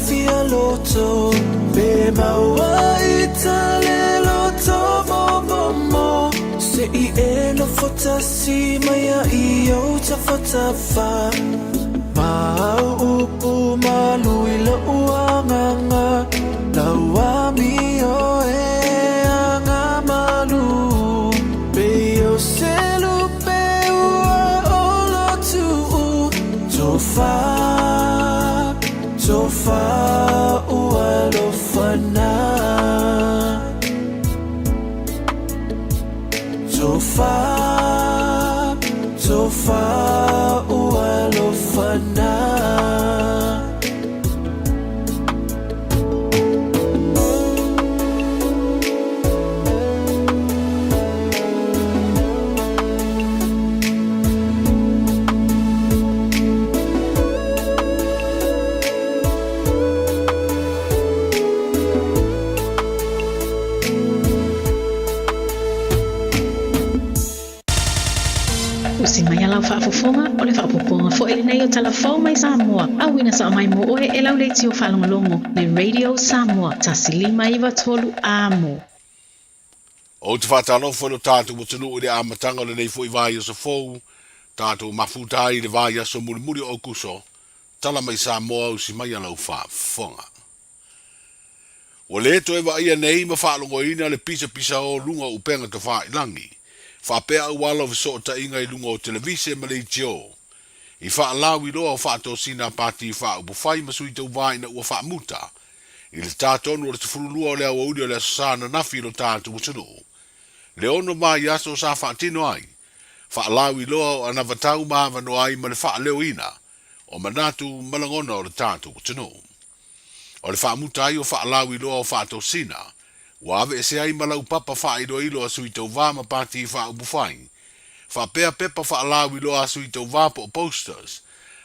fia loto Be maua itale loto mo Se I no fotasi maya iyo ta fotafa Mau upu malui la uanganga Lawami o anga malu Beyo selu beua olo tu Tofa ua lofana Tofa ua lofana Usimaya lau whaafofonga o le whaapoponga fo ele nei o talafau mai Samoa. Awina sa mai mo oe e lau leiti o whalongolongo le Radio Samoa. Tasilima iwa tolu amo. O te whatalo fo lo tātou mo tunu o le amatanga le nei fo I vai o sa fou. Tātou mafutai le vai aso muri o kuso. Tala mai Samoa usimaya lau whaafonga. O le to ewa ia nei ma whalongo ina le pisa o lunga upenga te whailangi. Whapea wala o so ta inga I lunga o televise ma le tio. I whaalawi loa o whaato sina pati wha upo whai masui tau vai na ua whaamuta. I le tātonu o le tafurulua o le awa uri o le asasana nafi lo tātu mutano. Le ono mai aso sa whaatino ai. Whaalawi loa o anavatau maava no ai ma le whaaleo ina. O manatu malangona o le tātu mutano. O le whaamuta ai o whaalawi loa o whaato sina. Wawe se ai malau papa wha ilo ilo a sui tau wama pati wha ubufai. Wha pea pepa wha alawi lo a sui tau wapa o posters.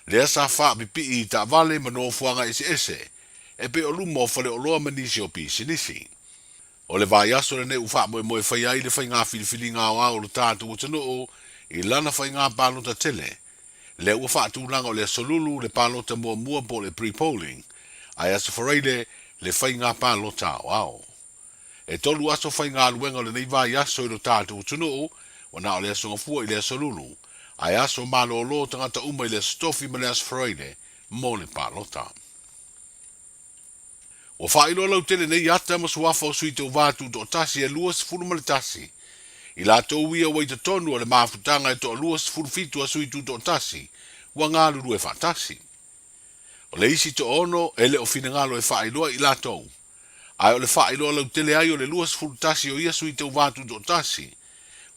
Lea sa wha pipi I ta vale mano fuanga ese. E pe o lumo fale o loa manisi o pi sinisi. O le vai aso le ne ufa moe whai ai le whai ngā filifili ngā o le tātu o tano o I lana whai ngā pālota tele. Le ua wha tūlanga o le solulu le pālota mua po le pre-polling. Ai aso whareile le whai ngā pālota o ao. E tolu aso whai ngā luenga le nei vai aso I lo tātu o tunu o, wana o le aso ngafua I le aso lulu, ai aso malo o lo tangata uma I le stofi ma le aso whareile, mo le pālota. O whailo lau tele nei ata ma suafa o sui tau vātu to tasi e luas furu ma le tasi. I la tau ia wai te tonu o le mafutanga e to luas furu fitu a sui tu to tasi, wa ngā lulu e whatasi. O le isi to ono, e le o fina ngalo e whailoa I la tau. Ai o le whaelo lau tele ai o le luas fulutasi o ia sui tau vātu to tasi.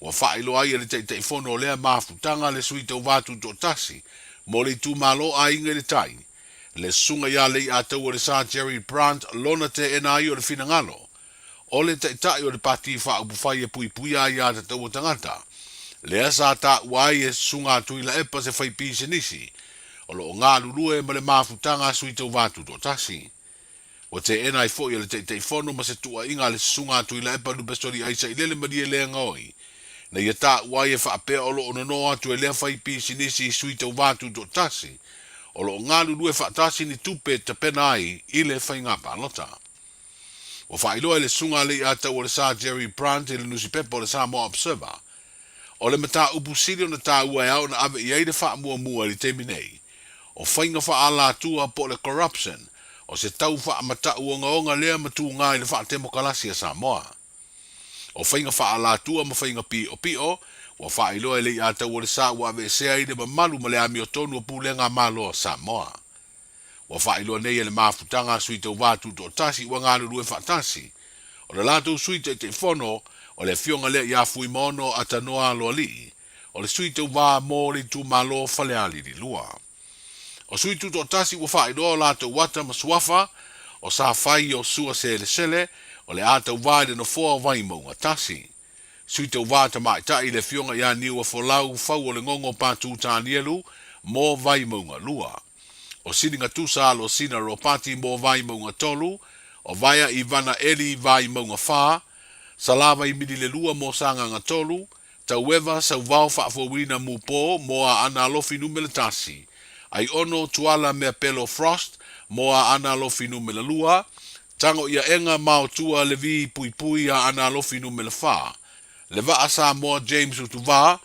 Wa whaelo ai le tei fono o lea mafutanga le sui tau vātu to tasi. Mo le tu malo a inga le tai. Le sunga ia le a tau o le Sir Jerry Brandt lona te ena ai o le finangalo. O le tei tai o le pati wha upufai e pui ai a te tau o tangata. Le asa ta uai e sunga tuila epa se whai pise nisi. O lo ngā lulue ma le mafutanga sui tau vātu to tasi. O te ena I fo I le te fono ma se tua inga le sunga tu I la epa lupe stori aisa I lele maria lea ngoi. Na ia ta uai e whaapea o lo ononoa tu e lea whai pisi nisi I sui tau vātu to tasi. O lo ngā lulu e whaatasi ni tupe te pena ai I le whai ngā pālota. O whailoa le sunga le a tau o le Sir Jerry Brandt I le nusi pepa o le Samoa Observer. O le mata upu siri o na ta uai au na ave I aide wha mua li temi nei. O whainga wha ala tua po le corruption. O se tau wha amata uonga lea matu ngai le wha temo kalasi a Samoa. O whainga wha ala tua ma whainga pio, wa wha iloa le a tau o le sa ua ave sea ide ma malu ma le ami o tonu o pūlenga malo a Samoa. Wa wha iloa nei le mafutanga sui tau vātu to tasi wa ngā lulu e whaatasi. O le lato sui te fono, o le fionga le ia fui mono ata noa loa li. O le sui tau vā mōri tu malo fale ali li lua. O sui tu to tasi wa wha iloa la tau wata ma suafa, o sa whai o sua sele, o le a tau vā de no fua vai maunga tasi. Sui tau vā ta mai tai le fionga ia niwa folau fau o le ngongo pātū tānielu, mō vai maunga lua. O sininga tusa alo sina ro pati mō vai maunga tolu, o vaia I vana eli vai maunga wha, salava I midi le lua mō sanga nga tolu, tau ewa sau vau whaafowina mupo mō a ana alofi numele tasi. Ai ono tuala mea pelo frost, moa ana lofi numela lua, tango ia enga mautua le vi pui pui a ana lofi numela fa. Le va Samoa James utuva,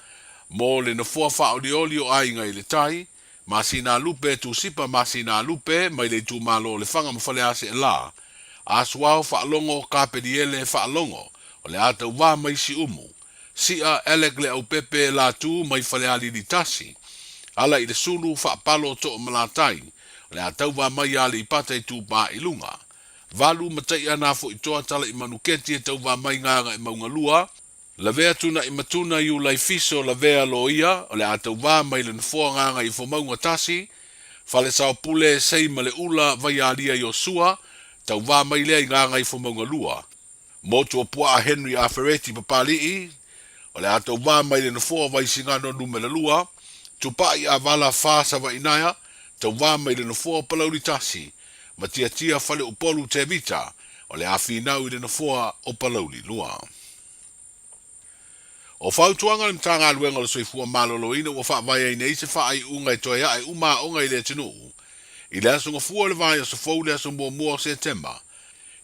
mo le na fua fa olioli o ai ngai le tai, masina lupe tu sipa masina lupe, mai le tu malo le fanga mafale ase la. Aswao fa longo kapediele fa longo, o le ata uva mai si umu. Sia elek le au pepe la tu mai fale ali di tasi. Ala i le sulu fa palo to malatai, le ata uva mai ali ipata i tu pa ilunga. Valu matai ana fo itoa tala i manuketi e tau va mai nganga i maungalua, la vea tuna i matuna iu lai fiso la vea loia, o le ata uva mai le nfoa nganga i fo maunga tasi, fale sao pule sei ma le ula vai alia i osua, tau va mai lea i nganga i fo maungalua. Motu o pua a Henry a Ferretti papalii, o le ata uva mai le nfoa vai singano numela lua, tupai a vala fasa va inaya, tau va mai le nfoa palauri tasi, ma tia fale upolu te vita, o le awhinau i le nfoa o palauri lua. O fautuanga le mtanga aluenga le soifua maloloina ua wha vai nei se wha ai unga i toia ai uma onga i le tinu. I le asunga fua le vai aso fau le aso mua September.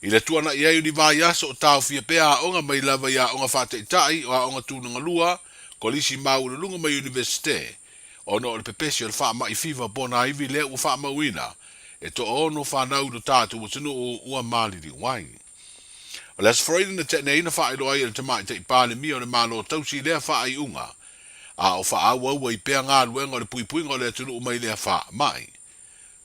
I le tuana i ai uni vai aso o tau fia pea onga mai lava ia onga whate itai o a onga tūnanga lua, kolisi mau le lunga mai universite. O no le pepesi o le wha mai fiva bona iwi le ua wha mauina, e to ono whanau do tātu o tinu o ua maliri wai. O le asfroida na te neina wha i loa i le tamai te ipane mi o le malo tausi lea wha ai unga. A o wha au au i pea ngā luenga o le puipuinga o le tunu umai lea wha mai.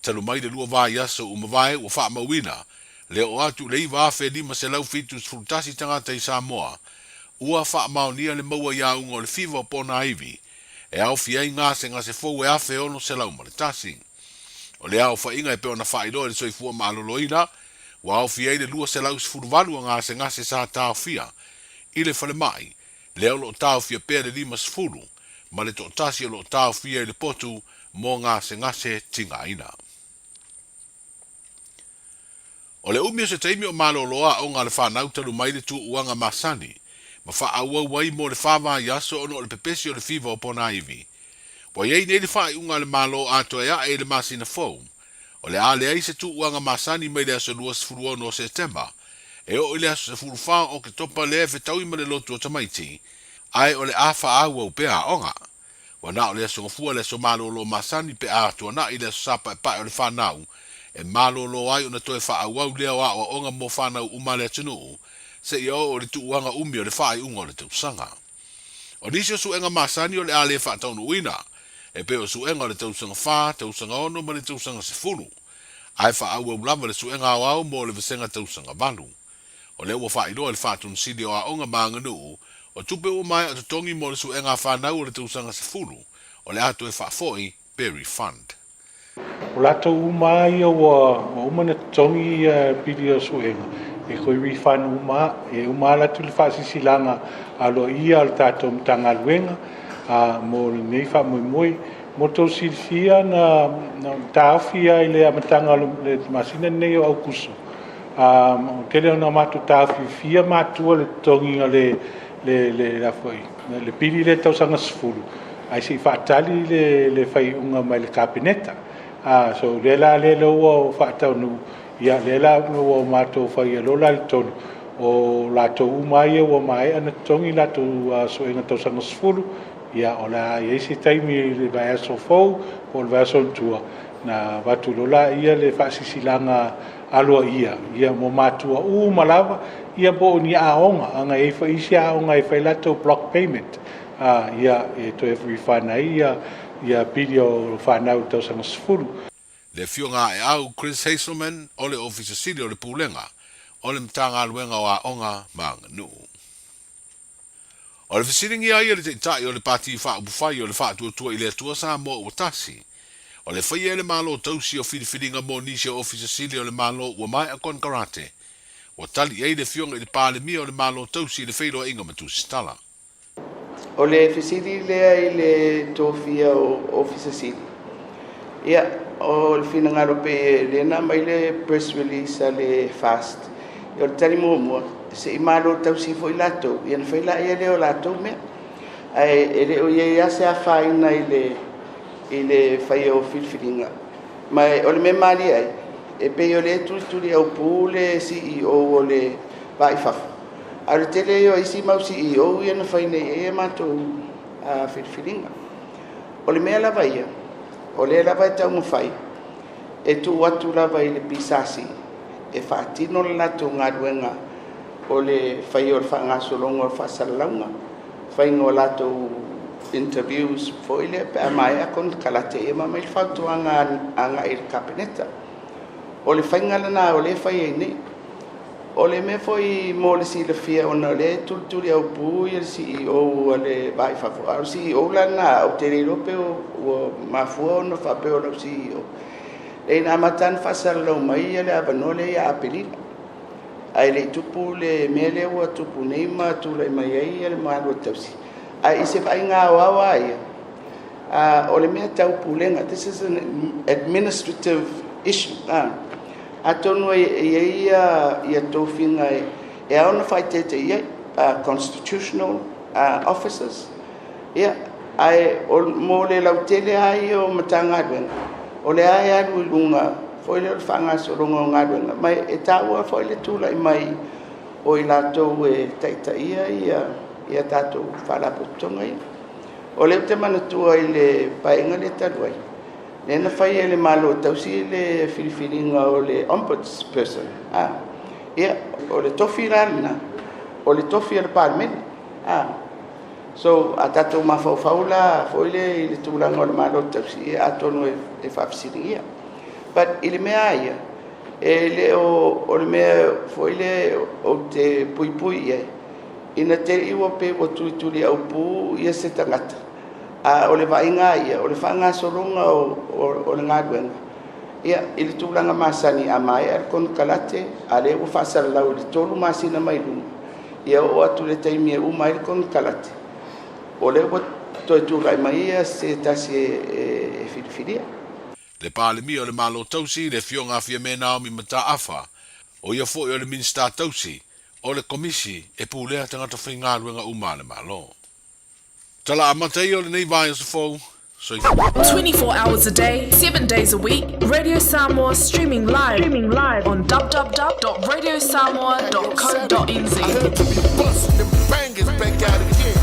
Talu mai le lua vai aso umawai o wha mauina. Le o atu le iwa afe lima se lau fitu sfrutasi tangata i Samoa. Ua wha maunia le maua ia unga o le fiva o pona iwi. E au fiai ngā se fou e afe ono se lau ma le tasi. O le au wha inga e peo na wha i loa le soifua maaloloina. Wa au fiai le lua se lau sfuruvalu a ngase sa tau fia. I le fale mai, leo lo tau fia pere lima sfuru, ma le totasi lo tau fia i le potu mo ngase tinga ina. O le umio se taimi o malo loa o ngā le whanau talu mai le tu uanga masani, ma wha aua wai mo le whawa i aso ono le pepesi o le fiva o pona iwi. Wa iei nei le wha i unga le malo ato ea e le masina foam, o le ale ai se tu uanga masani mai le aso lua sfuru no September, e o le aso se furufaa o ke topa le fe tau ima le lotu o tamaiti, ai o le afa aua u pea onga. Wa na o le aso ngafua le aso malo lo masani pe atua na i le aso sapa e pae o le whanau, e malo lo ai o na toe wha au leo a o onga mo whanau umale atinu, se i o le tu uanga umi o le whaai unga o le tausanga. O nisi o su enga masani o le ale wha taunu uina, e pe o su enga le tausanga wha, tausanga ono ma le tausanga se fulu. Ai wha au lava le su enga au mo le visenga tausanga valu. O le ua wha iloa le wha tun sidi o a onga maanganu, o tupe o mai o tongi mo le su enga whanau o le tausanga se fulu, o le atu e wha foi, Berry Fund. O lato uma ia wa uma na tongi video su enga. E koi refund uma, e uma latu le wha sisilanga alo ia al tato mtanga luenga, mo le nei wha moi mo tau silfia na tāwhia i le amatanga le masina nei o au kuso. Tele ona matu tāwhi fia matua le tongi o le lafoi, le pili le tausanga sifuru. Ai si whaatali le whai unga mai le kapineta. So le la le loa o whaatau nu, ia le la loa o matua whai a lola le tonu. O lato umai o mai ana tongi lato so inga tausanga sifuru. Ia o la ia si taimi le vai aso fou o le vai aso tua na watu lola ia le whaasisilanga aloa ia mo matua malava ia bo ni aonga anga e fa isi aonga e fa lato block payment ia e to every fana ia video whanau tau sanga sfuru. Le fionga e au Chris Hazelman o le officer sili o le pulenga o le mtanga aluenga o a onga manganu. O le fisiringi ai le te itai o le pati wha ubufai o le wha tua i le tua Samoa o tasi. O le whai le malo tausi o whiriwhiringa mo nisi o officer sili o le malo ua mai a kon karate. O tali ei le fionga i le pāle mia o le malo tausi i le whailo inga matu stala. O le fisiri lea i le tofia o officer sili. Ia, o le whinangaro pe lena mai le press release a le fast. O le tari mua se i malo tausi fo i lato, i an whaila ia leo lato mea. E le o ia se a whaina i le whai o whiriwhiringa. Mai o le me mali ai, e pe o le tuli au pule CEO o le vai fafa ar tele yo isi mau CEO ia na faine e mato a filfilinga o le mea lava ia o le lava e tau mawhai e tu atu lava i le pisasi e whaatino le lato ngā ruenga o le whai o le whaangasolonga o le whaasalaunga whai ngō lato interviews fo ile pe mai a kon kalate e ma mai fatu anga il kabineta o le fainga lana o le fai nei o le me foi mo le si le fia ona le tulturi au pu il CEO o le vai fa o CEO lana o te rope o mafua no fa pe o le CEO e na matan fa sala mai le avanole ya apelina ai le tupu le mele o tupu nei ma tu le mai ai le ma lo tausi ai se vai nga wa o le me tau pulenga this is an administrative issue atono ia tofinga e ona fai tete ia constitutional officers ia ai o mole lautele ai o matanga ben o le ai alu lunga foi le fanga so lunga ngadwenga mai e taua foi le tula mai o ilato e taita ia tato fala putonga ia o le te manatua i le painga le taluai nena fai ele malo tausi le filifilinga o le ombudsperson ia o le tofi rana o le tofi al parmen so atato mafaula foi le tulanga o le malo tausi atono e fafsiria but ile mea ia ele o le mea foi le o te puipui ia ina te iwa pe o tuituli au pu ia se tangata o le vainga ia o le fanga solonga o le ngadwenga ia ili tulanga masani amai al kon kalate ale o fasal lau le tolu masina mai lunga ia o atu le taimi e mai kon kalate o le o toi tulai mai ia se tasi e filifilia le pale mi o le malo tausi le fionga fia mena o mi mata afa o ia fo o le minsta tausi o le komisi e pulea tangata whainga ruenga umale malo. Tala amatai o le nei vai o se fau. 24 hours a day, 7 days a week, Radio Samoa streaming live on www.radiosamoa.co.nz. I heard to be busting the bangers back out again.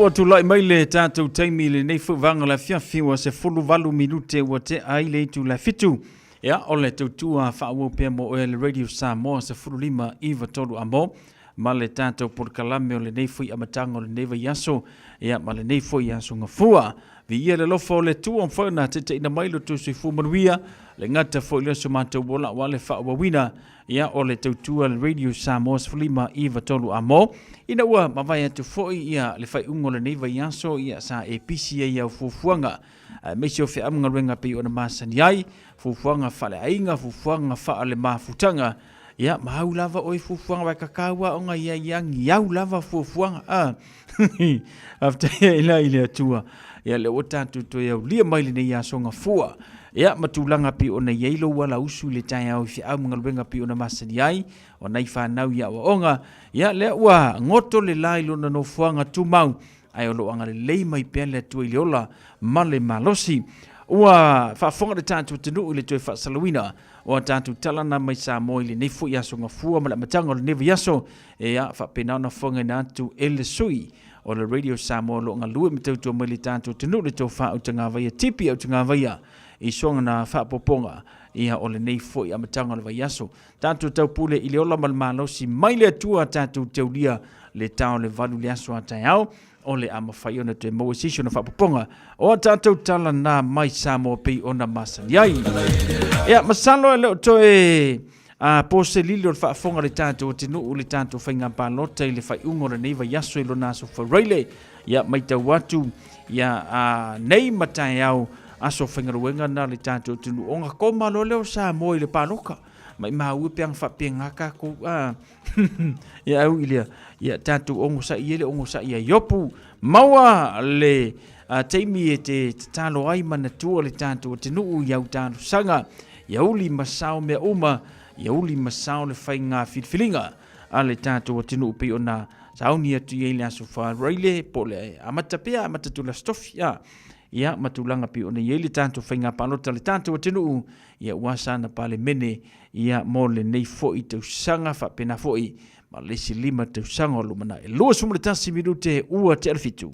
ua tulai mai le tātou taimi le nei whanga la fiafi wa se fulu valu minute wa te ai le tu la fitu. Ia, o le tautua whaua pia mo le Radio Samoa se fulu lima iwa tolu amo. Ma le tātou porkalame o le nei fui amatanga o le neva yaso. Ia, ma le nei fui yaso ngafua. Vi ia le lofa o le tua mwhauna te te ina mailo tu sui fumanuia. Le ngata fui le sumata wola wa le whaua wina. Ia, o le tautua le Radio Samoa se fulu lima iwa tolu amo. Ina ua mawai atu foi ia le fai ungo le neiva yaso ia sa e pisi ia fufuanga. Meisi o fea amunga ruenga pe o na masani ai. Fufuanga fale ainga, fufuanga faa le mafutanga. Ia mahau lava oi fufuanga wai kakaua onga ia yangi. Iau lava fufuanga. After ila ile atua. Ia le otatu to iau lia maili ne yaso nga fua. Ia matulanga pi ona yeilo wala usu le tai au fi au ngalwenga pi ona masani ai o nai whanau ia wa onga ia le ua ngoto le lai lona no fuanga tu mau ai o lo anga le lei mai pele tu ile ola male malosi ua whafonga le tātu tenu ile tue whasalawina o tātu talana mai sa moi le nefu yaso nga fua mala matanga le nevu yaso ia whapena ona fonga na tu ele sui o le Radio Samoa lo nga lue mitautua mai le tātu tenu le tau wha utanga vaia tipi utanga vaia I songa na whapoponga ia o le nei foi amatanga le vaiaso. Tātou tau pule I le ola malmalosi mai le atua tātou taulia le tau le valu le aso atai au o le amawhai ona te mawasisio na whapoponga o tātou tala na mai Samoa pei ona masani ai. Ia masalo e leo toe pose lili o le whaafonga le tātou o te nuu le tātou whainga pālota I le whai ungo le nei vaiaso I lo naso whareile ia mai tau watu ia nei matai au aso whangaruenga na le tātou tunu o ngā koma lo leo sa moi le pāloka. Mai maua peang whapiangaka ko ia au ilia ia tātou ongo sa ia le ongo sa ia yopu. Maua le teimi e te talo ai manatua le tātou tunu iau tātou sanga. Iauli masao mea uma, iauli masao le whainga whitwhilinga. A le tātou tunu pe ona sauni atu ia le aso whareile po le amatapea amatatula stofia. Ia matulanga pi ona yeli tanto whainga palota le tanto atinu ia wasana pale mene ia mo le nei foi te sanga fa pena foi ma le si lima te sanga lo mana e lo sumu le tasi minute ua te alfitu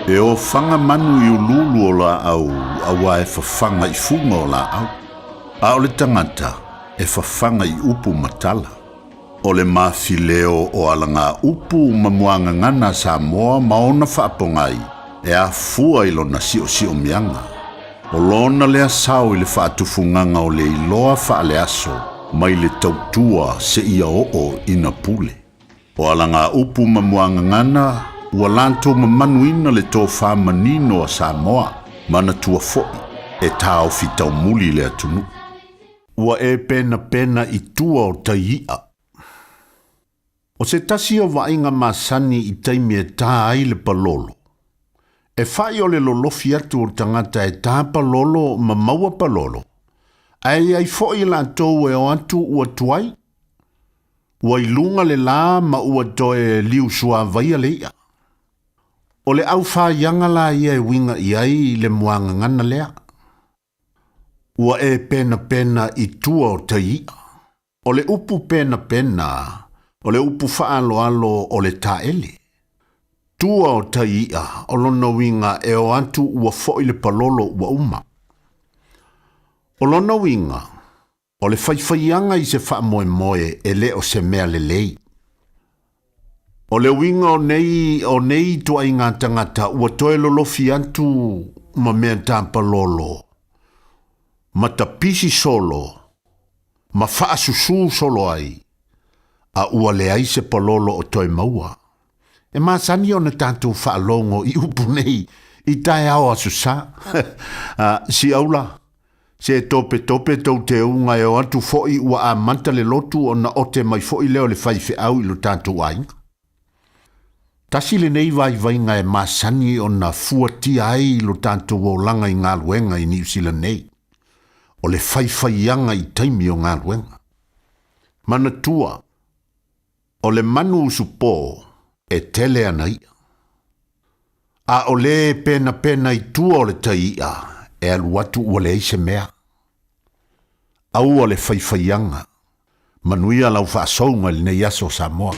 E o whanga manu I ululu o la au, awa e whawhanga I funga o la au. A o le tangata, e whawhanga I upu matala. O le mawhileo o alanga upu mamuanga ngana Samoa maona whaapongai, e a fua I lona sio mianga. O lona lea sao I le whaatufunganga o le iloa whaale aso, mai le tautua se ia o ina pule. O alanga upu mamuanga ngana, ua lanto mamanuina le tō whamanino a Samoa, mana tua foi, e tāo fitau muli le atunu. Ua e pena I tua o taia. O se tasi o vainga masani I taimi e tā ai le palolo. E whai o le lolofi atu o tangata e tā palolo ma maua palolo. Ai foi la tō e o atu ua tuai. Ua ilunga le la ma ua toe liu sua vaia leia. O le au whaianga la ia e winga iai le muanga ngana lea. Ua e pena I tua o taia. O le upu pena, o le upu whaaloalo o le taele. Tua o taia o lona winga e o antu ua foi le palolo ua uma. O lona winga, o le whaiwhaianga I se wha moe e le o se mea le lei. O le winga o nei tua I ngā tangata ua toe lolofi antu ma mea tampa lolo. Ma tapisi solo. Ma whaasusu solo ai. A ua le ai se palolo o toe maua. E maa sani o na tātou whaalongo I upu nei I tae au asusa. Si aula. Se tope tau te unga e o atu foi ua a manta le lotu o na o te mai foi leo le whaife au I lo tātou ainga. Tasi le nei vai ngai masani o na fuatia ai lo tanto o langa I ngā luenga I New Zealand nei. O le whaiwhaianga I taimi o ngā luenga. Mana tua, o le manu usupo e tele anai. A o le pena I tua o le taia, e alu atu ua le eise mea. Au o le faifaianga, manuia lau whaasonga le nei aso Samoa.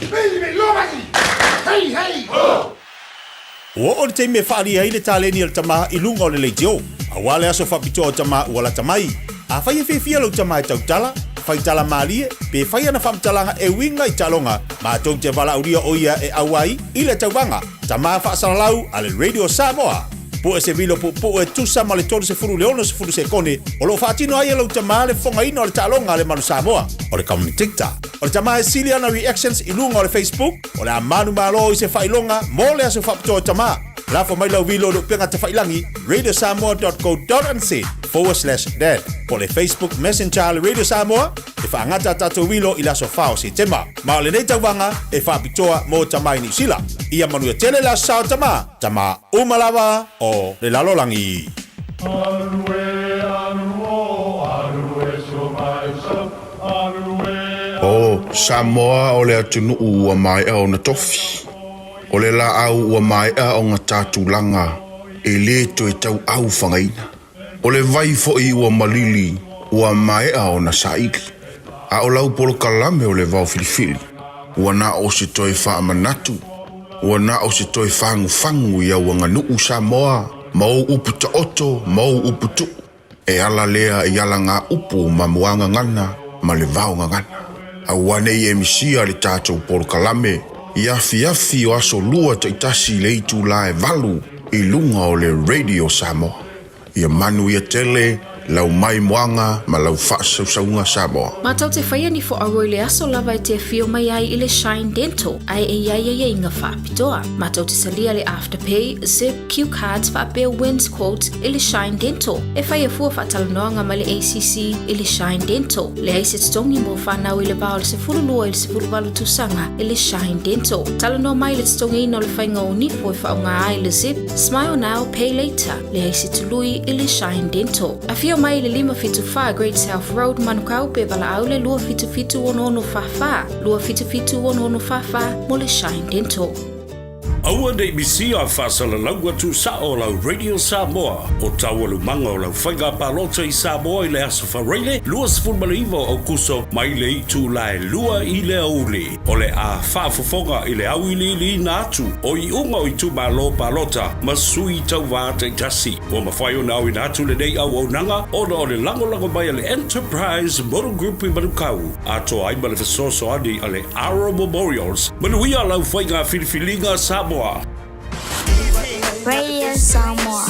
O le teime whaari ai le tāleni al tama I lunga o le leitio. A wale aso whapito o tama ua la tamai. A whai e whiwhia lau tama e tautala, whai tala maalie, pe whai ana whamtalanga e winga I talonga, ma tau te wala uria o ia e awai I le taubanga. Tama whaasalau a le Radio Samoa. Po e se vilo po e tusa ma le tolu se furu leono se furu se kone, o lo whaatino ai lau tama le whonga ino o le talonga le manu Samoa, o le kauni tikta. O le tama e sili ana reactions I lunga o le Facebook, o le amanu malo I se whailonga, mo le aso whapito o tama. Lafo mai lau vilo lo penga te whailangi, radiosamoa.co.nz/dad. Po le Facebook Messenger le Radio Samoa, e whaangata tato vilo I laso whao si tema. Ma le nei tauwanga, e whapitoa mo tamai ni sila. Ia manu e tele la sao tama umalawa o le lalolangi. O Samoa o le atunu ua mai au na tofi. O le la au ua mai o ngā tātulanga e le to e tau au whangaina. O le vai fo I ua malili ua mai o na saiki. A o lau polo kalame o le vau filifili. Ua na o se toi wha manatu. Ua na o se toi whangu ia ua nganuu Samoa. Mau upu ta oto, mau upu tu. E ala lea I ala ngā upu ma muanga ngana, ma le vau ngana. A wane I emisia le tātou polo kalame. Iafi o aso lua ta itasi le itu la e valu I lunga o le Radio Samoa. Ia manu ia tele, lau mai moanga, ma lau whaasaunga Samoa. Mātau te whaia ni fo aroi le aso lava te whio mai ai I le Shine Dental, ai e ia inga whaapitoa. Mātau te salia le Afterpay, Zip, Q Cards, whaapea wins quotes I le Shine Dental. E whaia fua whaatalanoanga ma le ACC I le Shine Dental. Le aise tongi mo whanau I le vau le se furulua I le se furuwalu tusanga I le Shine Dental. Talanoa mai le tongi ino le whainga o nifo I whaunga ai le Zip, Smile Now, Pay Later. Le aise tului I le Shine Dental. A whio mai le 575 Great South Road Manukau pe wala au le 255 255 mo le Shine Dental. Aua nei misi a whasala laua tu sa o lau Radio Samoa. O tawalu manga o lau whainga palota I Samoa I le aso whareile. Lua sifurmaliva o kuso mai le itu lai lua I le aule. O le a whaafofonga I le au ili na atu. O I unga o itu malo palota. Masui tau vāta I tasi. O mawhai o nau I na atu le nei au o nanga. O na o le lango mai le Enterprise Motor Group I Manukau. Ato ai ma le fesoso ani a le Arrow Memorials. Manuia lau whainga filifilinga Samoa. Radio Samoa.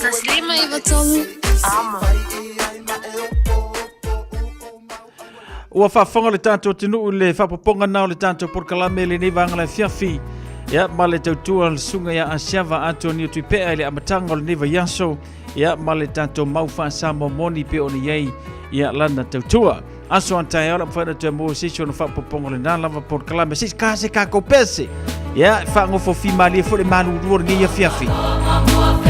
Taslima iwatolu. Ama. Ua whafonga le tātou tinu le whapaponga nao le tātou porkalame le nei vanga le fiafi. Ia ma le tautua le sunga ia asiava ato ni tui pea le amatanga le neva yaso. Ia ma le tātou mauwha Samoa moni pe o ni yei. Ia lana tautua. Aso antai ala mwhana tua mua sisi ona whapaponga le nālava porkalame. Sisi kāse kāko pese. Ia whangofo fi mali e fo le manu ruor ni ia fiafi. Love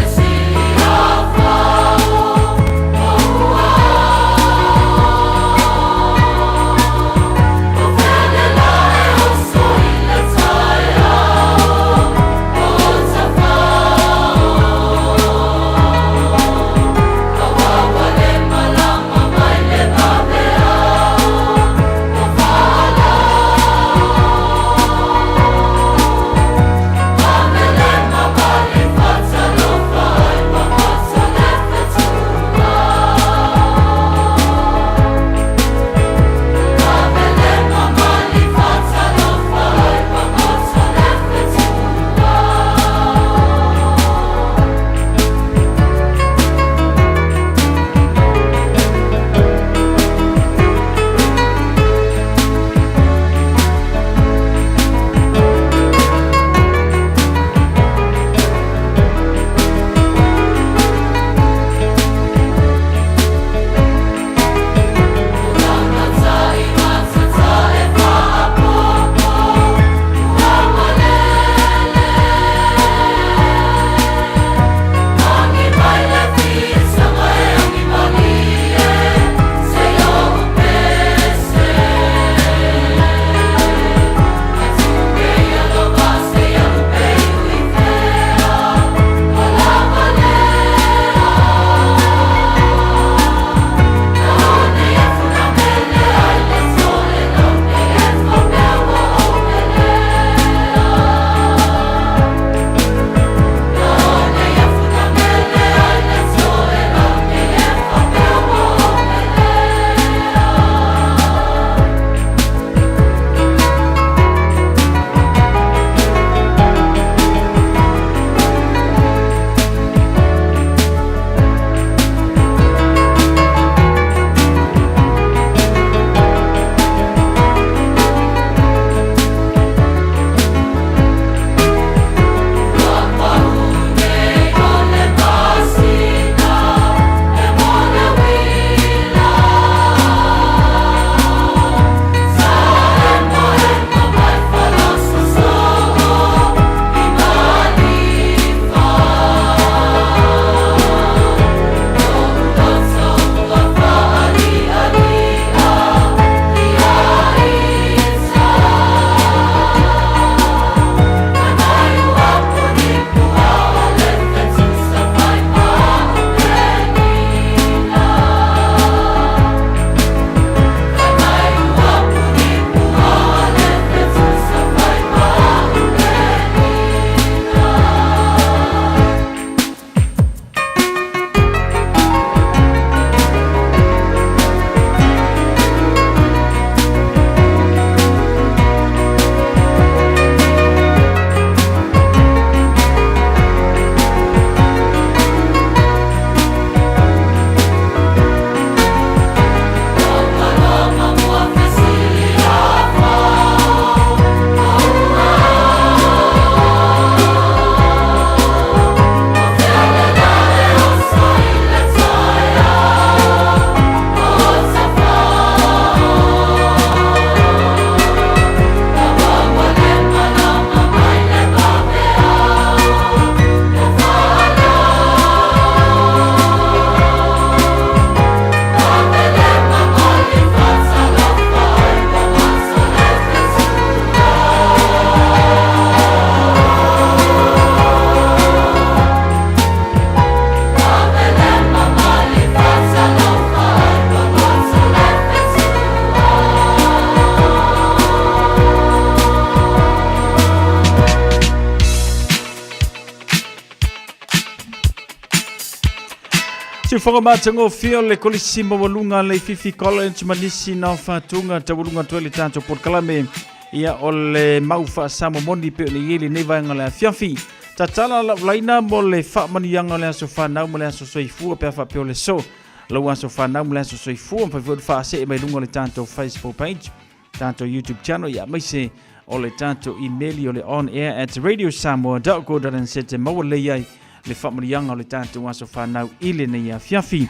tu fonga matango fio le kolisima walunga le Fifi College manisi na fatunga tawulunga tuele tanto por kalame ia ole maufa samo moni pe ni yeli ne vanga la fiafi tatala la laina mo le fa mani yanga le sofa na mo le soifu pe fa pe le so lo sofa na mo le soifu pa fa se mai lunga le tanto Facebook page tanto YouTube channel ya mai se ole tanto email ole on air at radiosamoa.co.nz mo le yai le famarianga le tanto waso fanau ile ne ya fiafi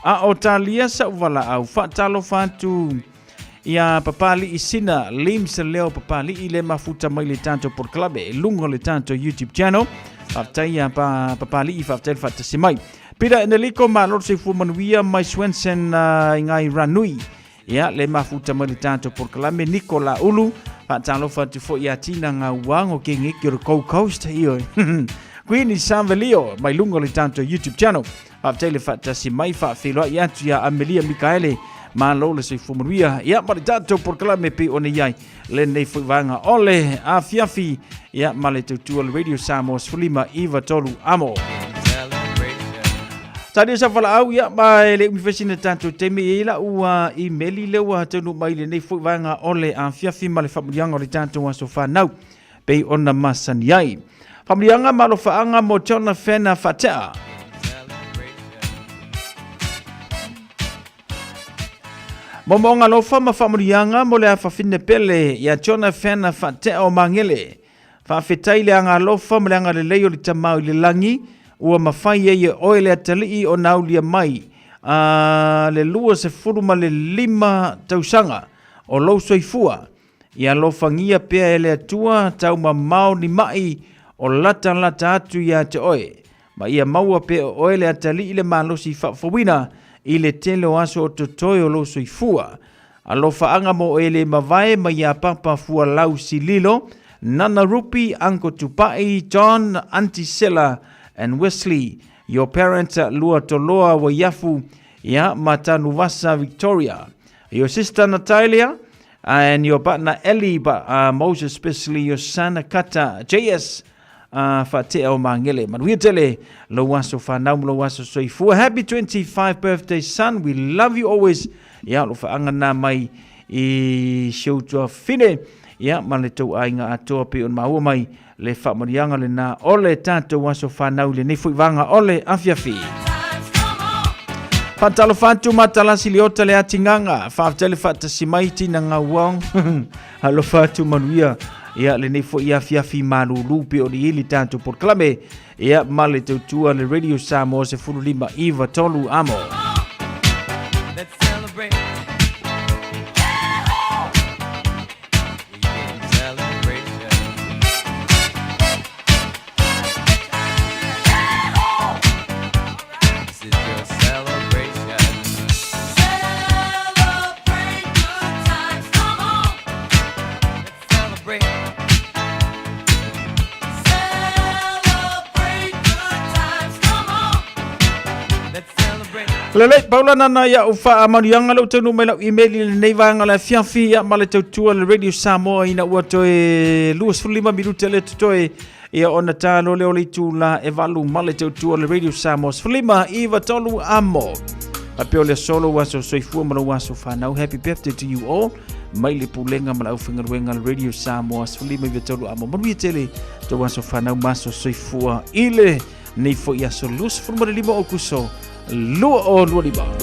a otalia sa wala au fatalo fantu ya papali isina lims leo papali ile mafuta mai le tanto por clube lungo le tanto YouTube channel aftai pa papali ifaftel fatasimai pida eneliko malor se fu manuia mai Swensen ngai ranui ya le mafuta mai le tanto por clube Nicola Ulu fatalo fatu fo ya tina ngawango kingi kiro coast hiyo Queen Sanvelio mai lungo le tanto YouTube channel after le fatta si mai fa filo ya tia Amelia Michaele ma lo le se fumuria ya ma tanto por clame pe on yai le nei vanga ole a fiafi ya male tu radio Samos Fulima Eva Tolu amo tadi sa fala au ya mai le mifesina tanto temi ila ua emaili le wa tonu mai le nei vanga ole a fiafi male famuyanga le tanto wa sofa now pe ona masan yai Famlianga malofaanga mo chona fena fatea. Momonga lofa mafamlianga mo le afafine pele ya chona fena fatea o mangele. Fafetaile anga lofa mleanga le leyo li tamau li langi ua mafai ye oile atali o naulia mai. Le lua se furuma le 5 tausanga o lo soifua. Ia lofa ngia pea ele atua tau mamau ni mai o lata atu ya te oe. Ma ia maua pe o oele atali ile malosi fawina ile tele o aso o totoe o loso i fua. Alofa anga mo oele mavae ma ia papa fua lau sililo, Nana Rupi, Uncle Tupai, John, Auntie Silla, and Wesley. Your parents lua toloa wa yafu ya Matanuvasa Victoria. Your sister Natalia, and your partner Ellie, but most especially your son Kata JS, Fatea o mangele manuia tele lo waso fanau lo waso soifu. Happy 25th birthday son, we love you always. Ya lo fa angana mai I show to fine ya maleto ainga atoa pe on maua mai le fa marianga le na ole tato waso fanau le nefu vanga ole afiafi Pantalo fantu matala siliota le atinganga fa tele fata simaiti na ngawang halo fatu manuia ia le nei fo ia fiafi malulu pe o ili tanto por clame ia male tutua le radio Samoa se fululima Eva Tolu amo. Let's celebrate. Lele paula nana ya ufa amarianga lo tenu mela email le nevanga la fiafi ya male tutua le radio Samoa ina uato e luas fulima minute le tutoe ia ona talo le ole tu la evalu male tutua le radio Samoa fulima Eva Tolu amo apio le solo waso soifua malo waso fanau. Happy birthday to you all. Maile pulenga mala ufinga wenga radio Samoa fulima Eva Tolu amo manuia tele to waso fanau maso soifua ile nifo ya solus fulma le lima okuso Lua o lua di bawah.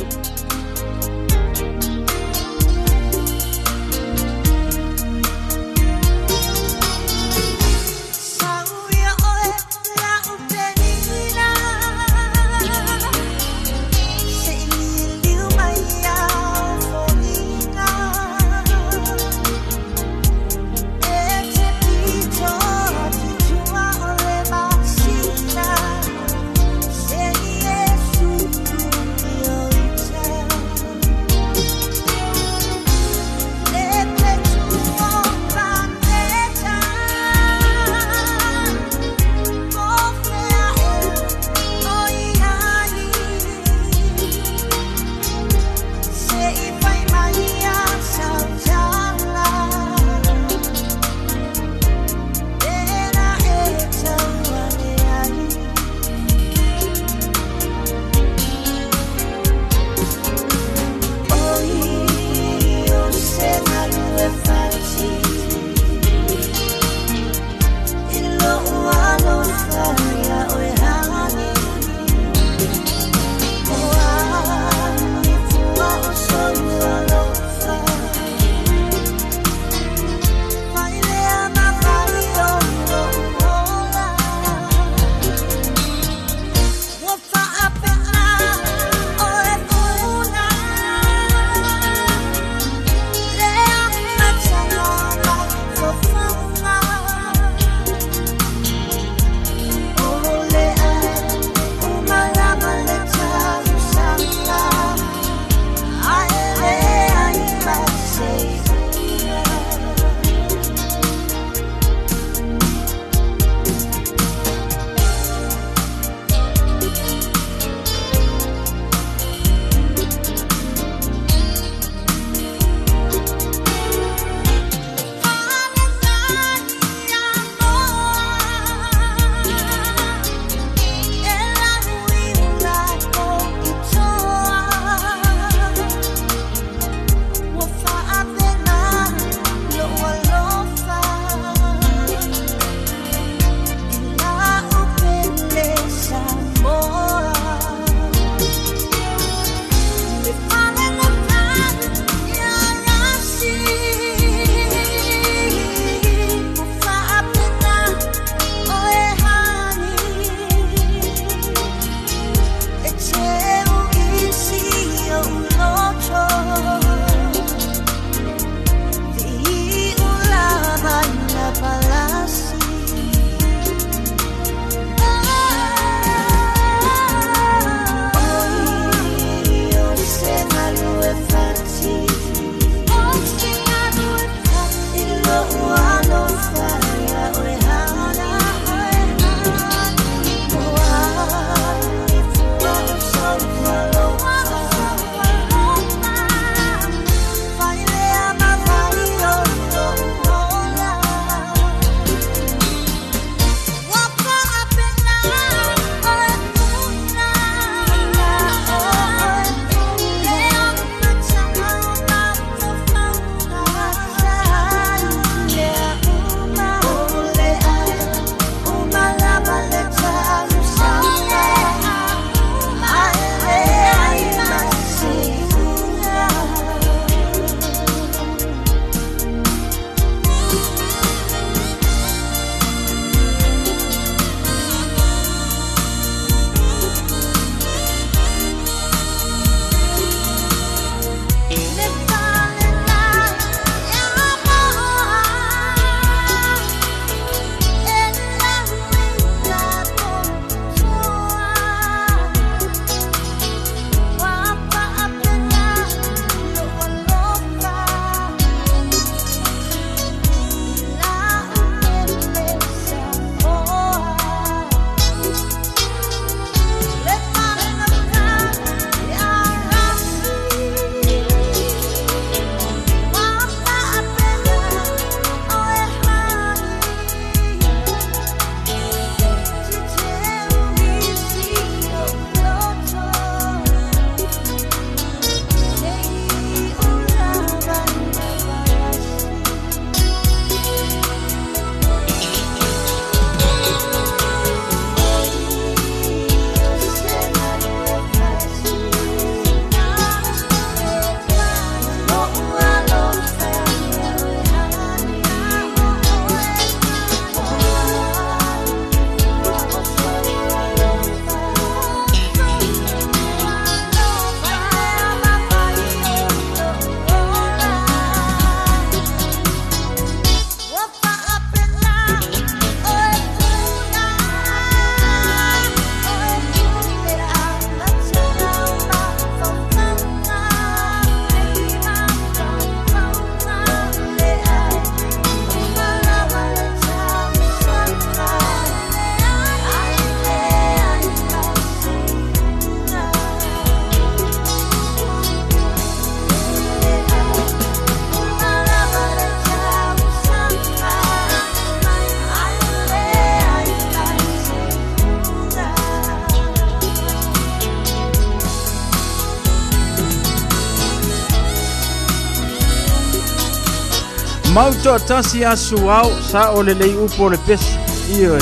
Mauto tasi asu au sa ole lei upo le pesi. Iyo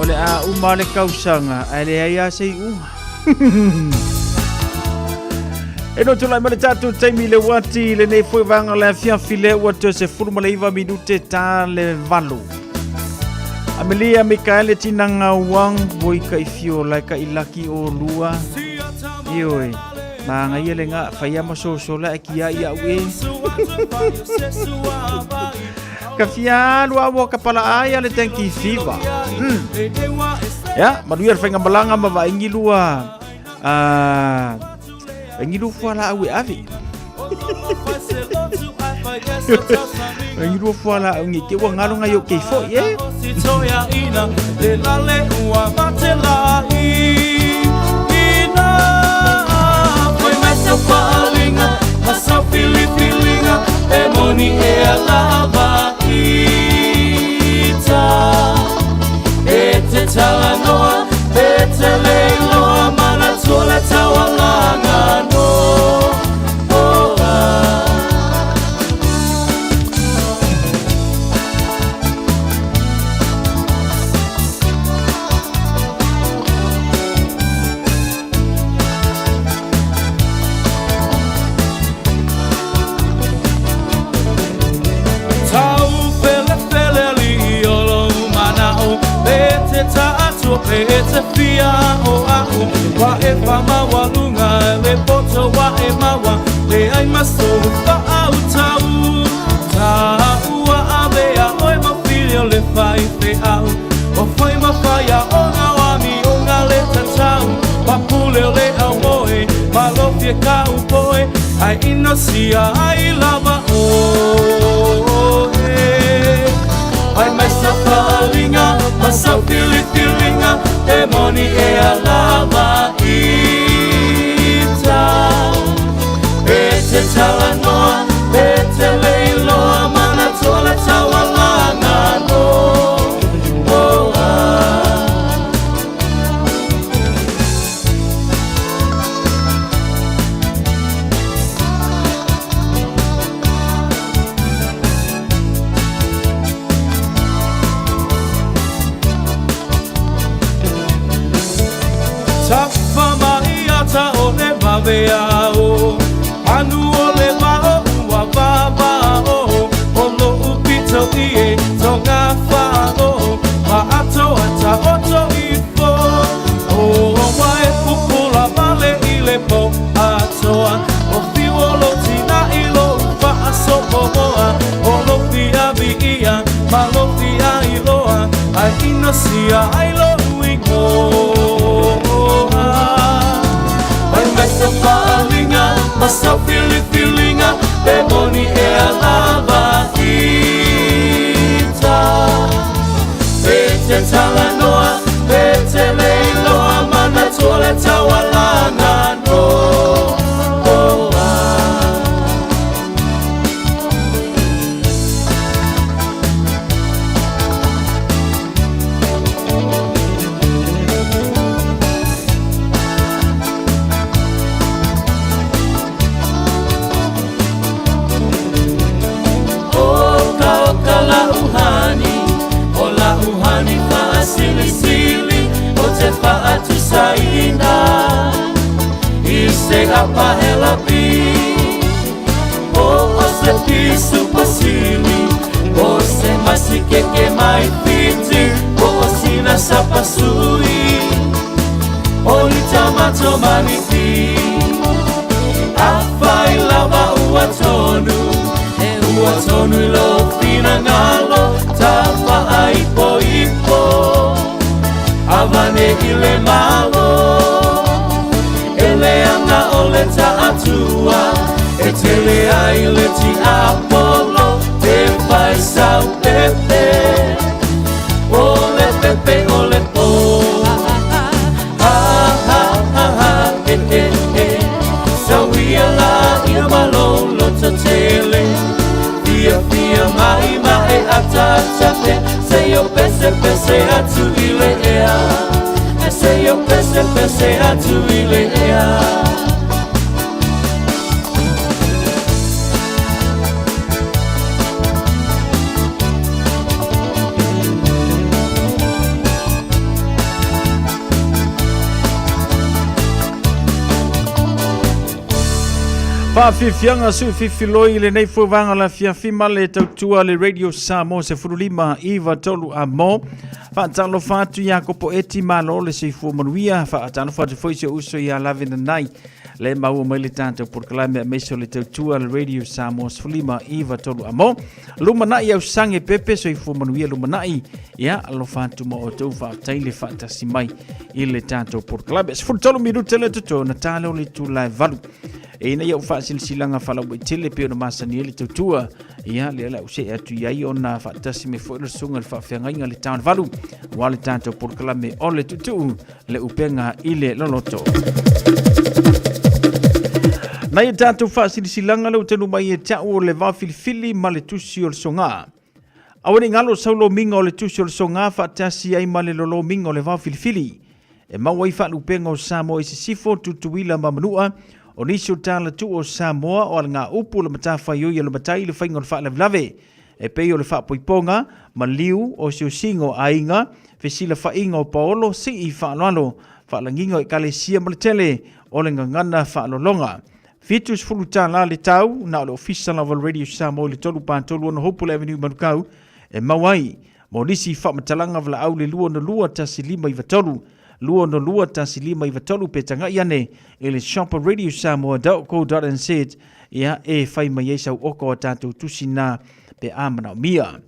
ole a umale kausanga ale ai se u. E no tula male tatu taimi le wati le nei foi vanga le fia file wato se furma le iva minute ta le valu. Amelia Mikaele tinanga wang boy kai fio lai ka ilaki o lua. Iyo ma ngai le nga faya maso sola kia ia we. Kafia lua wo kapala aya le tanki fiva. Ya, maduir fenga balanga ma va ingi lua. Ingi lu fuala awe avi. Ingi lu fuala ngi ke wa ngalo ngayo ke fo ye. Masa pili-pilinga Emoni e alaba ita Ete talanoa Ete leiloa Mana tole tawalanga no Ete fia o au wa e fama walunga le poto wa e mawa le ai maso fa au tau wa abea oi ma filio le fai fe au o foi ma faia o nga wa mi o nga le tatau pa pule le au moe ma lo fie ka u poe ai inosia ai lava o ai mai sa falinga ma sa fili-filinga Demoni e alama ita Ete talanoa, ete leiloa Mana tole tawalanga no Veao anu ole vao wa vao ono upito ie tonga fao ma ato ata oto ifo o wae pupula vale ile po atoa o fiolo tina ilo fa asopoa ono fia via ma lo fia iloa ai inosia ai lo wingo Masa falinga, masa fili-filinga Demoni e alaba ita Ete talanoa, ete leiloa Mana tole tawalanga no Atu saina Ise apa helapi O se pisu pasili O se masike ke mai fiti O sina sapasui O ni tamato maniti Afai lava uatonu Uatonu lo fina ngalo Tapa aipo ipo Avane ile malo Ele anga ole ta atua Etele aile ti apolo Te fai sau pepe Ole pepe ole po Ha ha ha ha Sauia la ia malolo totele Fia fia mai mai atatate Seyo pese pese atu ile ea Seyo pese pese atu ile ea Fianga su fifiloi le nei fuvanga la fiafima le tautua le Radio Samoa se furulima iwa tolu a mo. Talo fatu ya kopo eti malo le se fu manuia talo fatu foi se uso ya lavina nai. Le mau mai le tanto por kalame meso le tautua le Radio Samoa se furulima iwa tolu a mo. Lumanai au sange pepe so fu manuia lumanai ya alo fatu mo o tau taile fatasi mai ile tanto por kalame se furtolu minuto le tuto na talo le tu live valu. Ina ia ufa silsilanga fala wi tele pe ona masani le tutua ia le la use atu ia ona fa tasi me fo le sunga le fa fenga le town valu wale tanto por kalame ole tutu le upenga ile loloto na ia tanto fa silsilanga le tenu mai ta o le va filfili ma le tusi o le songa awani ngalo saulo minga o le tusi o le songa fa tasi ai ma le lolo minga o le va filfili e ma wai fa upenga o Samoa i sifo tutuila mamanua o nisi o tala tu o Samoa o ngā upu le matafa ioi le matai le whainga o le wha lave e pei o le wha poiponga ma liu o si o singo a inga whesila whainga o paolo si i wha aloalo wha langingo e kale sia ma le tele o le ngangana wha alolonga Fitus fulu tala le tau na o le official of Radio Samoa le tolu pāntolu ona Hopewell Avenue manukau e mawai mo nisi wha matalanga vla au le lua na lua tasi lima i vatolu lua no lua tasi lima i vatolu pe tanga iane e le shop Radio Samoa.co.nz ia e whai mai e sau oko a tātou tusina pe amana o mia.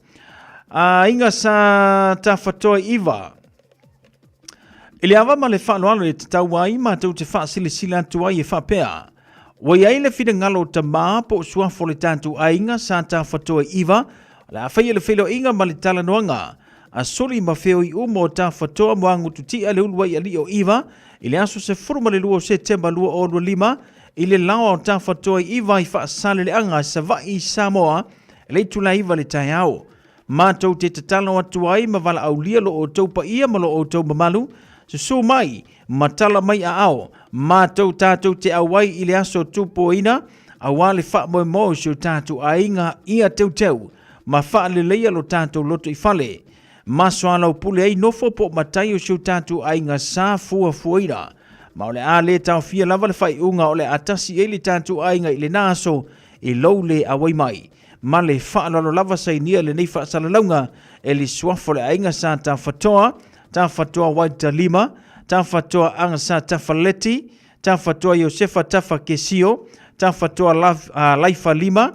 Inga sa ta whatoa iwa. Ele awa ma le whaaloalo e te tau ai ma tau te wha sile sila atu ai e wha pea. Wai ai le whina ngalo ta maa po suafo le tātou a inga sa ta whatoa iwa. Le a whai le whilo inga ma le tala noanga. A soli ma feo i umo o ta whatoa moangu tuti a le uluai ali o iwa, i le aso se furuma le lua o Septemba lua o lua lima, i le lawa o ta whatoa i iwa i whaasale le anga sa vai i Samoa, le tula iwa le tai ao. Mātou te tatalo atu ai ma wala au lia lo o tau pa ia ma lo o tau mamalu, so mai, matala mai a ao, mātou tātou te awai i le aso tupo ina, a wale wha moe mo si o tātou a inga ia teu teu, ma wha le leia lo tātou loto i fale. Maso ala upule ai nofo po matai o siu tatu ai ngā sā fua fuaira. Ma ole a le tau fia lava le whai unga ole atasi e le tatu ai ngā i le nāso e lau le awai mai. Ma le whaalalo lava sai nia le nei whaasalaunga e le suafo le ai ngā sā ta whatoa waita lima, ta whatoa anga sā ta whaleti, ta whatoa Iosefa tafa kesio, ta whatoa laifa lima.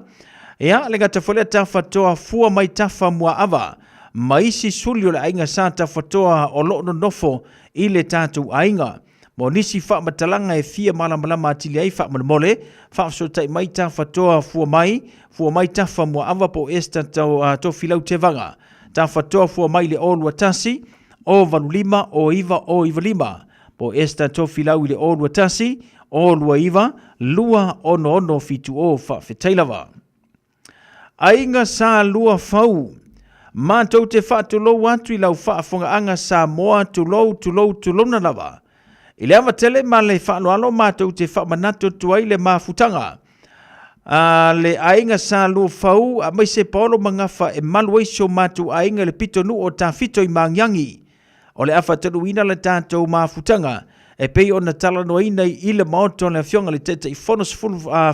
Ea le gata whalea ta whatoa fua mai tafa mua awa. Maisi suli o le ainga sa ta whatoa o loono nofo i le tātou ainga. Mo nisi wha matalanga e fia malamalama atili ai wha malamole, wha so tai mai ta whatoa fua mai ta wha mua awa po esta tau filau te vanga. Ta whatoa fua mai le olua tasi, o valulima o iwa lima. Po esta tau filau i le olua tasi, o lua iwa, lua ono fitu o wha whetailawa. Ainga sa lua fau. Mātou te whaatulou atu i lau whaafonga anga Samoa tulou na lawa. I le awa tele ma le whaaloalo mātou te whaamanato tuai le mafutanga. Le ainga sa lua fau a mai se paolo mangafa e maluaisio mātou ainga le pitonu o ta fito i mangiangi. O le afa taluina le tātou mafutanga e pei o na talanoina i le maoto le fionga le tete i fonos fulu wha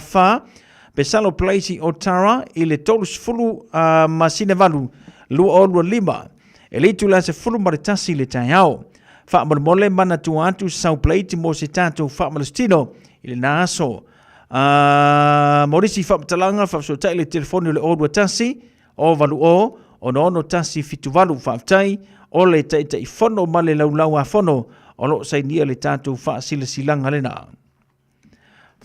pe salo plaisi o tara i le tolus fulu masine valu. Lua o lua lima, e leitu la se fulu maritasi le tai ao. Wha mole mana tu atu sau pleiti mo se tātou wha malastino i le naaso. Morisi wha matalanga wha so tai le telefoni le o lua tasi, o valu o no tasi fitu valu wha aftai, o le taita i fono ma le laulau a fono, o lo sai nia le tātou wha sila silanga le na.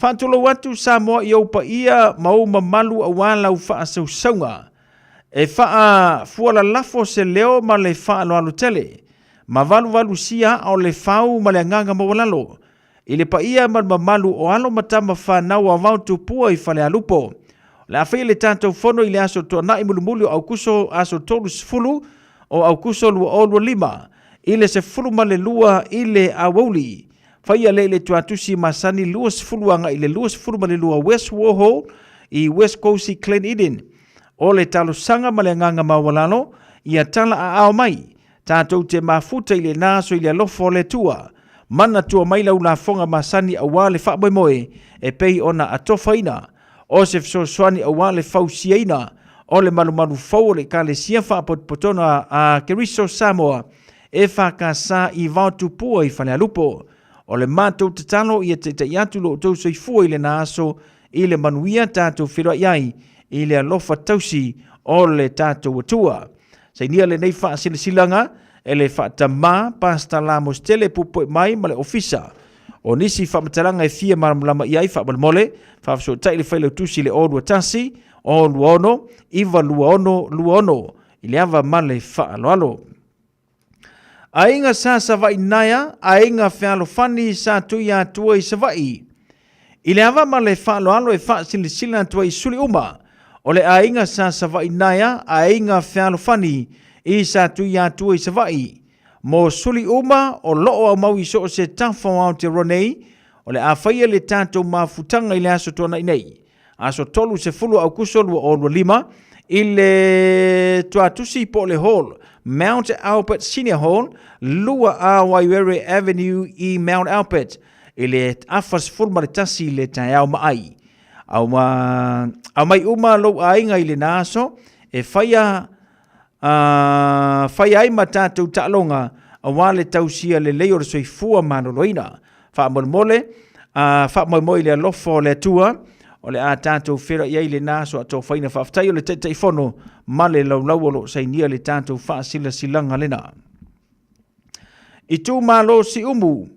Wha tulo watu Samoa i aupa ia mau mamalu a walau wha asau saunga. E wha fuala lafo se leo ma le wha alo tele. Ma valu sia o le whau ma le nganga mawalalo. I le paia ma malu o alo matama whanau a vautu pua i whale alupo. Le awhai le tātou whono i le aso toa nai mulimuli au kuso aso tolu sifulu o au kuso lua o lua lima. I le se fulu ma le lua i le awauli. Whaia le tuatusi masani lua sifulu anga i le lua sifulu ma le lua West Warhol i West Coast i Glen Eden. O le talo sanga ma le nganga mawalalo, ia tala a ao mai, tātou te mafuta i le nāso i le alofo le tua, mana tua mai lau la fonga masani awa le wha moe e pei ona atofaina, o se fesoasoani awa le fausiaina, o le malumalu fau le ka le sia wha potona a Keriso Samoa, e whakasa i vautupua i whane alupo, o le mātou te talo i te iatu lo tau soifua i le naaso i le manuia tātou whira iai i le alofa tausi o le tātou atua. Sainia le nei wha silanga e le wha tamā pasta la mostele pupo mai ma le ofisa. O nisi wha matalanga e fia maramulama iai wha malamole, wha so tai le whaile tusi le orua tasi, o luono, iwa luono, i le awa male wha aloalo. Ainga sa savai naya, ainga whialo fani sa tuia tua i savai. I le awa ma le whaaloalo e wha silisila tua i suli uma. O le ainga sa savai naya, ainga whialo fani i sa tuia tua i savai. Mo suli uma o loo au mau i so se tafo au te ronei, o le awhaia le tātou mafutanga i le aso tona i nei. Aso tolu se fulu au kusolu o lua lima, i le tuatusi po le hall, Mount Albert Senior Hall, lua a Waiwere Avenue i Mount Albert, i le afas fulma le tasi le tai au maai. Au mai uma lo ainga i le naso, e whaia ai ma tātou ta'alonga, a wale tausia le leo le soifua manoloina. Wha mole, wha moi le alofo le tua, o le a tātou whira iai le naso a tō whaina whaftai o le teitai whono, ma le laulau lo sainia le tātou whaasila silanga lena. I tū malo si umu,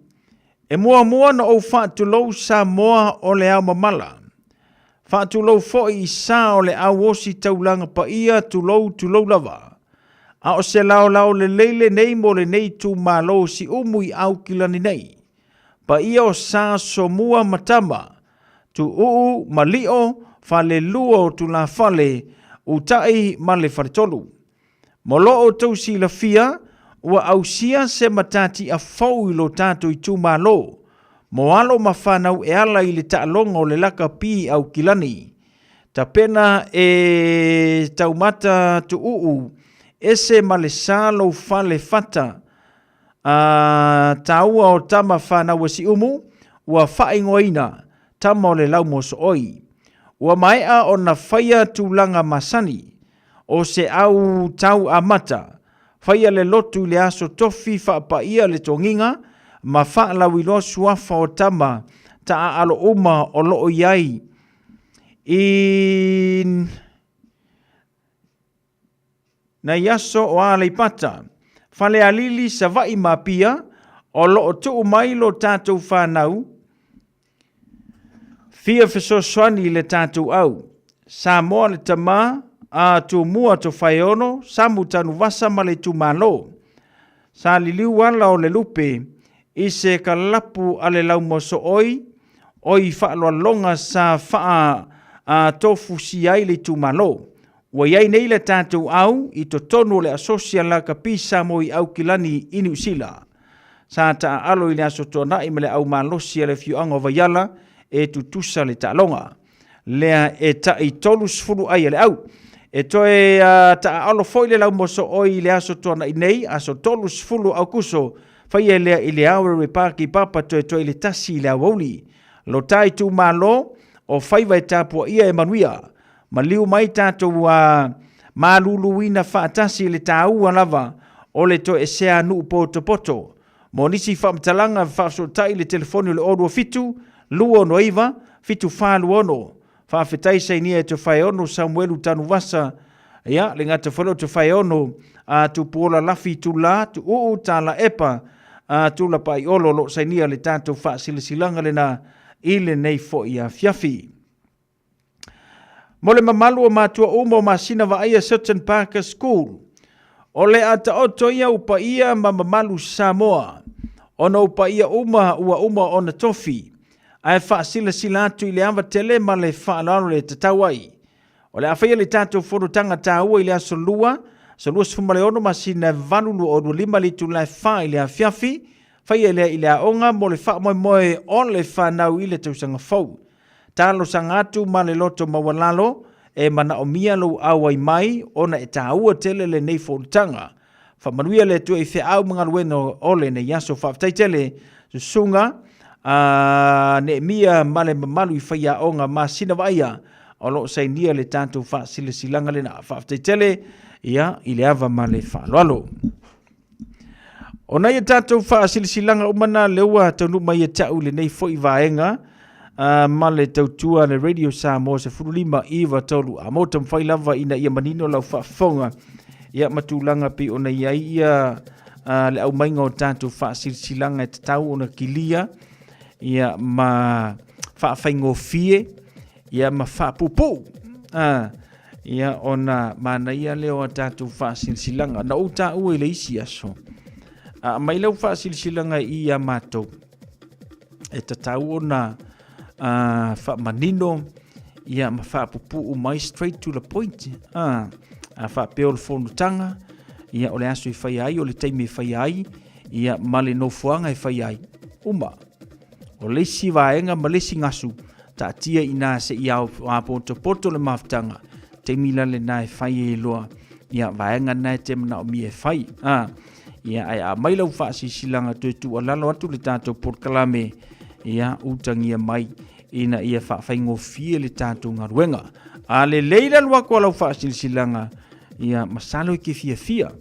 e mua na o whaatulou Samoa o le au mamala. Whaatulou foi i sa o le au osi taulanga pa ia tulou lava. A o se lao le leile nei mo le nei tū malo si umu i au kilani nei. Pa ia o sa so mua matama, tu malio fa le luo tu la fale utai ma le faritolu. Molo o tau si la fia, ua ausia se matati a fau i lo tātou i tū malo. Mo alo mawhanau e ala i le taalonga o le laka pi au kilani. Ta pena e taumata tu ese ma le salo fale fata. Taua o tama whanau si umu, ua whaingoina, tama o le lau moso oi. Ua maea o na whaia tūlanga masani, o se au tau amata, whaia le lotu le aso tofi whaapaia le tonginga, ma whaalau ilo suafa o tama, ta alo uma o loo iai. Na yaso o alei pata, whale alili sa vai mapia, o loo tuu mailo tātou whanau, fia fesoswani le tātou au. Samoa le tamā, a tu mua to whaiono, samu tanu wasa ma le tu malo. Sa liliu wala o le lupe, i se ka lapu ale lau moso oi whaaloa longa sa wha a tofu si ai le tu malo. Wa iai nei le tātou au, i to tonu le asosia la ka pisa mo i au kilani inu sila. Sa ta alo i le aso tona i me le au malosia le fiuanga vayala, e tutusa le ta'alonga. Lea e ta i tolu sfuru ai le au. E toe ta alo foi le lau moso oi le aso tona i nei, aso tolu sfuru au kuso, whaia lea i le aure repaki papa toe le tasi le awauli. Lo tai tu malo, o whaiva e tāpua ia e manuia. Ma liu mai tātou maluluina whaatasi le tāua lava, o le toe sea nuu poto. Mo nisi whamtalanga whaasotai le telefoni le orua fitu, luono iwa, fitu wha luono. Whaafetai sei nia e te whaeono Samuelu tanu wasa, ia, le ngata whalo te whaeono, tu puola lafi tu la, tu ta la epa, tu la pai olo lo sei nia le tātou wha silisilanga le na ile nei fo ia fiafi. Mo le mamalu o mātua umo masina wa aia Sutton Parker School, o le ata oto ia upa ia ma mamalu Samoa, ona upa ia uma ona tofi, ai wha sila atu i le awa tele ma le wha alaro le tatawai. O le awhaia le tātou whorotanga tāua i le aso lua sfuma le ono masina vanulu o lima li tu lai wha i le awhiawhi, whaia i le aonga mo le wha moe o le wha nau i le tausanga fau. Tālo sangatu ma le loto mawalalo e mana o mia lo awai mai ona e tāua tele le nei whorotanga. Whamanuia le tu e whi au mga lueno o le ne yaso whaftai tele sunga ne mia male malu I whaia onga ma sina waia o lo sai nia le tātou wha silanga le na wha tele ia I le ava ma le wha loalo. O nei tātou wha silanga umana leua taunu mai tau le nei fo I vaenga ma le tautua le Radio Samoa se furulima iwa tolu a mota mwhai lava ina ia manino lau whafonga ia matulanga pi o nei ia le au mainga o tātou wha silanga te tau o na kilia ia ma wha whaingo fie ia ma wha pupu ia ona mana ia leo a tātou wha silanga na o tā ue le isi aso mai lau wha silanga ia mātou e ta tau o na wha manino ia ma wha pupu mai straight to the point wha peo le whonutanga ia o le aso I whai ai o le teime whai ai ia ma le no fuanga I whai ai o lesi vaenga ma lesi ngasu ta tia ina se ia a poto le maftanga te mila le nai whai e loa ia vaenga nai te mana o mi e whai ia ai a mai lau wha silanga tu alalo atu le tātou porkalame ia utangia mai ina ia wha whaingo fie le tātou ngaruenga a le leila lua kua lau wha silanga ia masalo I ke fia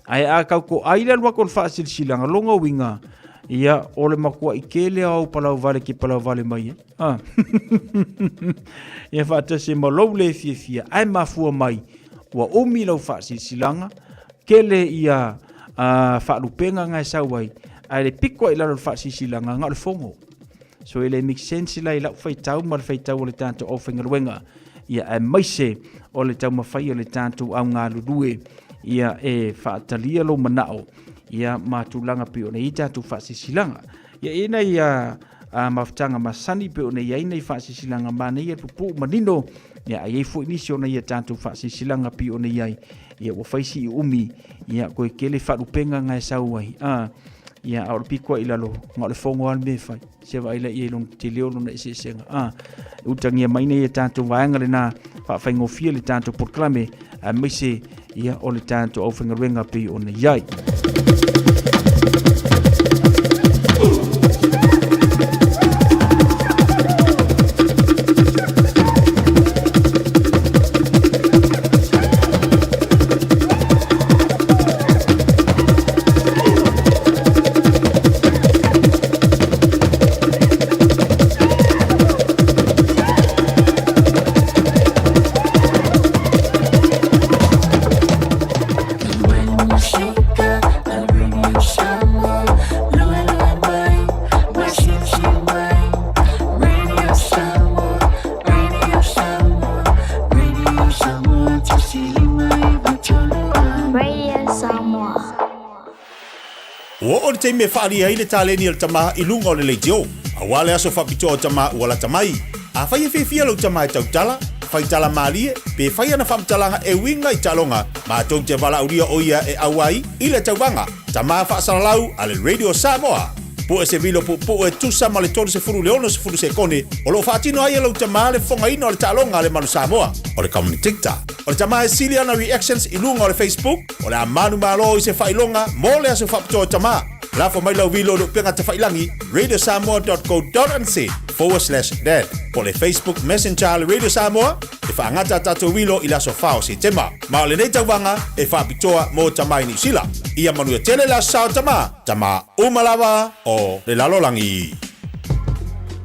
ai a kau ko aila lua kua wha silanga longa winga ia ole makua I kele au palau vale ki palau vale mai ia wha se malau le fia ai mafua mai ua umi lau wha silanga kele ia wha lupenga ngai sauai ai le piko I lalo wha silanga ngā le fongo so ele make sense la ila faitau mal faitau o le tanto o fingaruenga ia e maise o le tau mawhai o le tanto au ngā lulue ia e whaatalia lo manao ia mātulanga pe o nei tātou whaasisilanga ia ina ia maftanga masani pe o nei aina I whaasisilanga mana ia pupu manino ia ai fo inisi o nei tātou whaasisilanga pe o nei ai ia o whaisi I umi ia koe kele wharupenga ngai sauai ia au piko I lalo ngā le fongo al me whai se vai la I long te leo lona ese senga utangia maina ia tātou vaenga le nā whaingo fia le tātou porklame mai se ia o le tātou au whingaruenga pe o nei ai te me whaari ai le tāleni al tamaha I lunga o le leitio. A wale aso whapito o tamaha ua la tamai. A whai e whiwhia lau tamaha tautala, whai tala maalie, pe whai ana whamtalanga e winga I talonga, ma tau te wala uria o ia e awai I le tauwanga. Tamaha whaasalalau a le Radio Samoa. Po e se vilo po e tusa ma le tolu se furu leono se furu se kone, o lo whaatino ai lau tamaha le whonga ino le talonga le manu Samoa, o le kamuni TikTok. O le tamaha e sili ana reactions I lunga o le Facebook, o le amanu malo I se whailonga, mo le aso whapito o tamaha. Lafo mai lau vilo lo penga te whailangi radiosamoa.co.nz/dad po le Facebook Messenger le Radio Samoa e whaangata tato vilo I laso whao si tema. Ma o le nei tauwanga e whapitoa mo tamai ni sila. Ia manuia tele la sao tama umalawa o le lalolangi.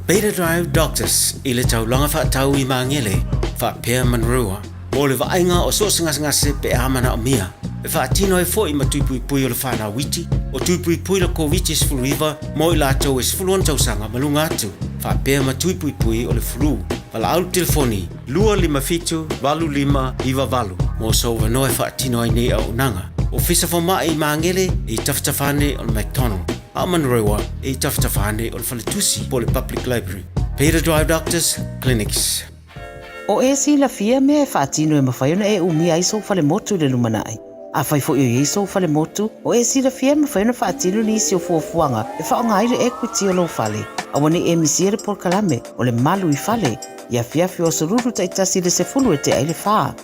Beta Drive Doctors I le taulanga whaatau I maangele whaapea manrua. Mo le vainga o so ngase pe amana o mia. E whaatino e fo I matuipui o le whanau witi. O tuipui la COVID is flu river, mo I lātou is flu tausanga malunga atu. Whapea matuipui o le flu. Wala au telefoni, 255-25 mo so wano e whaatino ai nei au nanga. O fisa whama I maangele I taftafane o le McDonald. Amanrewa I taftafane o le Whaletusi po le Public Library. Beta Drive Doctors Clinics. O e si la fia me e whaatino e mawhaiona e umia I so whale motu le lumanai. A fai fo i so fale motu o e sira fia ma fai na faatino ni si o fuafuanga e fa nga ile equity o lo fale a woni e misiere por kalame o le malu I fale ia fia fio soruru ta itasi le se fulu e te aile fa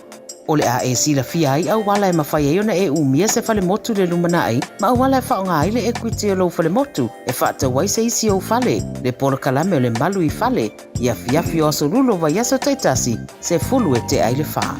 O le a e sila fia ai au wala e mawhai e ona e umia se fale motu le lumana ai, ma au wala e whaonga ai le equity o lo fale motu, e whaata wai se isi o fale, le polo kalame o le malu I fale, ia fiafi o aso lulo vai aso taitasi, se fulu e te ai le wha.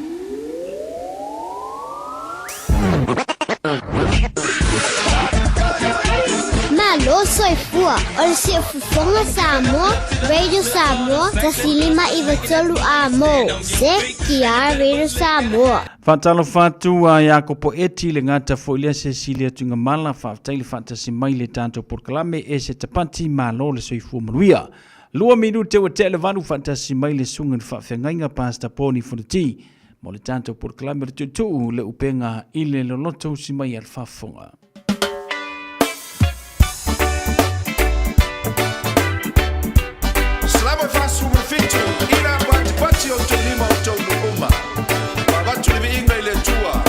Malo soifua, o le si fufonga Samoa, Radio Samoa, tasilima iwa tolu a mo, se kia Radio Samoa. Fatalo fatu a Jacopo Eti le ngata foilia Cecilia tunga mala faaftai le fatasi mai le tanto porkalame e se tapati malo le soifua manuia. Lua minute wa te le vanu fatasi mai le sunga ni faafengainga pasta poni funati. Mo le tanto porkalame le tutu le upenga ile loloto si mai al fafonga. Slava fasu mfitu ila pati o tulima o tolu uma. Baba tulivi inga ile tua.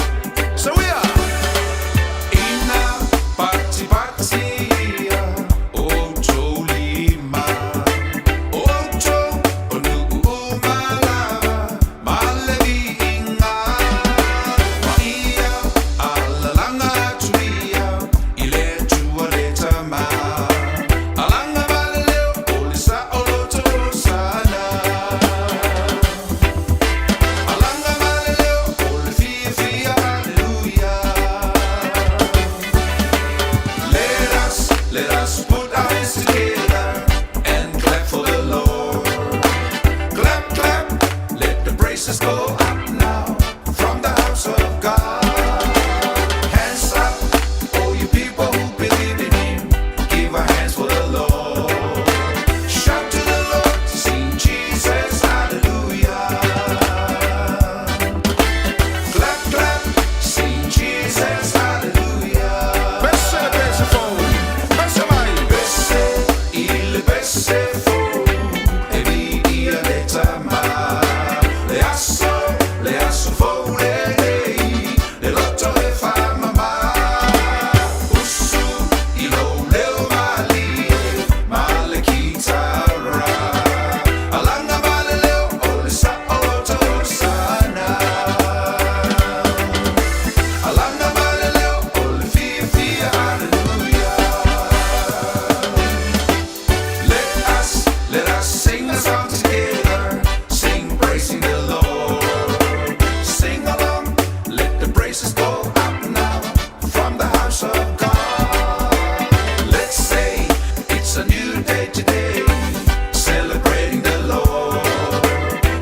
So we are ina pati o tulima. O to onu umala malevi inga. Maia alalanga tuia ile tua le tama. Alanga baleo olisa oloto sana. Alanga baleo olifia fia hallelujah. Let us put our hands together and clap for the Lord. Clap, clap, let the praises go up now from the house of God. Hands up, all you people who believe in Him. Give our hands for the Lord. Shout to the Lord, sing Jesus, hallelujah. Clap, clap, sing Jesus, hallelujah. Besse, besse fogo, besse mai, besse, il besse fogo, e via le tama, le asso fogo le lotto le fama ma, usu ilo leo male kitara, alanga male leo olisa oloto sana, alanga male leo olifia hallelujah. Let us sing a song together, sing praising the Lord. Sing along, let the praises go up now from the house of God. Let's say it's a new day today, celebrating the Lord.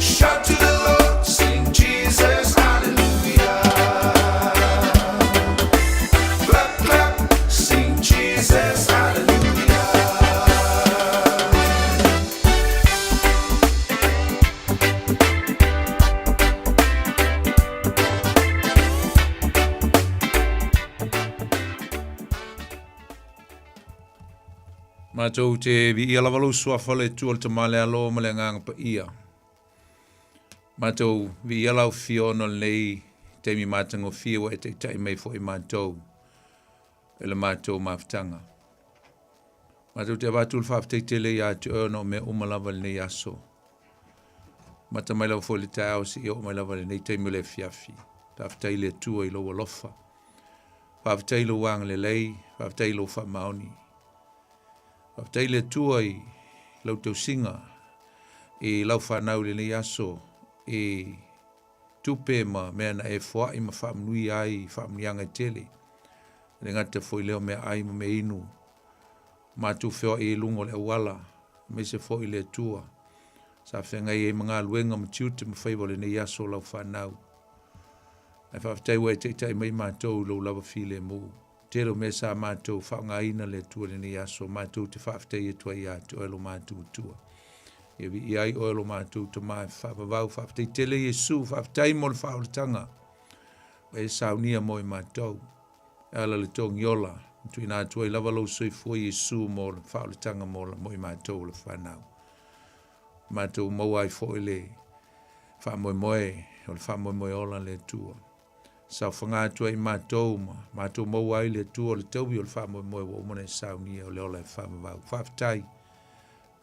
Shout to the Lord, sing Jesus, hallelujah. Clap, clap, sing Jesus, hallelujah. Mātou te vi ia lawalo sua whale tuol te male alo male nganga pa ia. Mātou vi ia lau whiono nei te mi mātango whio e te tai mei fo I mātou. E le mātou mawhtanga. Mātou te wātul whawtei te le ia te ono me umalawa le nei aso. Mata mai lau fo le tai au si o mai lawa le nei te mule fiafi. Tawhtei le tua I lo walofa. Whawtei lo wang le lei, whawtei lo whamaoni. Whawtei le tua I lau tau singa, I lau whanau le nei aso, I tupe ma mea na e wha I ma whamnui ai, whamnianga I tele. Le ngata fwoi leo mea ai ma me inu. Mātu whio I lungo le awala, me se fwoi le tua. Sa whengai e mga luenga ma tiute ma whaiwa le nei aso lau whanau. Ai whawtei wai te tai mai mātou lau lawa while mu. Tero me sa mātou whaungaina le tua le nei aso, mātou te whawtei e tua I atu oelo mātou tua. E vi I ai oelo mātou te mai whawavau whawtei tele Jesu, whawtei mo le whaulatanga. E saunia mo I mātou. Ala le tongi ola, tu ina tua I lava lau soi fua Jesu mo le whaulatanga mo I mātou le whanau. Mātou mau ai fo le whamoemoe, o le whamoemoe ola le tua. Sa whanga tua I mātou mau ai le tua le taubi o le whamoemoe wa umane saunia o le ola e whamavau.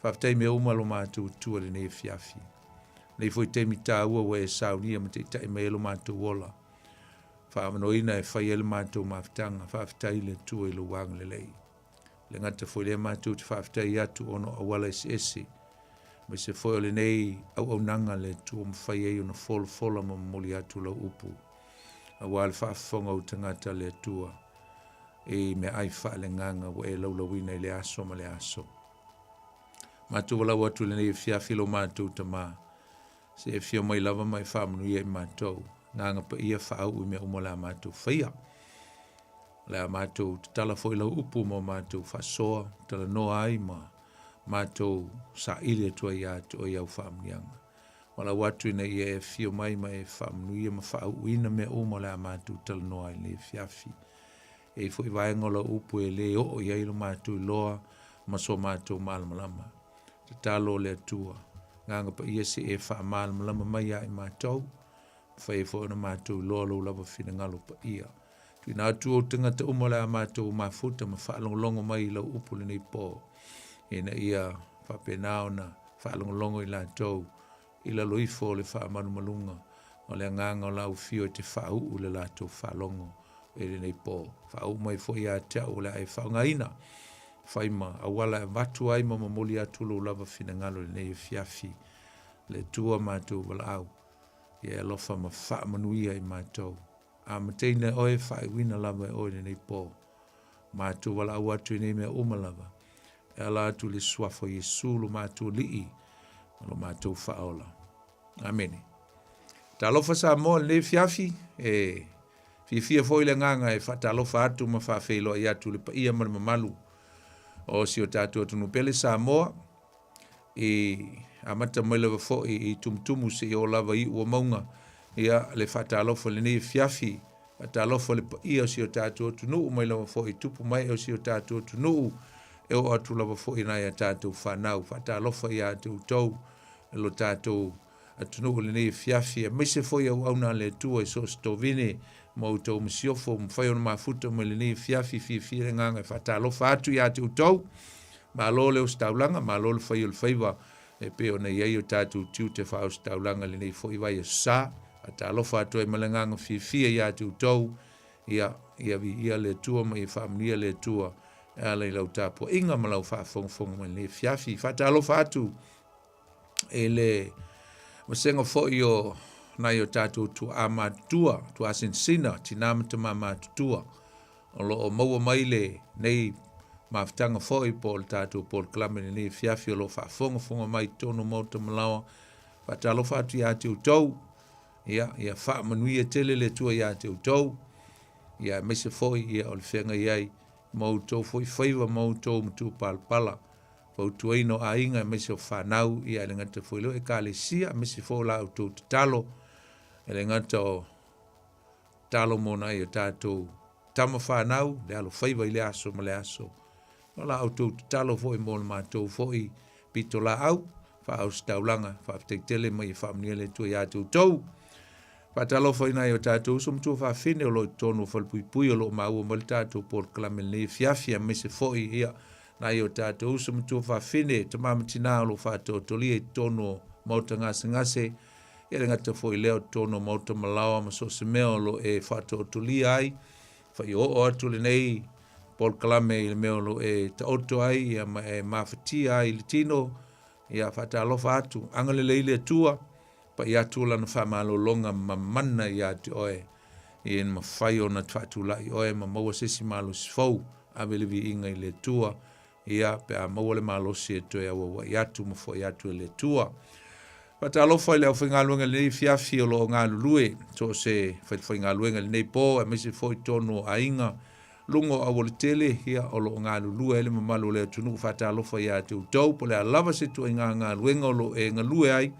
Whawtai me umalo mātou tua le ne fiafi. nei foi te mi tāua wa e saunia ma te tai mai lo mātou ola. Whaamanoina e whai ele mātou mawhitanga, whawhitai le tua i lo wang le lei. Le ngata foi le mātou te whawhitai atu ono awala ese. Me se foi le nei au nanga le tua mwhai e ona fola ma moli atu la upu. Awal whaafonga o tangata le tua. E me ai wha le nganga wa e laulawina i le aso ma le aso. Mātou wala watu le nei whiawhilo mātou ta mā. Se e whio mai lava mai whaamanuia i mātou. Nganga pa ia whaau i mea umala mātou whaia. Lea mātou tala foi lau upu mo mātou whasoa, tala noa ai ma mātou sa ili atua i atu o iau whaamnianga. Wala watu ina ia e whio mai mai whaamanuia ma whaau ina mea umala mātou tala noa ai le whiawhi. E foi vaenga lau upu e le o i ailo mātou loa ma so mātou malamalama. Te talo le atua. Nganga pa ia se e wha malamalama mai ai mātou. Whai fo na mātou loa lau lava whina ngalo pa ia. Tui nā tu o tangata umole a mātou mafuta ma whaalongolongo mai lau upule nei pō. E na ia whapenao na whaalongolongo i lātou. I la loifo le whaamanu malunga. O le nganga o lau fio te whaau le lātou whaalongo. E le nei pō. Whaau mai fo ia te au le ai whaungaina. Whaima awala e watu ai ma mamoli atu lau lava whina ngalo le nei fiafi. Le tua mātou wala au. Ia e lofa ma wha manuia i mātou. A mateina oe whae wina lava e oe nei pō. Mātou wala au atu nei mea umalava. E ala atu le suafo Yesu lo mātou lii. Lo mātou whaola. Amene. Ta lofa sa moa le fiafi. E fia foi le nganga e whata lofa atu ma whawhelo i atu le pa ia ma mamalu. O si o tātou atu nupele sa moa. Amata mai lava fo i tumtumu se i o lava i ua maunga ia le whatalofa le nei fiafi whatalofa le ia o si o tātou tunu mai lava fo i tupu mai o si o tātou tunu e o atu lava fo i nai a tātou whanau whatalofa i a tau e lo tātou atunu le nei fiafi a mise fo i au auna le tua i so stovine mo tau msiofo mwhai ona mafuta mai le nei fiafi fi le nganga whatalofa atu i a tau ma lo le o staulanga ma lo le whai o le whaiwa e pe ona ia o tātou tiu te whao staulanga le nei fo i vai a sa a ta alofa atu e malanganga fia ia tu tau ia le tua mai whaamnia le tua e le lau tāpua inga ma lau whaafongfonga mai le fiafi whata alofa atu e le masenga fo i o nai o tātou tu a mātua tu a sensina tinamata ma mātutua o lo o maua mai le nei mawhtanga fo i po le tātou po le klame nei fiafi o lo whaafonga mai tono mauta malawa whata alofa atu ia tu tau ia wha manuia tele le tua ia te utau. Ia mese foi ia o le whenga iai mautou foi whaiva mautou mtu palpala. Fautu eino a inga mese o whanau ia le ngata foi leo e ka le sia mese foi la autou te talo. E le ngata o talo mona i o tātou tama whanau le alo whaiva i le aso ma le aso. O la autou te talo foi mo le mātou foi pito la au. Wha au staulanga, wha teitele mai i whamnia le tua ia te utau. Patalofa ina o tātou som tu fa fine o lo tonu fal pui o lo mau mal tātou por klamel ne fiafia me se foi ia na o tātou som tu fa fine te mamatina o lo fa to tolie tonu mauta ngase ia le ngata foi leo tonu mauta malawa ma so se meo lo e fa to tolie ai fa i o atu le nei por klame il meo lo e ta oto ai ia mafatia ai le tino ia fatalofa atu angale le tua pa ia tula na whamalo longa mamana ia te oe i en mawhai o na tuatula i oe ma maua sesi malo sifau a velevi inga i le tua ia pe a maua le malo si e toe a wawa i atu mawhai i atu e le tua pata alofa i leo whaingaluenga le nei fiafi o lo ngā lulue so se whaingaluenga le nei po a mese foi tono a inga lungo a wale tele hia o lo ngā lulue ele mamalo le tunu fata alofa i atu tau po le a lava se tu i ngā luenga o lo e ngā lue ai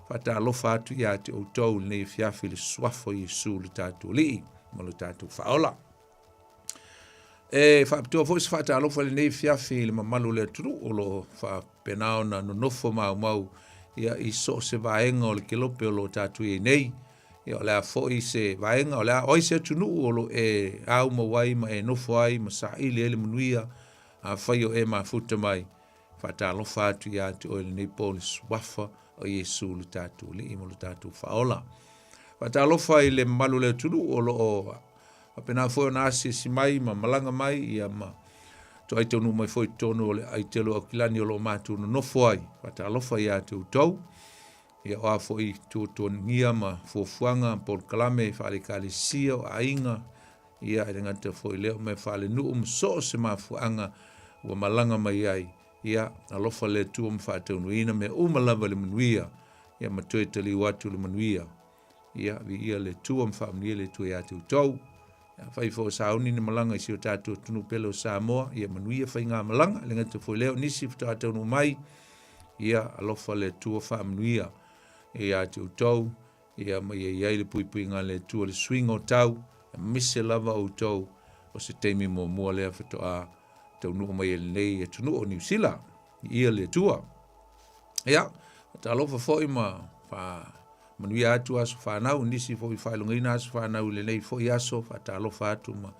Fata alofa atu ia te outou nei fiafi le suafo Yesu le tātou lii, ma le tātou whaola. E whaapitoa fo se fata alofa le nei fiafi le mamalu le turu o lo whapenao na nonofo mau ia i so se vaenga o le kelope o lo tātou i nei. Ia o lea fo i se vaenga o lea oi se tunu o lo e au mawai ma e nofo ai ma sa ili ele manuia a whai o e ma futa mai. Fata alofa atu ia te o le nei po le suafa o Yesu le tātou le imo le tātou whaola. Whatalofa i le malu le tulu o lo o apena foi na si mai ma malanga mai ia ma to ai tonu mai foi tonu o le ai telo o kilani o lo matu no foi whatalofa ia te utau ia o foi tu ngia ma fofuanga por kalame fale kali sia o ainga ia renga te foi leo me fale nu so se ma fuanga o malanga mai ai ia alofa le tu fa tonu ina me malava le manuia ia ma toi tali watu le manuia ia vi ia le tu fa le tu ia te utau fai fo sauni ni malanga i sio tatu tunu pelo Samoa ia manuia fai ngā malanga le ngata foi leo nisi fta tonu mai ia alofa le tu fa manuia ia te utau ia mai ia le pui ngā le tu le swing o tau mise lava o tau o se teimi mo mua lea fto a tonu mai le nei e tunu o New Zealand ia le tua ia ta alofa foi ma fa manuia atu aso whanau, nisi fo i whailungaina aso whanau le nei fo i aso, whatalo whatu ma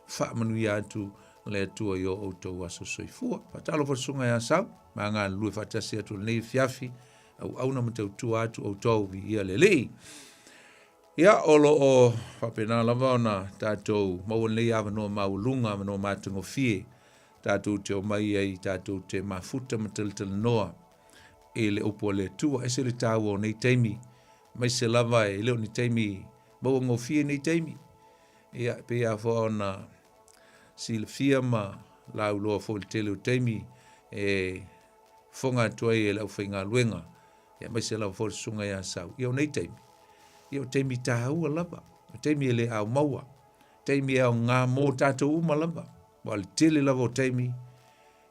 wha manuia atu le atua i o outou aso soifua. Whatalo whasunga ia sau, ma ngā lue whatasi atu le nei fiafi, au na matau tu atu outou vi ia le lei. Ia olo o whapena lava o na tātou maua nei awanoa maulunga, awanoa mātungo fie, tātou te o mai ai, tātou te mafuta matalitala noa, e le upo le tua, ese le tāua o nei teimi, mai se lava e leo ni teimi mau ngofie ni teimi ia pe a fo na silfia ma la ulo fo le tele teimi e fonga toi e la finga luenga ia mai se lava fo sunga ia sau ia nei teimi ia teimi ta ua lava teimi le au maua teimi au ngā mo tātou uma lava wal tele lava teimi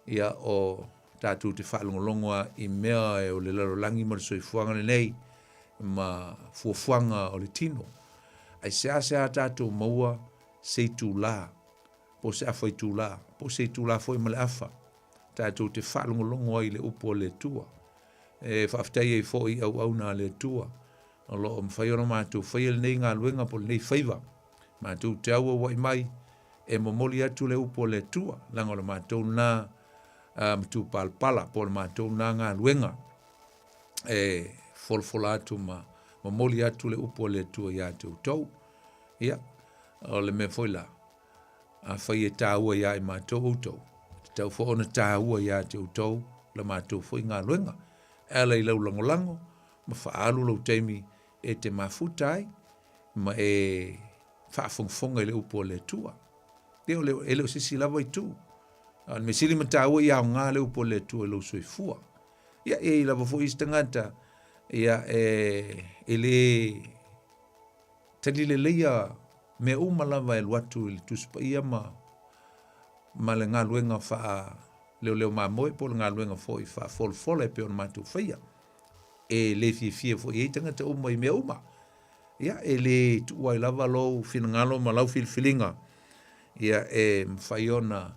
ia o tātou te whalongolongoa i mea e o le laro langi mar soifuanga nei ma fuafuanga o le tino. Ai sea tātou maua se tūlā, po se awhai tūlā, po se tūlā foi ma le awha. Tātou te whalongolongo ai le upo le tua. E whaftai ei foi au na le tua. Alo o mwhaiona mātou whaiel nei ngā luenga po nei whaiva. Mātou te aua wai mai e momoli atu le upo le tua. Langa le mātou nā mtu palpala po le mātou nā ngā luenga. Folfola atu ma moli atu le upo le tua ia te utau. Ia, o le me foila. A whai e tāua ia e mātou utau. Te tau whaona tāua ia te utau, le mātou whai ngā luenga. Ala i lau langolango, ma whaalu lau teimi e te mafutai, ma e whaafongfonga i le upo le tua. Leo leo sisi lava i tu. Me sili ma tāua ia o ngā le upo le tua lau soifua. Ia e lava fo istangata, ia ele tali le leia me umalava el watu il tuspa ia ma le ngā luenga wha leo ma moe po le ngā luenga fo i wha folfola e pe on matu whaia e le fie fo i tangata uma i me uma ia e le tuua i lava lau finangalo ma lau filfilinga ia e mwhaiona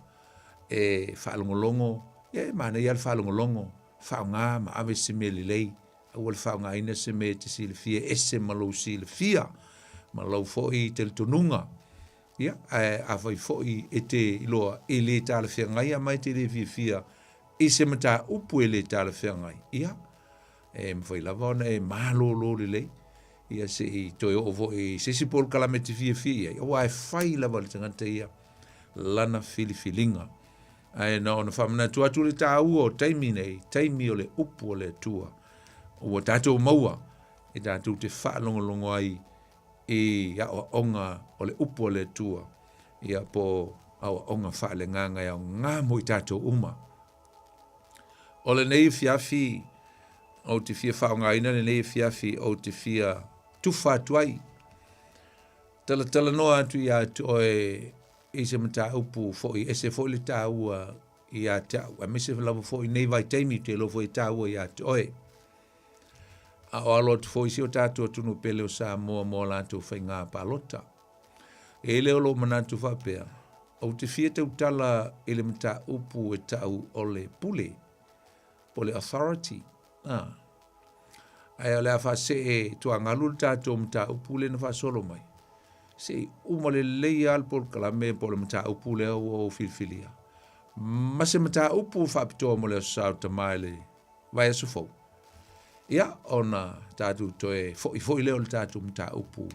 e whaalongolongo ia e mana ia le whaalongolongo whaonga ma ave se me lei o le whaunga ina se me te silfia ese malau silfia malau foi te tonunga ia a vai foi e te iloa e le tala whiangai a mai te le fia e se mata upu e le tala whiangai ia e mwhai lava ona e malo le lei ia se i toi ovo e se si pol kalameti fia ia o ai whai lava le tangata ia lana filifilinga ai na ona whamana tuatu le tā ua o taimi nei taimi o le upu o le tua o tātou maua e tātou te whaalongolongo ai e a onga o le upo o le tua ia po a onga whaale nganga ia ngā moi tātou uma. O le nei fiafi o te fia whaonga ina le nei fiafi o te fia tuwha tuai. Tala noa atu ia e se mata upu foi e se foi le tā ua i a tau. A me se lava foi nei vai teimi te lo foi tā ua i a oe. A o alo tu foi si o tātua tunu pele o Samoa mo lātou whai ngā palota. E leo lo manatu whapea. O te fia te utala ele mata upu e tau o le pule. Po le authority. Ai o le awha se e tua ngalu tātou mata upu le na wha solo mai. Se uma le leia al por kalame po le mata upu le o filfilia. Ma se mata upu whapitoa mo le o sao tamaile vai asufou. Ia, ona tātou toe, foi leo le tātou mta upu,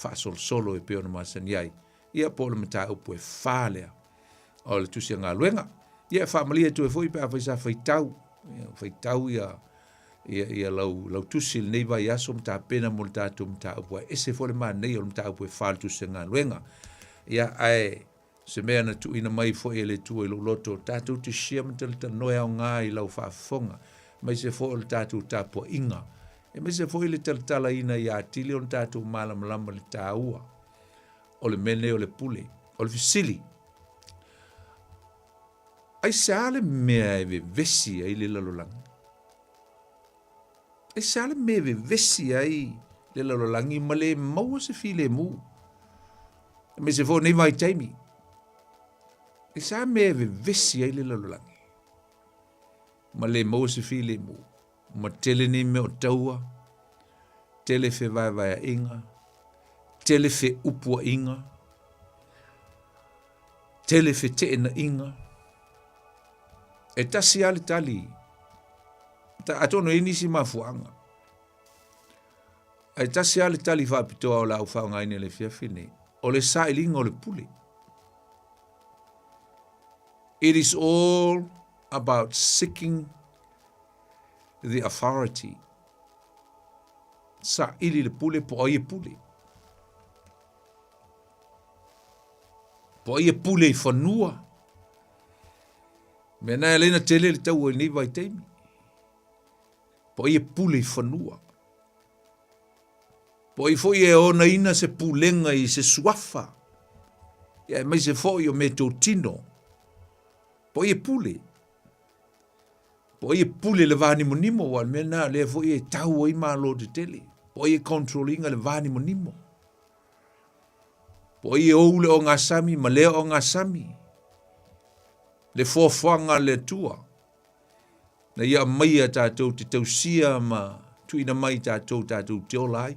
whaasol solo e peo na masani ai. Ia po le mta upu e whālea, o le tusi ngā luenga. Ia whaamalia tu e foi pe a whaisa whaitau ia lau tusi le neiva i aso mta pena mo le tātou mta upu e ese fo le maa nei o le mta upu e whaal tusi ngā luenga. Ia ai, se mea na tu ina mai fo e le tu e lo loto, tātou te shia mta le tanoe au ngā i lau whaafonga, mai se fo le tātou tāpua inga, e mai se fo le talatala ina i atili o le tātou malamalama le tāua, o le mene o le pule, o le fisili. Ai se ale mea e vesi ai le lalolangi. Ai se ale mea e vesi ai le lalolangi ma le maua se fi le mu. E mai se fo nei vai taimi. Ai se ale mea e vesi ai le lalolangi. Ma le maua se fi le mu. Ma tele ni me o taua, tele fe vai inga, tele fe upua inga, tele fe teena inga. E tasi ale tali, atono e nisi mafuanga. E tasi ale tali whapitoa o la au whaonga ine le fiafine, o le sailinga o le pule. It is all about seeking the authority. Sa ili le pule po oie pule. Po oie pule I whanua. Mena e leina tele le tau ni vai teimi. Po ia pule I whanua. Po I foi e ona ina se pulenga I se suafa. Ia mai se foi o me tō tino. Po ia pule. Po ia pule le vani monimo wal mena le foi e tau I malo de tele. Po ia controllinga le vani monimo. Po ia oule o ngā sami, ma leo o ngā sami. Le fōwhanga le tua. Na ia mai a tātou te tausia ma tuina mai tātou te olai.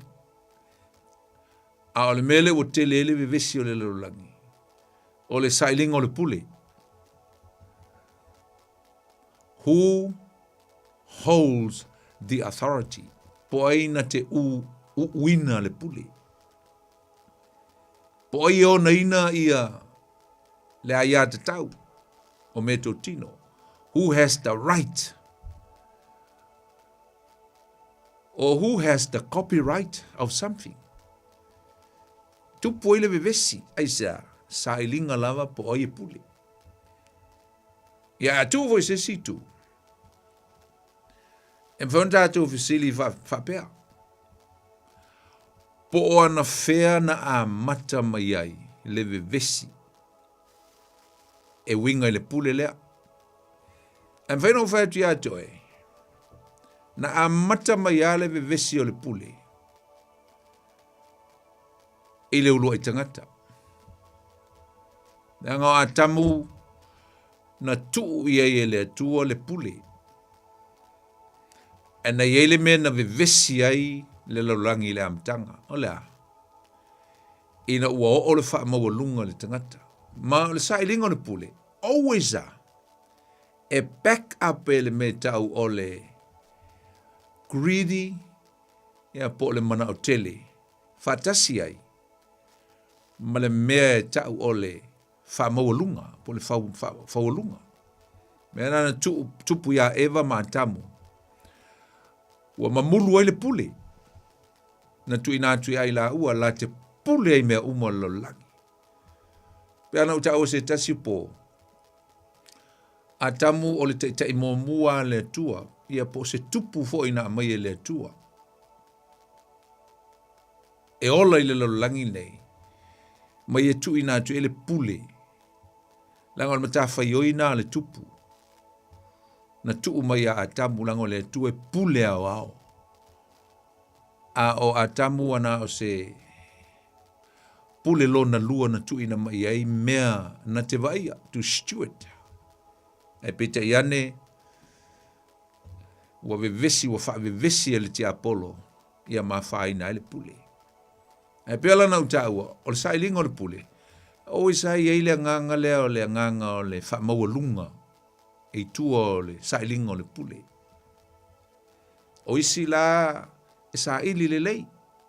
A o le mele o te lele ve vesi o le lolangi. O le sailinga o le pule. Who holds the authority? Po aina te uina le pule. Po ai ona ina ia le aia te tau. O me tō tino. Who has the right? Or who has the copyright of something? Tupu ele vevesi, aisa, sailinga lava po oie pule. Ia tu voi se situ. En whonta tu fisili whapea. Po o ana whea na a mata mai ai, le vevesi. E winga I le pule lea. En whaino whaetu ia toe. Na a mata mai ale ve vesi o le pule. I le ulua I tangata. Na ngā atamu na tuu ia I le atua le pule. E na iele me na ve vesi ai le laulangi le amtanga. O lea. Ina ua o le wha maua lunga le tangata. Ma le sailinga o le pule. Always a back up ele me tau o le greedy ia po le mana o tele fatasi ai ma le mea tau o le whamaualunga po le whaualunga mea nana tupu ia eva mātamu ua mamulu ai le pule na tui nātui ai la ua la te pule ai mea uma lo langi pea na uta o se tasi po atamu o le te mua le tua, ia po se tupu fo ina mai le tua. E ola I le lolangi nei, mai e tu ina tu ele pule, langa o matafa ioina le tupu, na tuu mai a atamu langa o le tua e pule au au. A o atamu ana o se pule lo na lua na tu ina mai ai mea na te vaia, to steward. E pita iane, ua vevesi, ua wha vevesi ele te apolo, ia maa whaina ele pule. E peala na uta ua, o le sailinga o le pule, o isai eile nganga lea o le nganga o le wha maua lunga, e tua o le sailinga o le pule. O isi la e sa ili le lei.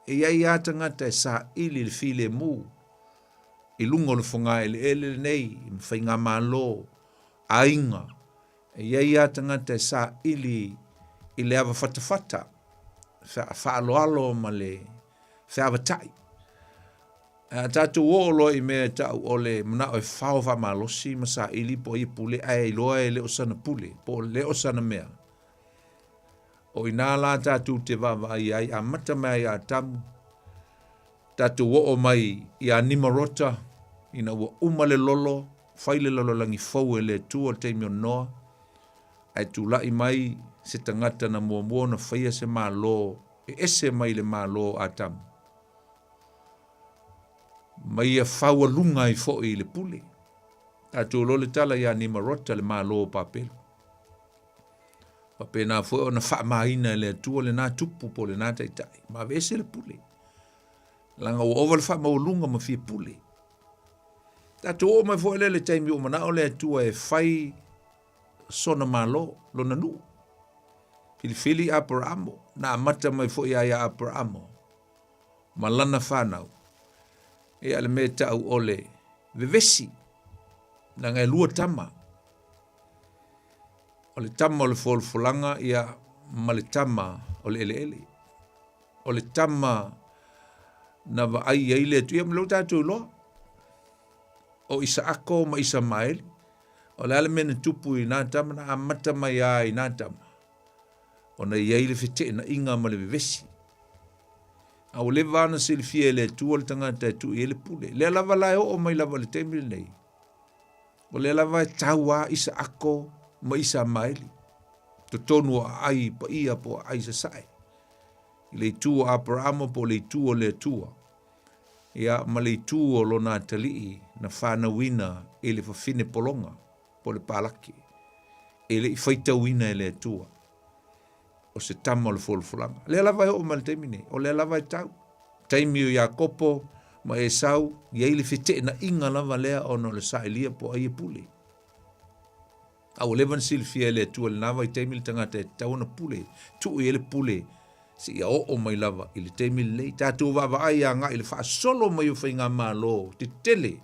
E iai a tangata e sa ili le file mu. I lungo le funga ele nei, i mwhainga malo, ainga. E iai a tangata e sa ili i le awa fatafata. Whaaloalo ma le whiawatai. Tātou o i mea tau o le mna o e whao wha malosi ma sa ili po i pule ai loa e le osana pule, po le osana mea. O i nā la tātou te wawa ai a mata mai a tamu. Tātou o mai i a nimarota, ina ua umale lolo, whaile lolo langi fau e le tua teimi o noa. Ai tu lai mai se tangata na mua na whaia se malo, e ese mai le malo a tamu. Mai a whaua lunga i fo i le pule. Tātou lo le tala i a nimarota le malo papelo. Papena fo o na wha maina le tua le nā tupu po le nā taitai. Ma vese le pule. Langa o oval wha maulunga ma fia pule. Tātou o mai fo le taimi o mana o le tua e whai sona malo lo na nu. Filifili Abramo. Na mata mai fo i a Abramo. Malana whanau. E ale me tau ole vevesi. Nanga e lua tama. O le tama o le folanga ia ma le tama o le ele. O le tama na wa ai ai le tuia mlo tātou loa. O isa ako ma isa maeli. O le ale mena tupu i nā tama na amata mai ai i nā tama. O na iai le fete na inga ma le vevesi. A o le vana silfia le tua le tangata e tu i le pule. Le lava lai o mai lava le temile nei. O le lava e taua isa ako ma isa maeli. To tonu a ai pa ia po ai sa sai. I le tua Abramo po le tua le tua. Ia ma le tua lo na talii na whana wina e le whawhine polonga po le palaki. E le i whaita wina e le tua. O se tama o le fulanga. Le lava e o ma le temine. O le lava e tau. Taimi o Iakopo ma e sau. Iei le fete na inga lava lea o no le saelia po ai e pule. A o levan silfia le tua le nava i taimi le tangata e tau na pule. Tu i ele pule. Si ia o mai lava i le taimi le lei. Tātou wawa ai a ngā i le wha solo mai o whainga malo. Te tele.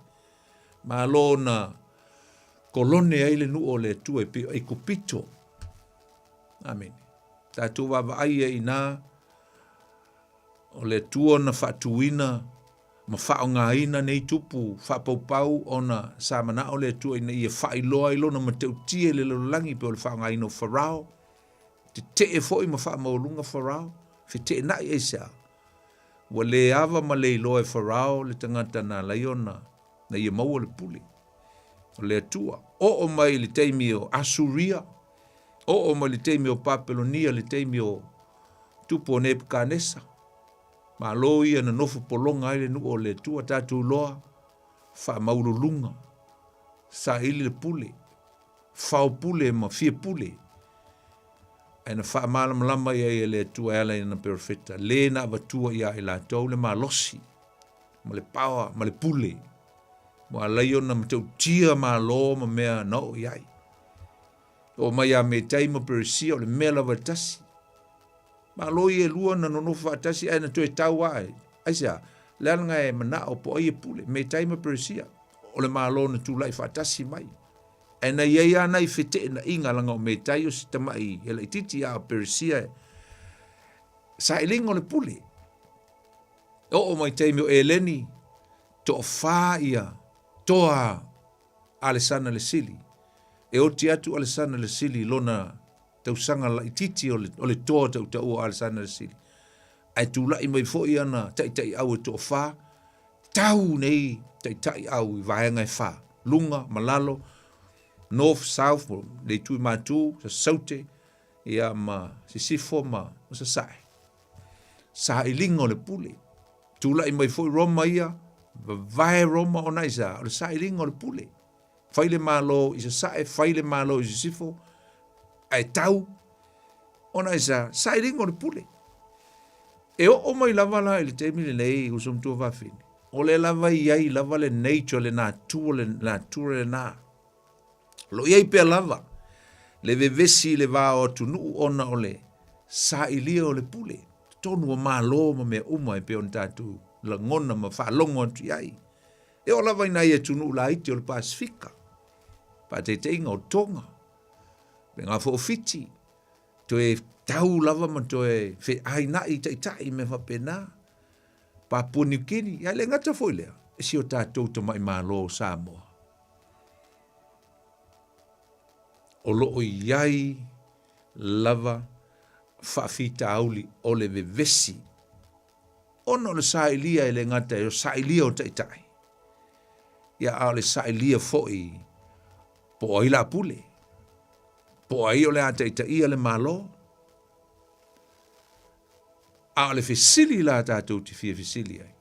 Malo na kolone ai le nu o le tua e pio ai kupito. Amen. Tātou wawa ai e ina o le tua na whaatuina ma whao ngā ina nei tupu whapaupau o na sa mana o le tua ina ia whailoa ilo na mateu tia le langi pe o le whao ngā ina o wharao. Te te e foi ma wha maulunga wharao. Fe te nai e sea. Wa le ava ma le iloa e wharao le tangata na laiona na ia maua le puli. O le tua. O mai le teimi o Asuria. O mai le teimi o Papelonia, le teimi o tupo Nebukadnesa. Ma lo ia na nofu polonga ai le nu o le tua tātou loa. Wha maurulunga. Sa ili le pule. Whao pule ma fia pule. E na wha malama ia e le tua ala i na perfecta. Le na avatua ia i la tau le ma losi. Ma le pawa, ma le pule. Ma laio na matau tia ma lo ma mea no iai. O mai a me taima perisia o le mea lava tasi. Ma loi e lua na nono whaatasi ai na toe tau ai. Aisa, leanga e mana o po ai e pule. Me taima perisia o le malo na tūlai whaatasi mai. E na iei ana i whete na inga langa o me tai o si tamai. E la ititi a perisia. Sa ilinga o le pule. O mai taimi o eleni. To wha ia. Toa Alessana le sili. E o ti atu Alessana le sili lona tausanga la ititi o le toa tau o Alessana le sili. Ai tu lai mai fo i ana tai au e to wha. Tau nei tai au i vaenga e wha. Lunga, malalo, north, south, le tui mātū, sa saute, ia ma sisifo ma sa sae. Sa ilinga o le pule. Tu lai mai fo i Roma ia, vae Roma o naisa, o le sa ilinga o le pule. Faile malo i sa sae, faile malo i sisifo, ai tau, ona isa, sa ilinga o le pule. E o mai lava la, le teimi le nei, usum tua wafini. O le lava iai, lava le nature, le natura le nā. Lo iai pia lava, le vevesi le vā o tunu ona o le sa ilia o le pule. Tonu o malo ma mea uma e pe on tatu la ngona ma whaalongo atu iai. E o lawa ina ia tunu la iti o le Pasifika. Pa te inga o Tonga. Me ngā whaofiti. To e tau lava ma to e whi aina i tai me whapena. Papua New Guinea. Ia le ngata foi lea. E si o tātou to mai malo o Samoa. O loo iai lava whaafita auli o le vevesi. Ono le sailia e le ngata e o sailia o tai. Ia a le sailia foi po ai la pule. Po ai o le tai le malo. A le fesili la tātou te fia fesili ai.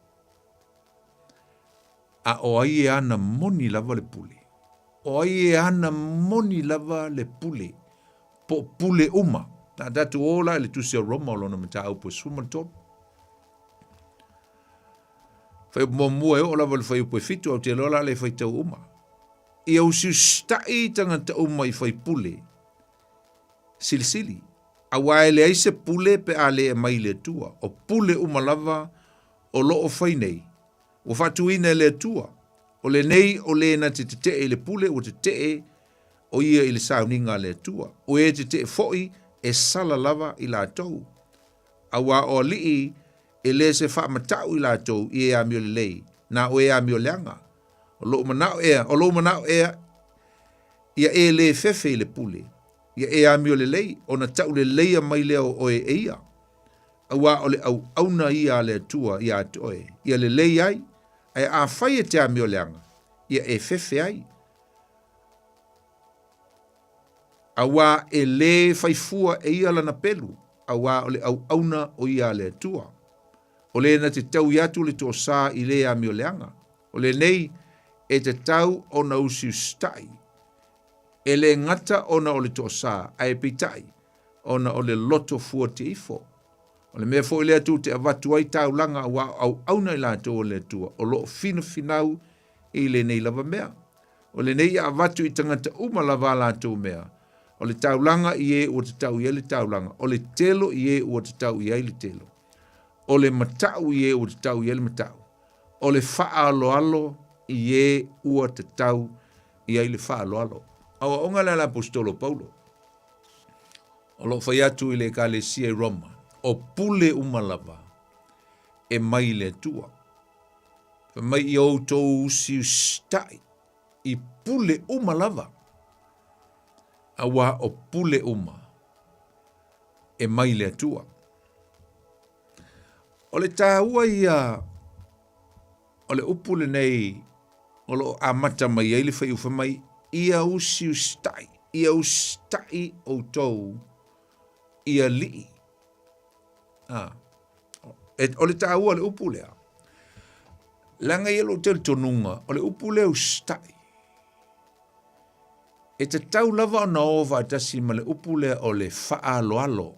A o ai e ana moni lava le pule. O ai e ana moni lava le pule. Po pule uma. Na datu ola le tusi o Roma o lona mata au po sumaton. Fai mua e o lava le fai upo e fitu au te lola le fai tau uma. I au siu stai tangata uma i fai pule. Sili. Awa ele aise pule pe ale e mai le tua. O pule uma lava o loo fai nei. O fatu ina le tua. O le nei o le na te te le pule o te o ia i le sauninga le tua. O e te foi e sala lava i la tau. Awa o lii e le se wha matau i la tau i e amio le lei. Na o e amio leanga. O lo manao ea ia e le fefe i le pule. Ia e amio le lei, o na tau le leia mai leo o e eia. Awa o le au auna ia le tua ia atoe. Ia le lei ai, ai a whai e te amio leanga. Ia e fefe ai. Awa e le whaifua e ia lana pelu. Awa o le au auna o ia le tua. O le na te tau iatu le tō sā i le amio leanga. O le nei e te tau o na usiu stai. E le ngata ona o le tosa, ai pitai, ona o le loto fua te ifo. O le mea fo le atu te avatu ai tau langa au auna i lato o le tua, o lo fino finau i le nei lava mea. O le nei avatu i tangata uma lava lato mea. O le tau langa i e o te tau i le tau langa. O le telo i e o te tau i le telo. O le matau i e o te tau i le matau. O le faa alo i e o te tau i le faa alo. Awa onga la apostolo Paulo. O lo fai atu i le kalesia i Roma. O pule umalava. E mai le tua. Fa mai i au tau usi stai. I pule umalava. Awa o pule uma. E mai le tua. O le tāua ia. O le upule nei. O lo amata mai eile fai ufa mai. Ia usi stai o tau ia li. O le tāua le upulea. Langa ia lo tel tonunga, o le upulea stai. E te tau lava na ova atasi ma le upulea o le faa alo.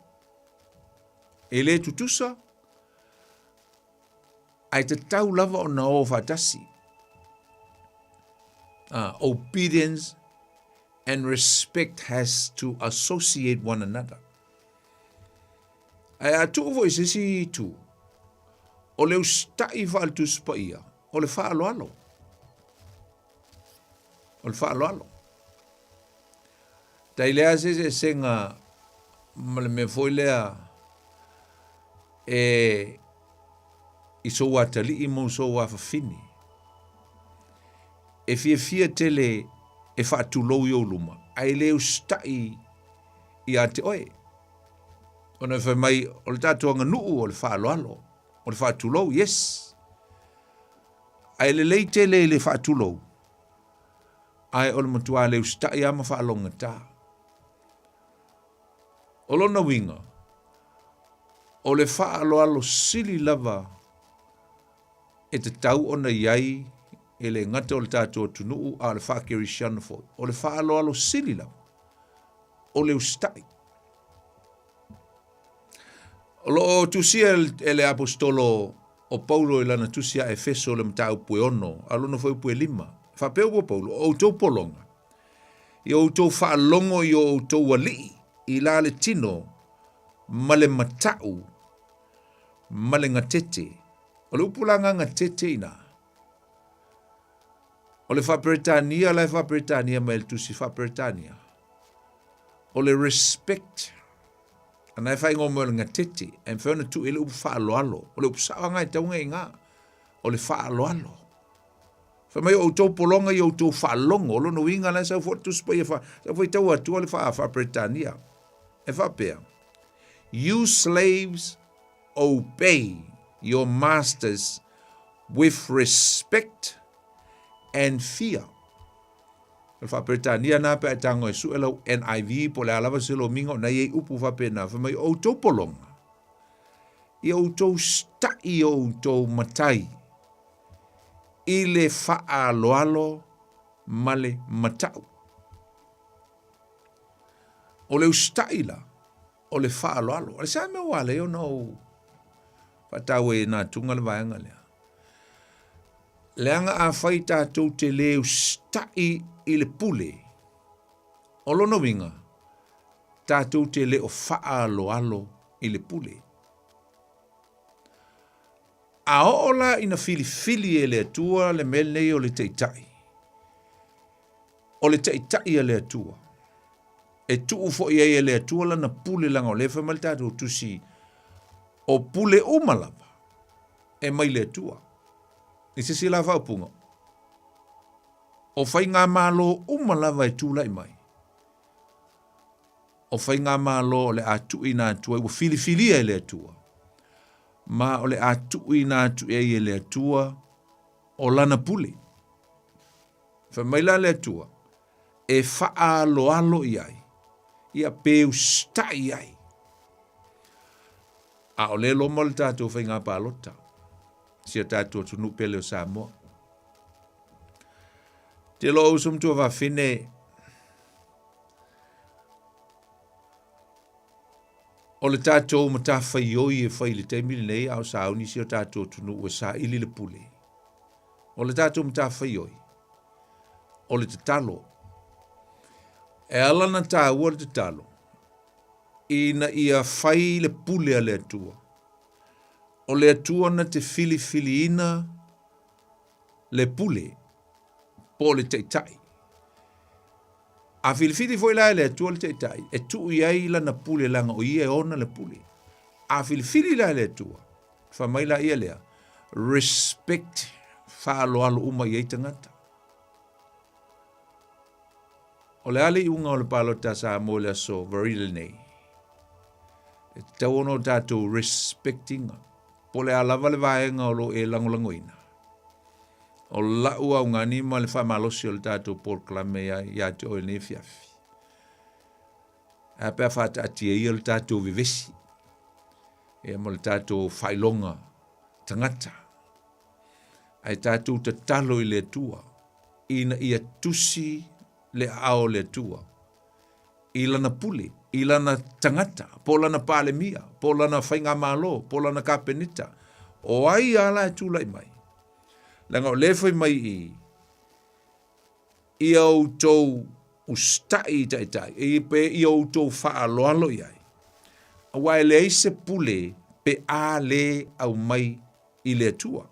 E le tutusa, ai te tau lava na ova atasi. Obedience and respect has to associate one another. Ai atu vo isi tu. O le ustai valtu spaia. O le fa alo. O le fa alo. Tai lea se senga male me foi lea iso watali imo so wa fini. E fia tele e whaatulou i o luma. Ai leo stai i ate oe. Ona whai mai, o le tātuanga nuu o le whaaloalo. O le whaatulou, yes. Ai le lei tele le whaatulou. Ai o le matua leo stai ama whaalonga tā. O lona winga. O le whaaloalo sili lava e te tau ona iai e le ngata o le tātua tunuu a le whakeri shanafo. O le whaaloalo sili lau. O le ustai. O lo tusia e le apostolo o Paulo e lana tusia e feso le mta upu e ono. Alona foi upu e lima. Whapeo po Paulo. O tau polonga. I o tau whaalongo i o tau wali. I la le tino. ma le matau, ma le ngatete. O le upulanga ngatete ina. O le Whapretania, le Whapretania ma le tusi Whapretania. O le respect. Ana e whai ngomo le ngatete, e mwhana tu ele upu whaaloalo. O le upu sawanga e taunga i ngā. O le whaaloalo. Whamai o tau polonga i o tau whaalongo, o lono winga lai sau fotu spai e wha, sau fai tau atua le Whapretania. E whapea. You slaves obey your masters with respect and fear. Le Whapretania nā pe tango e su elau NIV po le alawa silo mingo na ye upu whapena. Whamai o tau polonga. I o tau stai o tau matai. I le whaaloalo male matau. O le ustaila, o le whaaloalo. O le sa me wale o no whatau e nā tunga le vaianga lea. Leanga a whai tātou te le ustai i le pule. O lono winga, tātou te le o whaaloalo i le pule. A oola ina fili e le atua le mele o le teitai. O le teitai e le atua. E tuu fo ia e le atua la na pule langa o le whamaltatu tusi o pule umalava e mai le atua. Ni se sila whaupunga. O whai ngā mālo umalava e tūla i mai. O whai ngā mālo o le atu i nā atua i fili e le atua. Ma o le atu i nā atu e le atua o lana pule. Whamaila le atua e whaaloalo i ai. Ia peu stai ai. A o le lomo le tātou whai ngā pālota. Sia tātou tunu pele o Samoa. Te lo usum tua whawhine o le tātou mata whaioi e whai le teimili nei au sa auni si o tātou tunu ua sa ili le pule. O le tātou mata whaioi. O le te talo. E alana tā ua le te talo. Ina ia whai le pule a le atua. O le atua na te fili ina le pule. Po le teitai. A fili foi la le atua le teitai. E tu iai la na pule langa o ia e ona le pule. A fili la le atua. Whamaila ia lea. Respect whaaloalo uma iai tangata. O le ale unga o le palota sa mo le aso varile nei. E tau ono tātou respectinga. Po le alava le vaenga o lo e langolangoina. O la ua unga ni ma le whamalosi o le tātou por klame ia te oe ne fiafi. A pia whata atia ia le tātou vivesi. E mo le tātou whailonga tangata. Ai tātou te talo i le tua. Ina ia tusi le ao le tua. Ilana pule, ilana tangata, polana palemia, polana whainga malo, polana kapenita. O ai ala e tūlai mai. Langa o lewhai mai i au tau ustai taitai, i au tau whaaloalo iai. Awai le eise pule pe a le au mai i le tua.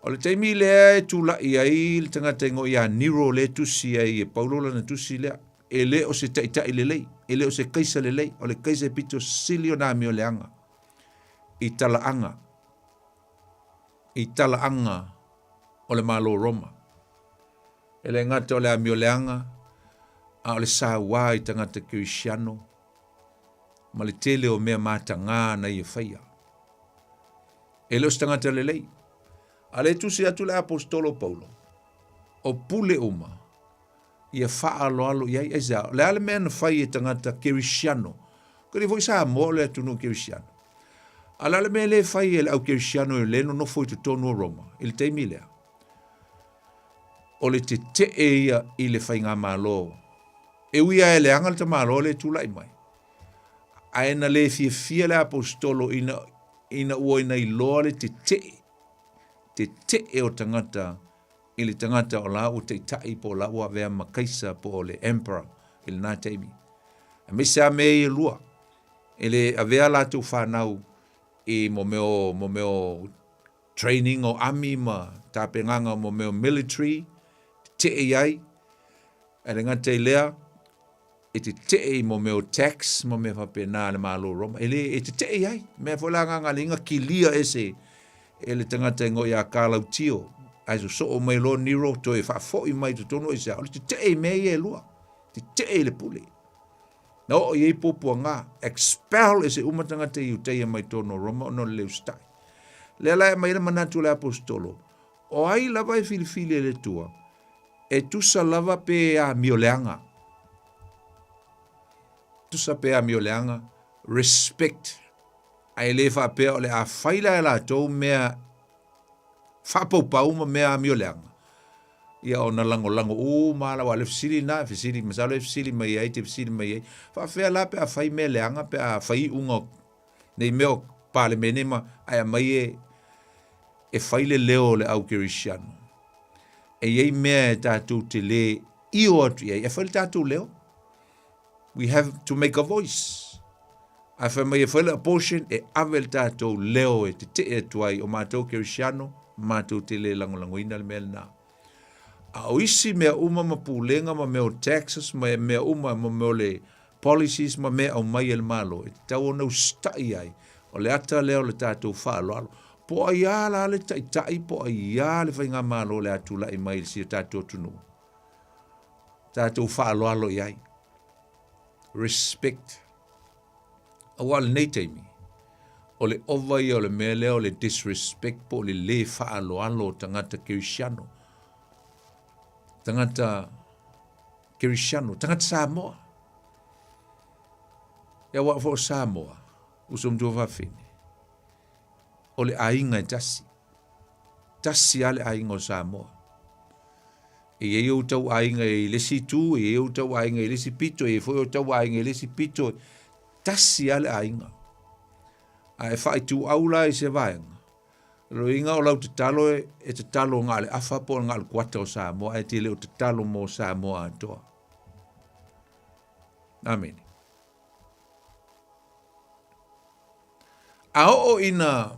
O le teimi lea e tūla iai, le tangata ingo ia niro le tusi ai, e paulola na tusi lea, e le o se taitai le lei, e le o se kaisa le lei, o le kaisa pito silio nami o le anga. I tala anga. I tala anga o le malo Roma. E le ngata o le ami o le anga, a o le sawa i tangata Kirisiano, ma le tele o mea mata ngā na i e whaia. E le o se tangata le lei. A le tusi atu le apostolo Paulo, o pule uma, ia whaaloalo iai e zao. Le ale mea na whai e tangata Kirisiano, kari voi sa mo le atunu Kirisiano. A le ale mea le whai e le au Kirisiano e leno no foi tu tonu o Roma, il teimi lea. O le te e ia i le whai ngā malo. E uia e le angal ta malo le tula i mai. A ena le fia le apostolo ina ua ina i loa le te e o tangata i le tangata o la o te tai po la ua vea makaisa po le emperor i le nā teimi. A me sa me e lua Ele avea la tu whanau I mo meo training o army ma tāpenganga mo meo military, te e ai, e renga te lea, e te e mo meo tax, mo mea whapena le malo Roma, e te e ai, mea wholanga ngā linga ki lia ese, e le tangata ingo I a kālau tio, ai so o mai lo niro, to e whafoi mai to tono e sa, o le te e mea e lua, te e le pule. Na o iei popua ngā, expel ese umatanga te iu teia mai tono Roma, o no leu stai. Le ala e mai na manatu le apostolo, o ai lava e filifili e le tua, e tusa lava pe a mioleanga. Tusa pe a mioleanga, respect. Ai le fa pe o le a faila e la tau mea, fa pau ma mea a mioleanga. Ia o na lango o mala wa le fisili na fisili masalo le fisili mai ai te fisili mai ai fa fe la pe a fai me leanga pe a fai ungo nei meo pale menema ai mai e fai le leo le au kirisiano e ei me tatu te le io atu e fai tatu leo we have to make a voice a fa mai fai le portion e avel tatu leo e te e tuai o matou kirisiano matou te le lango ina le melna a oisi mea uma ma pulenga ma meo taxes ma mea uma ma meo le policies ma mea au mai el malo e tau ona ustai ai o le ata leo le tātou whaaloalo po a ia la le tai po a ia le whainga malo le atu la I mai si tātou tunu tātou whaaloalo iai respect a wale nei teimi o le ovai o le mea leo le disrespect po le whaaloalo tangata kirisiano tangata kirisiano, tangata Samoa. Ia wa fo Samoa, usum tu whawhine. O le ainga e tasi. Tasi ale ainga o Samoa. E iei tau ainga e lesi tu, e iei tau ainga e lesi pito, e foi tau ainga e lesi pito. Tasi ale ainga. A e whai tu aula e se vaenga. Roinga o lau te talo e te talo ngā le awha po ngā le kuata o Samoa e te leo te talo mo Samoa atoa. Amen. A o ina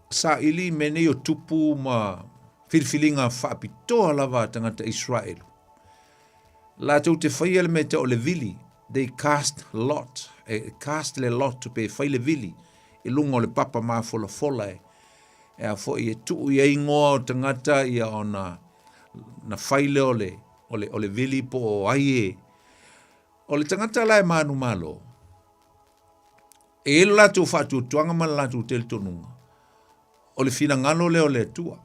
sa ili mene o tupu ma whirwhilinga whaapitoa lava tangata Israel. La tau te whaia le me te o le vili, they cast lot, cast le lot to pe whai le vili, I lunga o le papa maa fola e. E a fo I tu I ingoa o tangata ia o na whaile o le vili po o ai e. O le tangata lai manu malo. E ilo latu whatu tuanga man latu tel tonunga. O le fina ngalo leo le tua.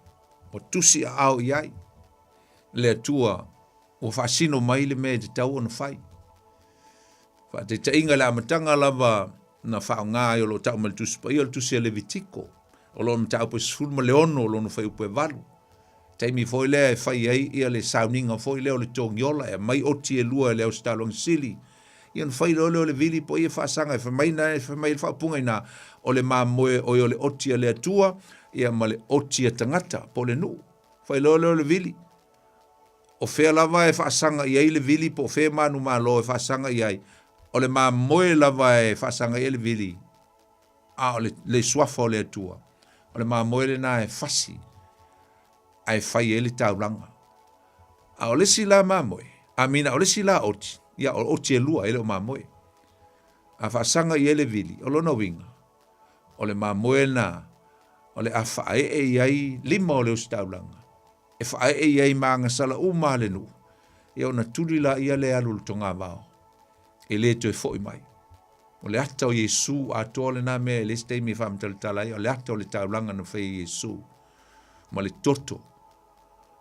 O tusi a au iai. Le tua o whasino mai le me te tau ona whai. Wha te tainga la matanga lava na whao ngā I o lo tau mal tusi pa I o tusi a le vitiko. O lona tau po sfulma le ono o lona whai upe valu. Taimi foi lea e whai ai ia le sauninga foi leo le tongiola e mai oti e lua e leo stalong sili. Ian whai leo le vili po ia whaasanga e whamai na e whamai whaapunga ina o le maa moe o le oti a le atua ia ma le oti a tangata po le nu. Whai leo le vili. O whea lava e whaasanga i ai le vili po whea manu maa lo e whaasanga i ai. O le maa moe lava e whaasanga i le vili. A o le swafa o le atua. O le mamoele na e fasi, ai fai ele taulanga. A o le sila mamoe, a mina o le sila oti, ia o oti e lua ele o mamoe. A whaasanga I ele vili, o lona winga. O le mamoe na, o le a whae e iai lima o le ustaulanga. E whae e iai maanga sala uma le nu. Ia o na turila ia le alu tonga vao. E le to e foi mai. O le ata o Yesu a toa le nā mea le stei mi whamtalitalai, o le ata o le taulanga na whai Yesu. Ma le toto.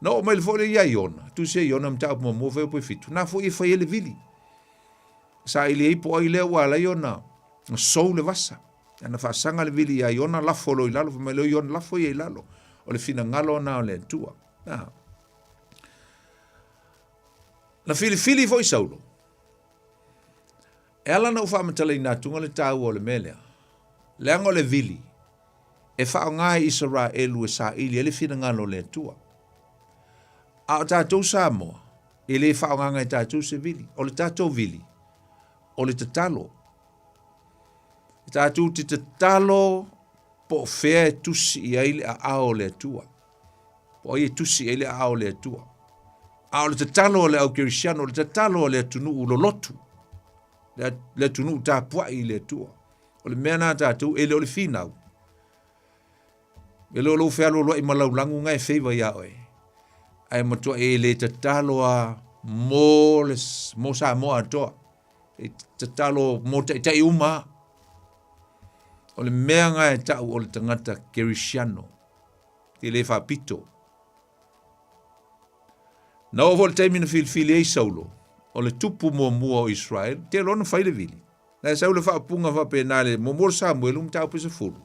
No, o mai le fōle ia iona. Tu se iona mtau mo mo whai upo fitu. Nā fōi e whai ele vili. Sa ili eipo ai lea wala iona. Na sou le vasa. Ana whaasanga le vili ia iona lafo lo ilalo. Mai leo iona lafo ia ilalo. O le fina ngalo na o le tua. Na fili fōi saulo. E ala na uwha matala I nā tunga le tāu o le melea. Leanga o le vili. E whao ngai Israelu e sa ili ele fina ngalo le tua. A o tātou Samoa. E le whao ngai tātou se vili. O le tātou vili. O le tatalo. Tātou te talo po fea e tusi i aile a ao le atua. Po ai e tusi i aile a ao le atua. A o le te talo le au kirisiano, le te talo le atunu u lolotu. Le atunu u tāpua i le atua. O le mea nā tātou e le o le finau. E le o lo fea lo i malau langu ngai feiva ia oe. Ai matua e le te talo a mo Samoa atoa. E te talo mo te tai uma. O le mea ngai tau o le tangata kirisiano. Te le whapito. Na o vol taimina filfili ei saulo, o le tupu mua o Israel, te lona whaile vili. Na saulo whaapunga whapenale, mo Samuel tau pe se fulu.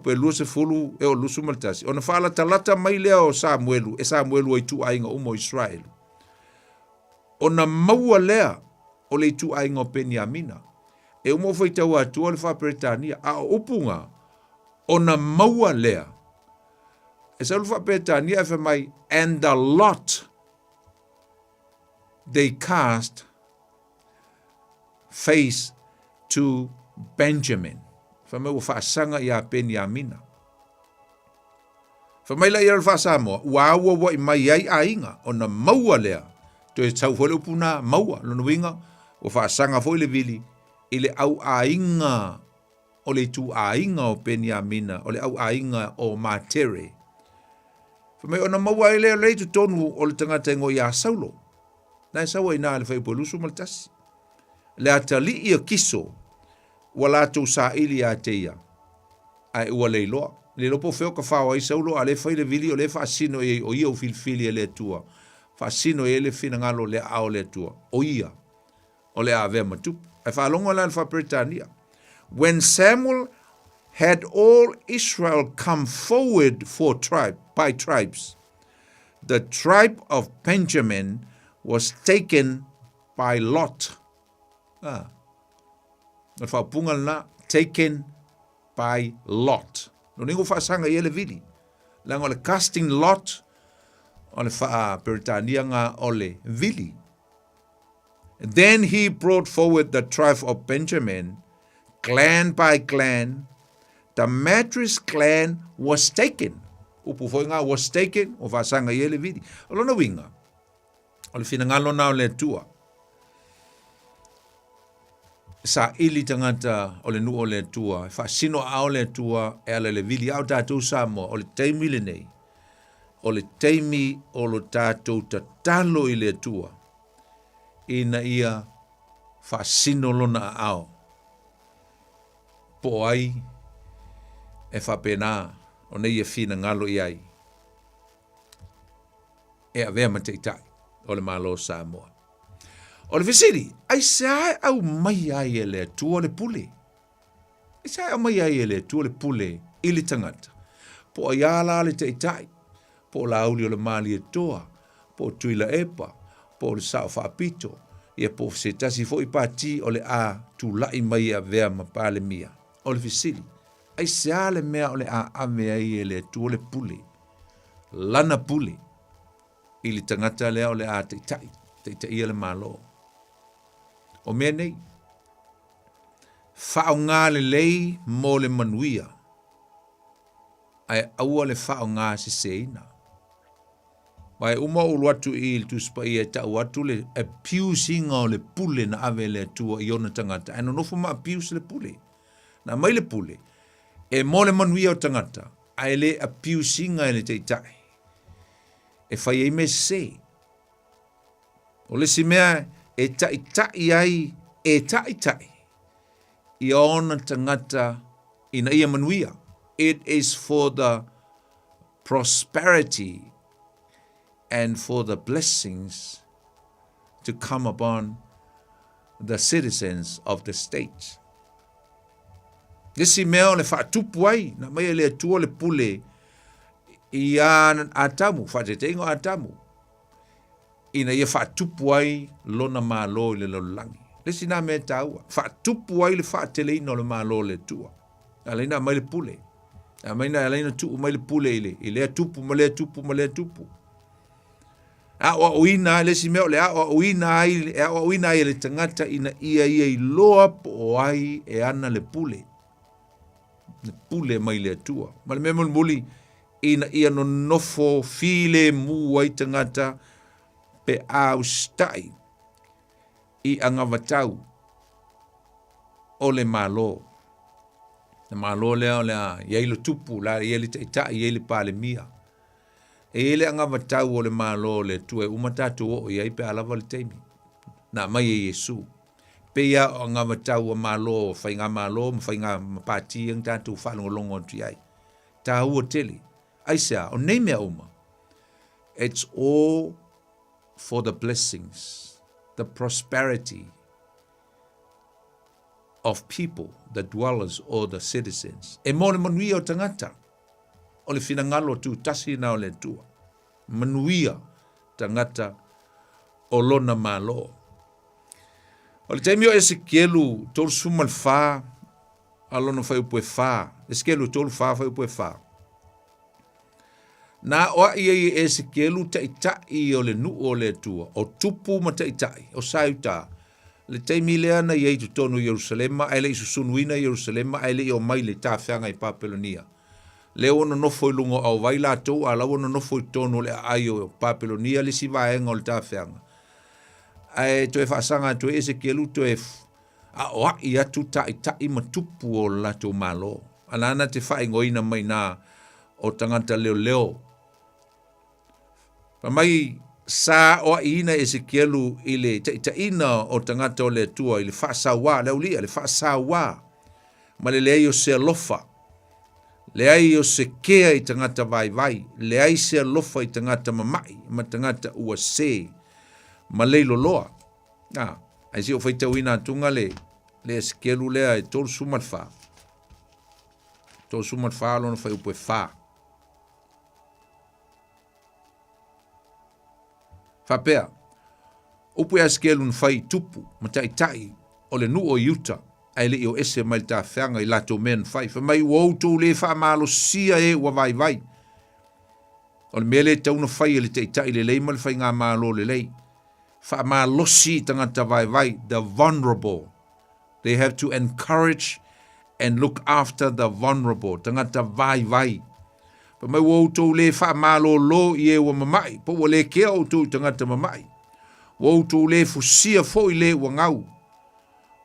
Pe lua se fulu e o lusu maltasi. O na whaala talata mai lea o Samuelu, e Samuelu ai tu ainga umo Israel. O na maua lea o le tu ainga o Peniamina. E umo whaitau atua le whaperetania, a upunga, o na maua lea. E saulo whaperetania e mai, and the lot they cast face to Benjamin. Whamai ua whaasanga i a Peniamina. Whamai la i al whaasamoa, ua aua wa i mai ai a inga, o na maua lea, to e tau whole upuna maua, lona winga, ua whaasanga fo le vili, i le au a inga, o le tu a inga o Peniamina, o le au a inga o Matere. Whamai o na maua i lea leitu tonu o le tangata ingo i a Saulo. Nai sawa ina le fai polusu maltasi. Le atali ia kiso, wala tau sa ili a teia. Ai ua leiloa. Le lopo feo ka whawa i Saulo, a le fai le vili o le whaasino e o ia o filfili e le tua. Whaasino e le fina ngalo le ao le tua. O ia. O le a vea matupu. Ai whaalonga la le whaperetania. When Samuel had all Israel come forward by tribes, the tribe of Benjamin was taken by Lot. Na whaapunga na, taken by Lot. No ningo whaasanga i ele vili. Langa le casting Lot, o le whaaperetania ngā o le vili. Then he brought forward the tribe of Benjamin, clan by clan. The Matris clan was taken. Upu foi ngā was taken, o whaasanga i ele vili. O lona winga. O le finangalo na o le tua. Sa ili tangata o le nu o le tua. Fa sino a o le tua e ala le vili au tātou Samoa. O le teimi le nei. O le teimi o lo tātou tatalo i le tua. Ina ia fa sino lona ao. Po ai e fa pena o nei e finangalo i ai. E a vea mateitai. O le malo Samoa. O le visiri, ai sae au mai ai e le tua le pule. Ai sae au mai ai e le tua le pule i le tangata. Po ai ala le teitai. Po la auli o le mali e toa. Po tuila epa. Po le sao whaapito. Ia po se tasi fo i pati o le a tu lai mai a vea mapale mia. O le visiri, ai sae le mea o le a ame ai e le tua le pule. Lana pule. I li tangata lea o le a teitai ia le malo. O mea nei, whao ngā le lei mō le manuia, ai aua le whao ngā se seina. Mai uma ulu atu i il tuspa i e tau atu le abusing o le pule na ave le tua i ona tangata. Ai no nofo ma abuse le pule. Na mai le pule, e mō le manuia o tangata, ai le abusing ai le teitai. E whai ei me se. O le si mea e tai ai, e tai. I ona tangata ina ia manuia. It is for the prosperity and for the blessings to come upon the citizens of the state. Lesi mea o le whaatupu ai, na mai le atua le pule, i an atamu, whateteingo atamu. Ina ia whaatupu ai lona malo i le lolangi. Lesi nā mea taua. Whaatupu ai le whaateleina o le malo le tua. Alaina mai le pule. Alaina tuu mai le pule i le atupu, ma le atupu. A o uina le si meo le a o uina ai e o uina ai le tangata ina ia i loa po ai e ana le pule. Le pule mai le tua. Ma le memo muli ina ia no nofo file mu ai tangata pe au stai i anga vatau o le malo. Le malo lea o lea iei lo tupu la iei le taita iei le pale mia. E le anga vatau o le malo le tue umatatu o iei pe alava le teimi. Na mai e Yesu. Pe ia o anga vatau o malo, whainga malo, whainga mapati ang tatu whalongolongo tu iei. Ta ua tele. Aisea, o nei mea uma. It's all for the blessings, the prosperity of people, the dwellers or the citizens. E mo le manuia o tangata. O le finangalo tu tasi na o le tua. Manuia tangata o lona malo. O le taimio Ezekielu tolu sumal fa alona fai upue fa. Ezekielu tolu fa fai upue fa. Na oa i Ezekielu taitai o le nu o le tua. O tupu ma taitai. O sauta. Le taimi lea na iei tu tonu Yerusalema. Ai le isusunuina Yerusalema. Ai le i o mai le tawhianga i Papelonia. Le ono nofo i lungo au vai la tau. A lau ono nofo i tonu le ai o Papelonia. Le si vaenga o le tawhianga. Ai to e whaasanga to e Ezekielu to e a oa i atu taitai ma tupu o la tau malo. Anana te whaingoina mai na o tangata leo leo. Mai sa o ina Ezekielu ile ta ina o tangata o le tua ile fa sawa le ulia le fa sawa ma le ai o se lofa le ai o se kea i tangata vai le ai se lofa i tangata mamai ma tangata ua se ma le loloa ai si o faita wina tunga le Ezekielu le ai tol sumal fa lo no fa upe fa Fapea, upu Ezekielu nfai tupu, mataitai, o le nu o yuta, ai le o ese mai ta whianga i lato men fai, fa mai wautu le wha malo sia e wa vai. O le mele tauna fai le taitai le leima le fai ngā malo le lei. Wha malo si tangata vai, the vulnerable. They have to encourage and look after the vulnerable, tangata vai. Pa mai wau tau le wha malo lo i e wa mamai, po wa le kea o tau tangata mamai. Wau tau le fusia fo i le wa ngau.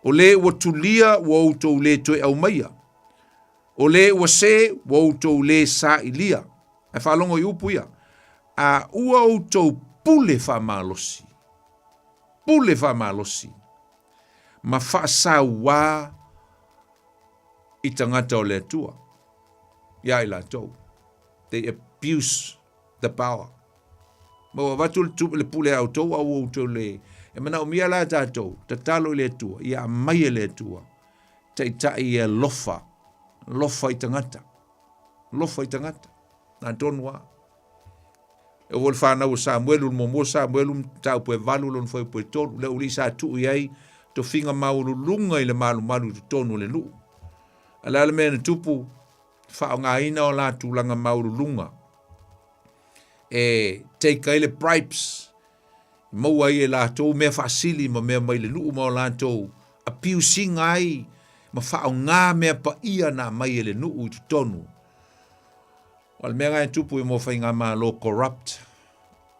O le wa tulia wau tau le toe au maia. O le wa se wau tau le sa ilia. E whalongo i upu ia. A ua o tau pule wha malosi. Pule wha malosi. Ma wha sa wā i tangata o le tua. Ia i la tau. They abuse the power. Mo watu le pule au tau au tau le. E mana o mia la tātou, ta talo le tua, ia mai le tua. Tai e lofa i tangata. Lofa i tangata. Nā tonua. E wol whanau Samuelu, mo Samuelu, tau pue valu lon foi pue tonu, le uli sa tu iai, to finga maulu lunga i le malu tu tonu le lu. Ala le mena tupu, whao ngā ina o la tūlanga mauru lunga. E teika ile bribes. Maua i e la tōu mea whaasili ma mea mai le nuu ma o la tōu. A piu singa ai. Ma whao ngā mea pa ia na mai e le nuu i tonu. Wal mea ngai tupu i mo whai ngā maa lo corrupt.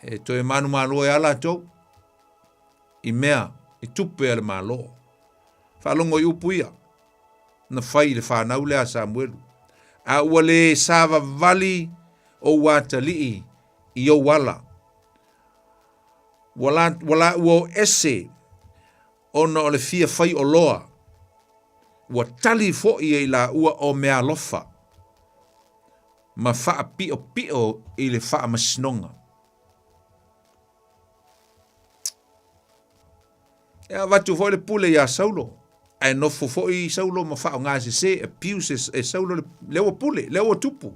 E to e manu maa lo e ala tōu. I mea, i tupu e ale maa lo. Whalongo i upu ia. Na whai le whanau lea Samuelu. A ua le sava vali o watalii i o wala. Wala ua ese ona o le fia fai o loa. Ua tali fo i la ua o mea lofa. Ma faa pio i le faa masinonga. Ea watu fo le pule ya Saulo. Ai no fo i Saulo ma faa ngā se abuse e Saulo lewa pule, lewa tupu.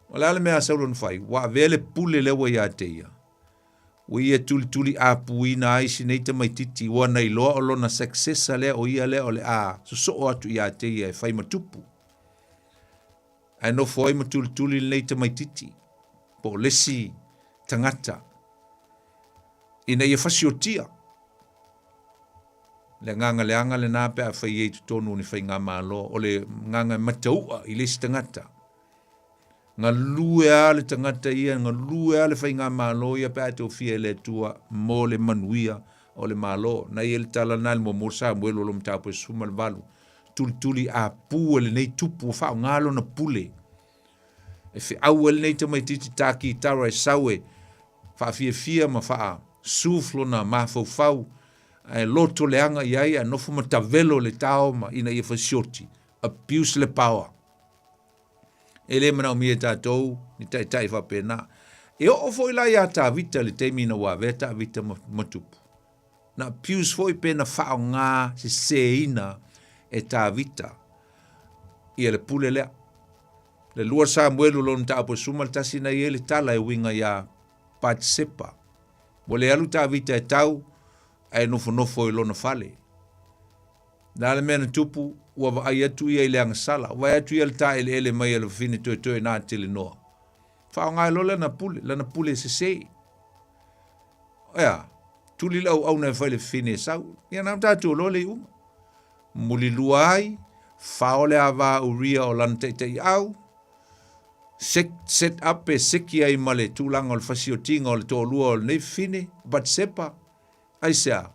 Wala le mea Saulo nfai, wa vele pule lewa ya teia. Ui e tuli apu i na aisi neita mai titi, wa na iloa o lona successa lea o ia lea o le a, so o atu ya teia e fai matupu. Ai no fo i ma tuli neita mai titi. Po lesi tangata. Ina ia fasiotia. Le nganga le anga le nā pe a whai e tonu ni whai ngā mālo, o le nganga mataua i le si tangata. Ngā lue a le tangata ia, ngā lue a le whai ngā mālo ia pe a te ofia le tua mō le manuia o le mālo. Na i le tala nā le mo Samuel o lo mtapo e suma le valu. Tuli a pu le nei tupu o whao ngalo na pule. E whi au le nei tamai titi tāki tara e sawe, wha fia ma wha suflo na mafau ai loto le anga iai a nofu ma tavelo le tao ma ina ia fasioti, abuse le power. E le mana o mia tātou, ni tai whapena. E o foi la ia tā vita le teimi na wawe, tā vita matupu. Na abuse foi pena whao ngā se ina e tā vita. Ia le pule lea. Le lua Samuel lo nta apo suma le tasi na ia le tala e winga ia Patsepa. Mo le alu tā vita e tau, ai nofo i lona fale. Nā le mena tupu, ua wa ai atu ia i le angasala, wa atu ia le tā ele mai le fine toe nā tele noa. Whao ngai lo lana pule se se. Ea, tuli lau au na whaile fine sau, ia nam tātou lo le uma. Muli luai, whao le awa uria o lana teitei au, set up e seki ai ma le tūlanga o le fasiotinga o le tōlua o le nei fine, Batsepa, ai sea,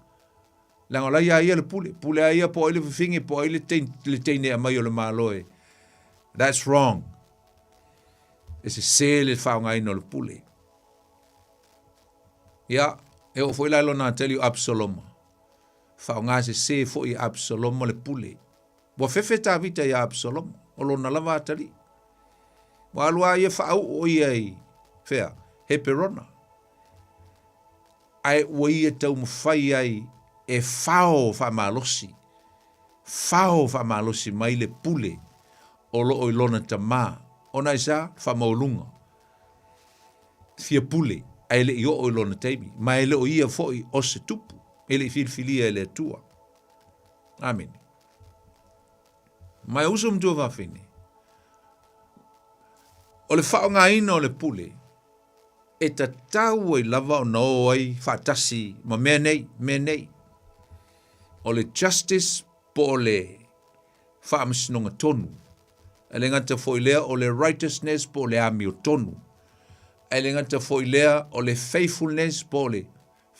langa lai ia le pule ia po ile fingi po ile teine a mai o le maloe. That's wrong. Ese se le whao ngai no le pule. Ia, e o foi lailo na tell you Absalom. Whao ngā se fo i Absalom le pule. Wa fefe tā vita i Absalom, o lo na lava atari. Wa alua ia whao o iai, fea, he perona. Ai ua ia tau mawhai ai e whao whamalosi. Whao whamalosi mai le pule o lo o ilona ta mā. Ona isa whamaulunga. Fia pule, ai le i o ilona teimi. Ma ele o ia foi o se tupu. Ele i filfilia ele atua. Amen. Mai uso mtua whawhine. O le whao ngā ina o le pule. E ta tau ai lava o nao ai whaatasi ma mea nei. O le justice po o le whaamasinonga tonu. E le ngata foi lea o le righteousness po o le ami o tonu. E le ngata foi lea o le faithfulness po o le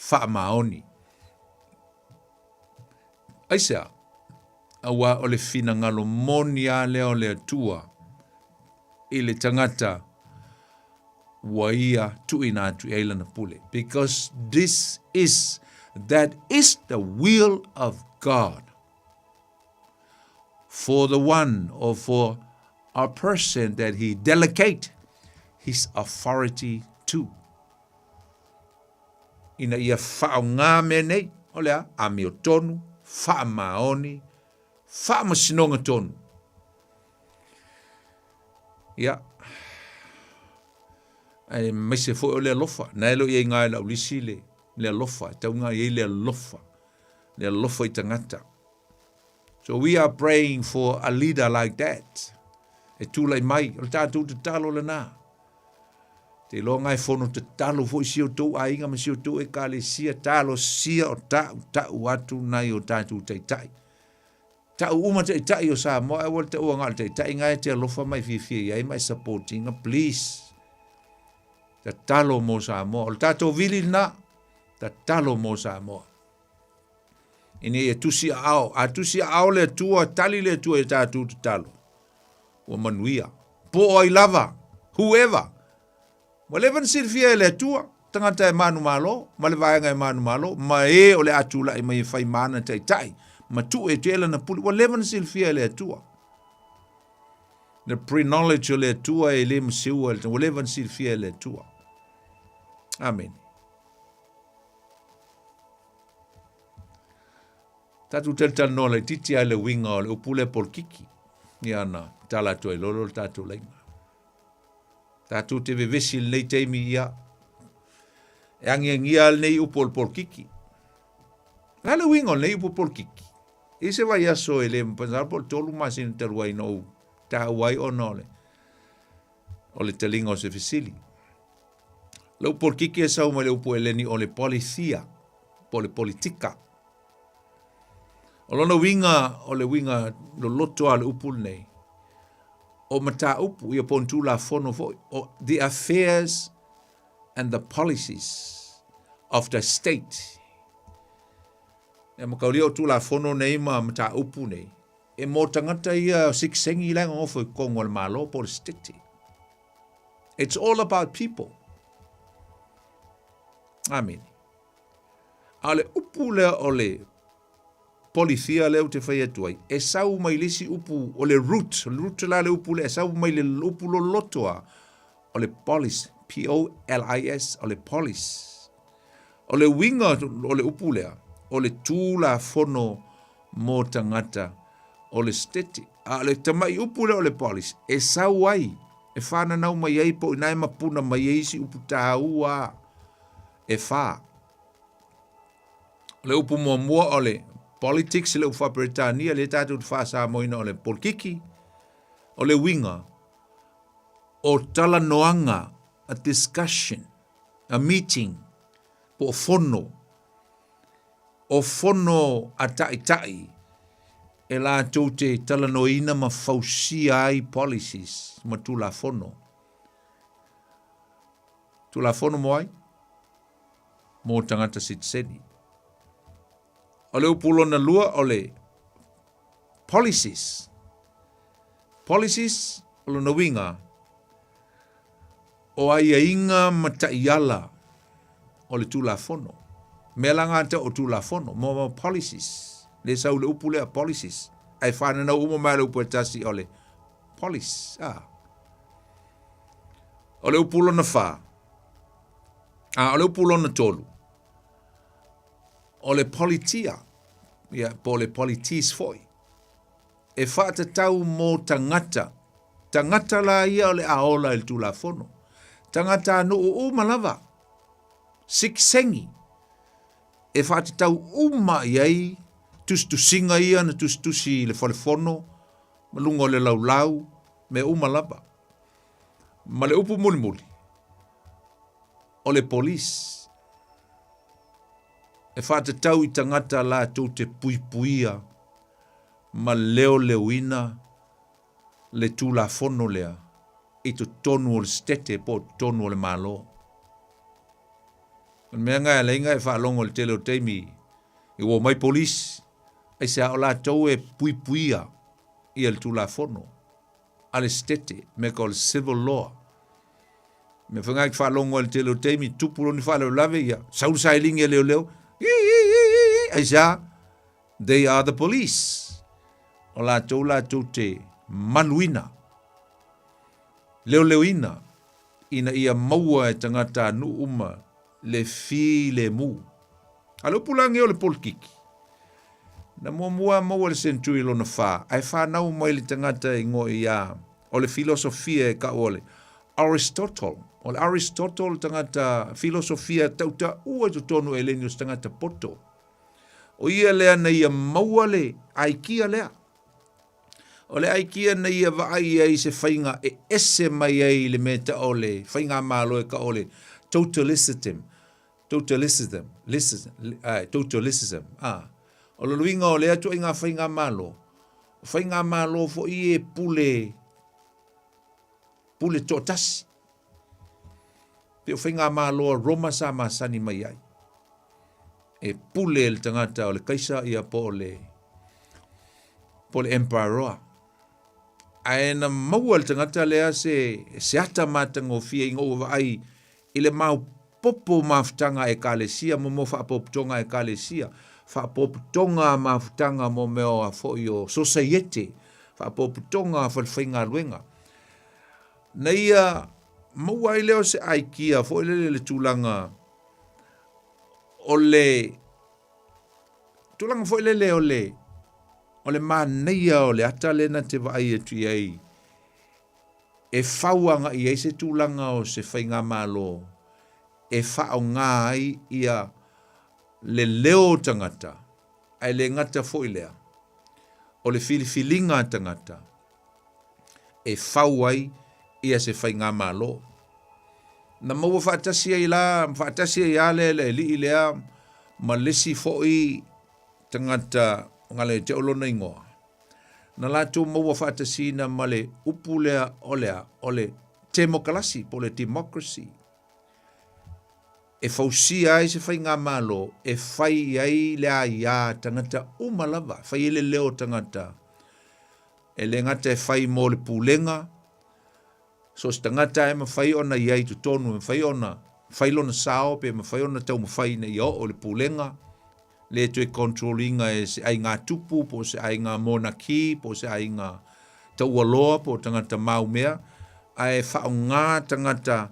whaamaoni. Aisea, awa o le fina ngalo monia lea o le atua i le tangata waia tuina atu eilana pule. Because that is the will of God for the one or for a person that he delegate his authority to. Ina ia whao ngā menei, o lea, ami o tonu, wha maoni, wha masinonga tonu. Ia, ai mai se foi o le lofa, na elo ia ngai la ulisi le lofa, taunga ia le lofa i tangata. So we are praying for a leader like that. E tūlai mai, o tātou te talo le nā. Te lo ngai fono te talo fo i sio tō a inga ma sio tō e ka le sia talo sia o tāu atu nai o tātou teitai. Tāu uma teitai o Samoa, e wale te ua ngal teitai, ngai te alofa mai fifia iai mai supportinga, please. Ta talo mo Samoa, o tātou vili na, ta talo mo Samoa. Ini e tusi ao le tua, tali le tua e tātou te talo. Ua manuia. Po ai lava, whoever. Ma le van silfia e le tua, tangata e manu malo, ma le vaenga e manu malo, ma e o le atula e mai fai mana teitai, ma tu e tela na puli, wa le van silfia e le tua. Le pre-knowledge o le tua e le msiua, wa le van silfia e le tua. Amen. Tatu telta no le titi ai le winga o le upule por kiki. Iana, tala tu e lolo tatu lenga. Tatu te vevesi le teimi ia. E angia nei upol por kiki. Ngale winga nei upol por kiki. E se vai aso e le mpensar por tolu masin teruai no ta wai o nole. O le telinga o se fesili. Lau polkiki e sau mai le upu eleni o le polisia, po le politika. O lona winga lo loto a le upu nei. O mata upu ia pontu la fono foi. O the affairs and the policies of the state. E makauri o tu la fono nei ma mata upu nei. E mo tangata ia siksengi langa ofo i kongo le malo po le state. It's all about people. Amen. Ale upu lea o le polisia leo te whai atuai. E sau mai lisi upu o le root la le upu le, e sau mai le upu lo lotoa o le police, P-O-L-I-S, o le police. O le winga o le upu lea, o le tū la fono mo tangata o le stete. A le tamai upu lea o le police, e sau ai, e whana nau mai ei po inai mapuna mai eisi upu tāua e wha. Le upu mua o le politics le ufa Britania le tātou te wha sa moina o le polkiki, o le winga, o tala noanga, a discussion, a meeting, po o fono a tai, e la tau te tala noina ma fausia ai policies, ma tu la fono. Tu la fono moai? Mo tangata sitseni. O le upulo na lua o le policies. Policies o le nawinga o ai inga mataiala o le tula fono. Melanga ante o tula fono, mo policies. Le sau le upule a policies. Ai whana na umo mai le upuetasi o le police. O le upulo na wha. O le upulo na tolu. O le politia, po le politis foi. E whaata tau mo tangata. Tangata la ia o le aola il tula fono. Tangata anu o malava. Siksengi. E whaata tau uma iai, tustusinga ia na tustusi le fono, malungo le laulau, me malava. Ma le upu muli. O le polis. E whaata tau i tangata la tau te puipuia, ma leo leuina, le tu la fono lea, i to tonu o le stete po tonu o le malo. Mea ngai leinga e whaalongo le tele o teimi, i wo mai polis, e se ao la tau e puipuia i le tu la fono, a le stete, me ko le civil law. Me whangai ki whaalongo le tele o teimi, tupuro ni whaaleo lave ia, sauru sailingi e leo, Aisa, they are the police. O la tau te manuina. Leo ina ia maua e tangata nu uma le fi le mu. Alo pulangi o le polkiki. Na mua maua le sentui lo na wha. Ai wha nau mai le tangata ingo ia o le filosofia e ka ole. Aristotle. O le Aristotle tangata filosofia tauta ua tu tonu e lenius tangata poto. O ia lea na ia maua le aikia lea. O le aikia na ia vaai ai se whainga e ese mai ai le meta o le whainga malo e ka o le totalism. O le luinga o le atu inga whainga malo. Whainga malo fo i e pule totasi. Pe o whainga malo Roma sa masani mai ai. E pule le tangata o le kaisa ia po le emperor. Aena maua le tangata lea se ata matango fia ingo ai ile mau popo mafutanga e kalesia mo whaapoputonga e kalesia. Whaapoputonga mafutanga mo meo a fo i society. Whaapoputonga whalwhainga luenga. Na ia maua i leo se aikia fo i le tūlanga o le tūlanga fo i le o le māneia o le ata lena te vai e tui ai e whauanga i eise tūlanga o se whainga malo e whao ngā ai ia le leo tangata ai le ngata fo i lea o le filifilinga tangata e whau ai ia se whainga malo Na mau whaatasi ai la, whaatasi ai ale le li i lea, ma lesi fo'i tangata ngale te olona ingoa. Na lato mau whaatasi na male upu lea ole temokalasi, po le democracy. E fausia ai se whai ngā malo, e whai ai lea ia tangata umalava, whai ele leo tangata. E le ngata e whai mo le pūlenga, so se tangata e ma whai ona iai tu tonu, e whai ona, whai lona sao, pe ma whai ona tau ma whai na ia o le pūlenga, le tu e controllinga e se ai ngā tupu, po se ai ngā monaki, po se ai ngā tau aloa, po tangata maumea, ai whao ngā tangata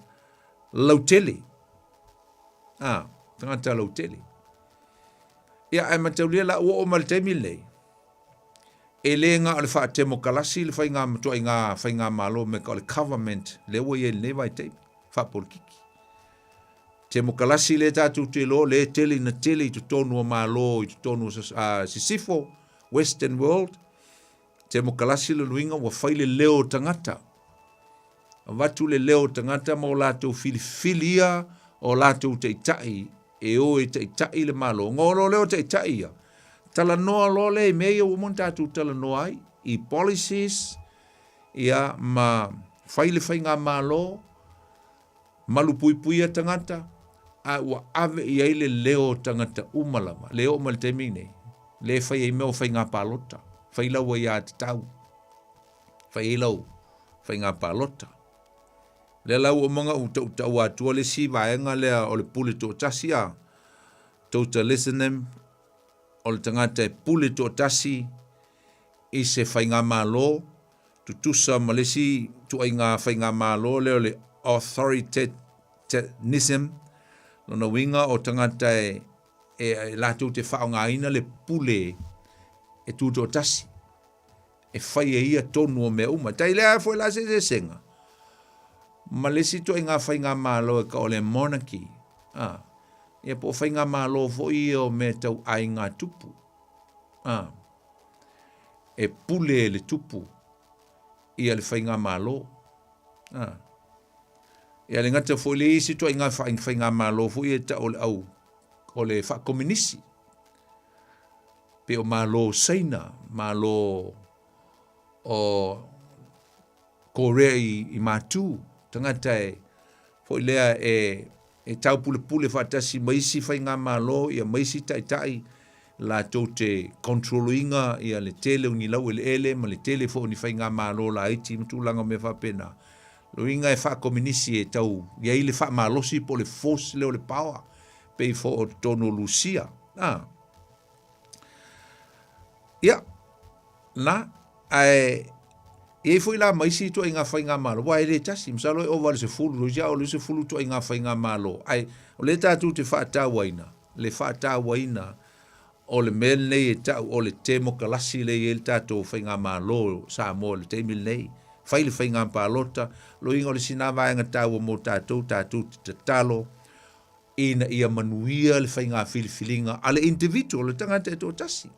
lautele. Tangata lautele. Ia ai mataulia la ua o maltemi lei. E le ngā ole wha temo kalasi, le whai ngā matua i ngā whai ngā malo me ka ole government, le ua i e le vai teimi, wha polkiki. Temo kalasi le tātou te lo, le tele na tele i tu tonu o malo, i tu tonu sisifo, Western World, temo kalasi le luinga wa whai le leo tangata. Watu le leo tangata mo lātou filifilia o lātou te itai, e o e te itai le malo. Ngolo leo te itai ia. Tala noa lo le mea o mon tātou tala noa ai, i policies, ia ma whai le whai ngā malo, malu pui pui a tangata, a ua ave i ai le leo tangata umalama, leo umal te mine, le whai ai mea o whai ngā pālota, whai lau ai a te tau, whai ai lau, whai ngā pālota. Le lau o mga utau atua le si vaenga lea o le pule tō tasi a, tauta listenem, o le tangata e pule tō tasi, i se whai ngā malo, tutusa malesi tu ai ngā whai ngā malo leo le authoritarianism, lona winga o tangata e lātou te whao ngā ina le pule e tū tō tasi. E whai e ia tonu o mea uma. Tai lea fwoi la se senga. Malesi tu ai ngā whai ngā malo e ka o le monarchy. Ia po whai ngā malo fwoi o me tau ai ngā tupu. E pule le tupu. Ia le whai ngā malo. Ia le ngata fwoi le isi tu ai ngā whai ngā malo fwoi e ta o le au. O le wha komunisi. Pe o malo seina. Malo o Korea i mātū. Tangata e fwoi lea e tau pule pule whatasi maisi whai ngā malo. Ia maisi tai la tau te controllinga ia le tele ungi lau ele ma le tele fo ni whai ngā malo la iti mtulanga me whapena. Luinga e wha komunisi e tau ia ile wha malosi po le force leo le power pe fo o tono Lucia. Ia, na, e fo ila maisi to inga whai ngā malo. Wa ele tasi, msalo e ova le se fulu, roja o le se fulu to inga whai ngā malo. Ai, o le tātou te whaata waina, le whaata waina, o le mel nei e tau, o le temo kalasi le e le tātou whai ngā malo, Samoa le teimil nei, whai le whai ngā pālota, lo inga o le sinawa e ngā tau o mō tātou te talo, ina ia manuia le whai ngā filifilinga, ale individual le tangata e tō tasi.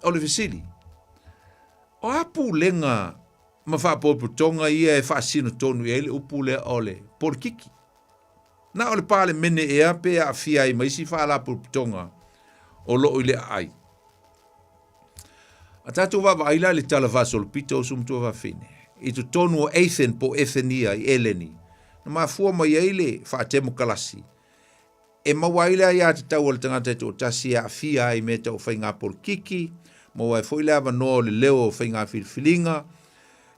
O le visili. O apu lenga ma whapoputonga ia e whaasino tonu e le upu le ole porkiki. Na ole pāle mene ea pe a fia i maisi whaalapoputonga o loo i le ai. A tātou wawa aila le tala vasol pito o sumtua wawhine. I tu tonu o Athen po Athenia i Eleni. Na maa fua mai eile whaatemo kalasi. E mawaila ia te tau o le tangata to tasi a fia i me tau whai ngā porkiki. Mo wai foi lava no le leo whai ngā filfilinga,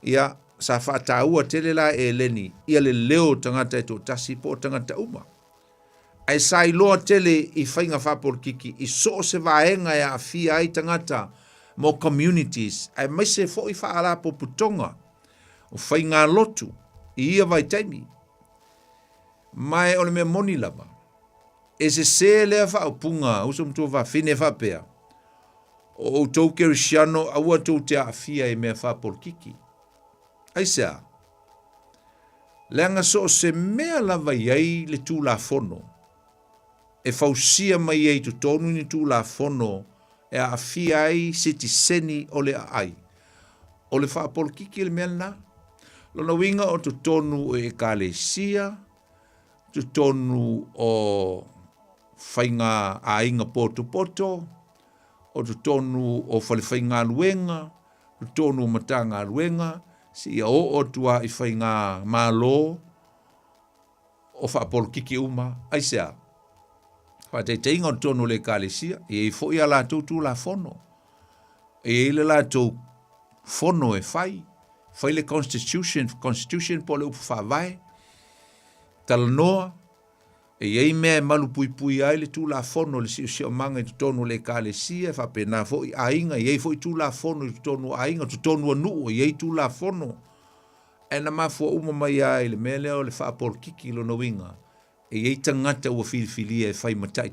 ia sa whaataua tele la e leni, ia le leo tangata e tō tasi po tangata uma. Ai sai loa tele i whai ngā whapolkiki, i so se vaenga e a fia ai tangata mo communities, ai mai se fo i whaala po putonga, o whai ngā lotu, i ia vai taimi. Mai ole mea moni lava, e se lea whaupunga, usum tō whawhine whapea, o tau kerisiano aua tau te afia e mea whapolkiki. Ai sea, leanga so se mea lava iai le tū la fono, e fausia mai ei tu tonu ni tū la fono, e a afia ai siti seni o le ai. O le whapolkiki le mea na, Lona winga o tutonu o ekalesia, tutonu o whainga a inga poto, o tutonu o whaliwhainga luenga, tutonu o matanga luenga, si ia o tua I whainga malo, o whaapolo kiki uma, aisea. Whaatei inga o tutonu le ekalesia, e fo ia la tūtū la fono. E ile la tū fono e whai, whai le constitution po le upu whawai, talanoa, e iei mea malu pui ai le tū la fono le si o manga I tutonu le ekalesia, whapena fo I ainga, iei fo I tū la fono I tutonu ainga, tutonu anu, iei tū la fono. E na mafua uma mai ai le mea leo le whaapolo kiki lo na winga, e iei tangata ua whiliwhilia e whai matai.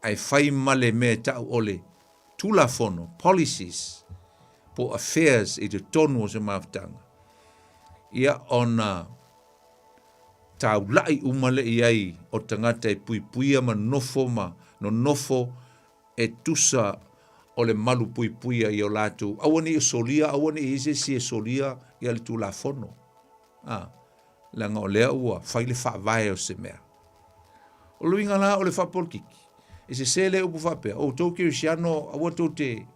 Ai whai male mea tau ole, tū la fono, policies, po affairs I tutonu o se mafutanga. Ia ona tau lai umale iai o tangata e puipuia ma nofo no nofo e tusa o le malu puipuia I o latu. Awani e solia, awani e ise si e solia I le tu la fono. Langa o lea ua, whai le whaavae o se mea. O luinga la o le whapol kiki. E se sele upu whapea. O tau kirisiano, awa tau te,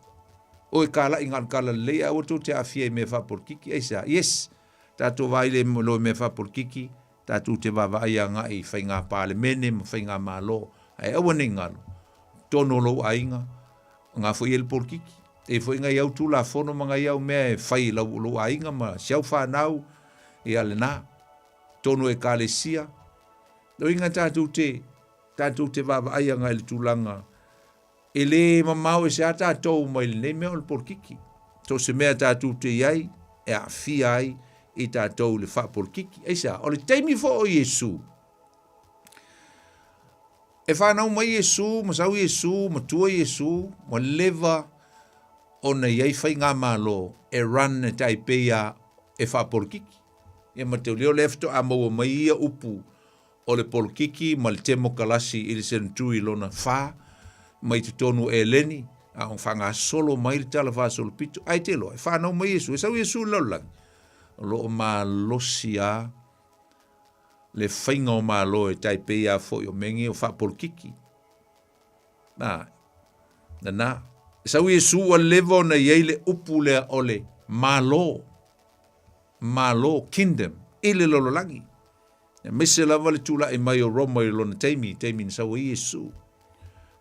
o e kala inga kala lea, awa tau te awhia I me whapol kiki. Eisa, yes, tātou vai le lo me whapol kiki, tātou te wawai a ngai, whai ngā pāle mene, whai ngā mālo. Ai awa ne ngalo. Tono lo ainga, ngā fo el pol kiki. E fo inga iau tū la fono mga iau mea e whai lo ainga ma siau whanau e ale nā. Tono e kālesia. Lo inga tātou te wawai a ngai le tūlanga. E le mamau e se a tātou mai le nei mea o le pol kiki. Tō se mea tātou te iai, e a fia ai, I tātou le whapol kiki. Eisa, o le teimi fo o Iesu. E whanau mai Iesu, masau Iesu, matua Iesu, ma leva o na iei whai ngā malo e run e taipeia e whapol kiki. E mateu leo lefto a maua mai ia upu o le pol kiki ma le temo kalasi I le sentui lona wha, mai tutonu e leni, a on whanga solo mai le tala wha solo pito, ai te loa, e whanau mai Iesu, e sau Iesu laulangi. Lo ma losia le whainga o malo e taipei a fo o mengi o whapol kiki. Na. Sau Iesu a levo na yeile upu lea ole malo, kingdom, ile lololangi. Mese lava le tula e mai o Roma I lona teimi ni sau Iesu.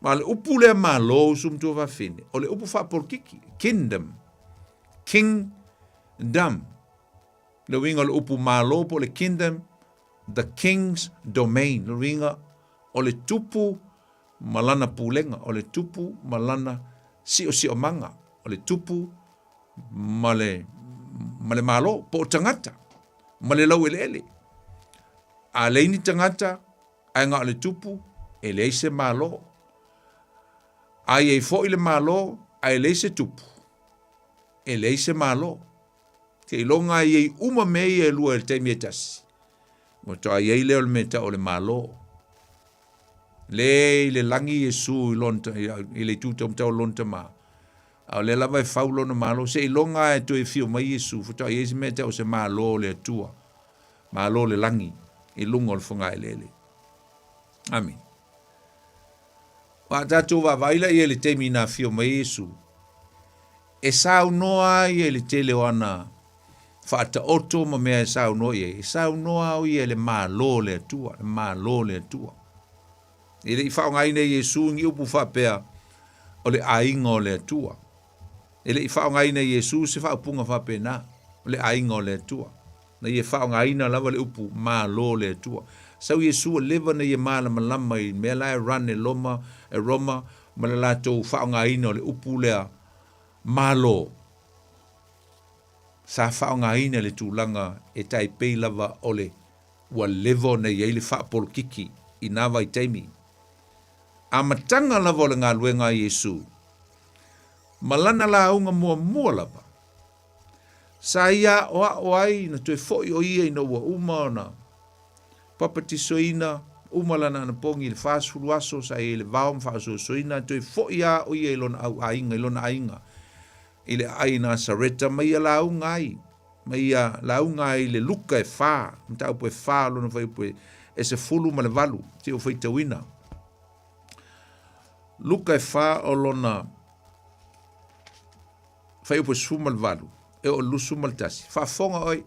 Ma le upu lea malo sumtua whawhine, o le upu whapol kiki, kingdom, le winga le upu malo po le kingdom, the king's domain. Le winga o le tupu malana pulenga, o le tupu malana si o manga, o le tupu male malo po tangata, male lau ele. A leini tangata, ai ngā o le tupu, e leise malo. Ai e fo I le malo, ai leise tupu, e leise malo. Ke ilonga iei uma mei e lua el teimi e tasi. Mo toa iei leo le meta o le malo. Le langi Iesu I le tuta mtau lonta ma. Au le lava e faulo na malo. Se ilonga e to e fio mai Iesu. Futoa iei se meta o se malo le atua. Malo le langi. I lunga o le funga e lele. Amin. Wa tatu wa vaila I le teimi na fio mai Iesu. E sau noa I le tele wana fata oto ma mea sau noa I sau le malo le atua, I le I whao ngai nei Iesu ngi upu whapea o le ainga o le atua. I le I whao ngai nei Iesu se whao punga whapea na o le ainga o le atua. Na I whao ngai na lava le upu malo le atua. Sau Iesu leva na I mala malama I mea lai ran e Roma ma le lato whao ngai na o le upu lea malo. Sa whao ngā ina le tūlanga e taipei lava ole ua levo na iei le whaapolo kiki I nā vai teimi. A matanga lava ole ngā luenga Iesu. Malana la unga mua lava. Sa ia o ai na tue foi o ia ina ua uma na papatiso ina umalana na pongi le whaasuru aso sa e le vaum whaasuru ina tue foi a o ia ilona au ainga. Ile aina sareta mai ala ungai ma ia launga i le luka e whā, mta upo e whā lona whai upo e se fulu ma le valu, te o whai tawina. Luka e whā o lona whai upo e su ma le valu, e o lusu ma le tasi. Whafonga oi,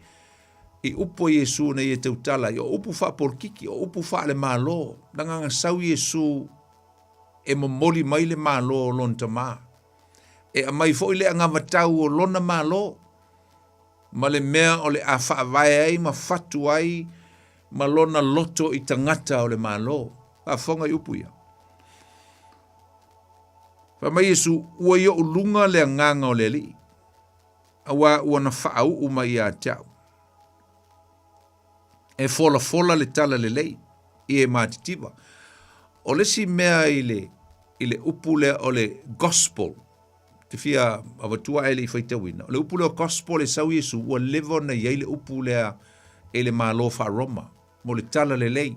i upo Yesu na i e tautala, i o upo wha porkiki, o upo wha le malo, nanganga sau Yesu e momoli mai le malo o lon tama. E a mai fo ile anga vatau o lona malo, ma le mea o le a wha vai ai, ma fatu ai, ma lona loto i tangata o le malo. A fonga i upo ia. Fa mai Yesu, ua i o ulunga le anganga o le li. Awa ua na wha au uma i a tau. E fola le tala le lei, i e mātitiwa. O le si mea i le upu le o le gospel, te fia avatua e le i whaitawina. O le upu le o gospel e sau Yesu, ua levo na iei le upu le e le malo wha Roma, mo le tala le lei.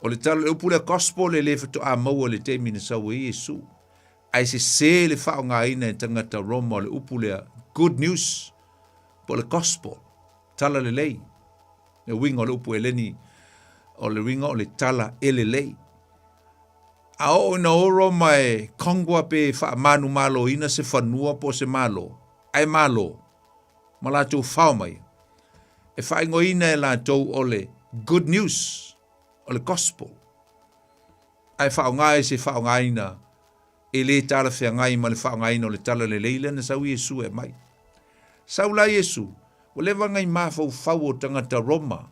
O le tala le upu le gospel le whatu a maua le te mina sau e Yesu. Ai se le whao ngā ina e tangata Roma o le upu le good news, po le gospel, tala le lei. Le winga o le upu e leni, o le winga o le tala e le lei. A o ina oro mai kongua pe wha manu malo ina se whanua po se malo. Ai malo, ma la tau whao mai. E wha ingo ina e la tau o le good news, o le gospel. Ai whao ngai se whao ngai na, e le tala whea ngai ma le whao ngai no le tala le leile na sau Yesu e mai. Sau la Yesu, o le vangai mafau fau o tangata Roma,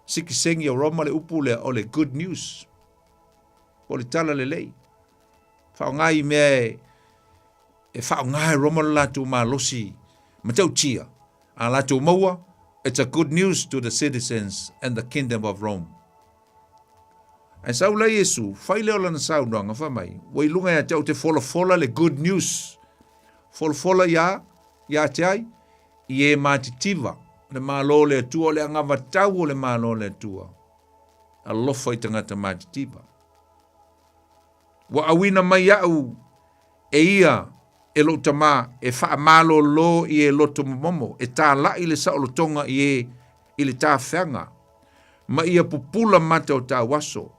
sikisengi o Roma le upu le o le good news, o le tala le lei. Whao ngai mea e whao ngai Roma la tu ma losi, ma tau tia, a la tu maua, it's a good news to the citizens and the kingdom of Rome. Ai sau la Yesu, whai leo lana sau noanga whamai, wai lunga ya tau te fola le good news, fola ya te ai, i e mātitiwa, le mālo le atua, le anga matau o le mālo le atua. A lofa i tangata mātitiwa. Wa awina mai au e ia e lo tama e wha mālo lo i e loto momo, e tā la i le saolotonga i le tā whianga, ma ia pupula mata o tā waso,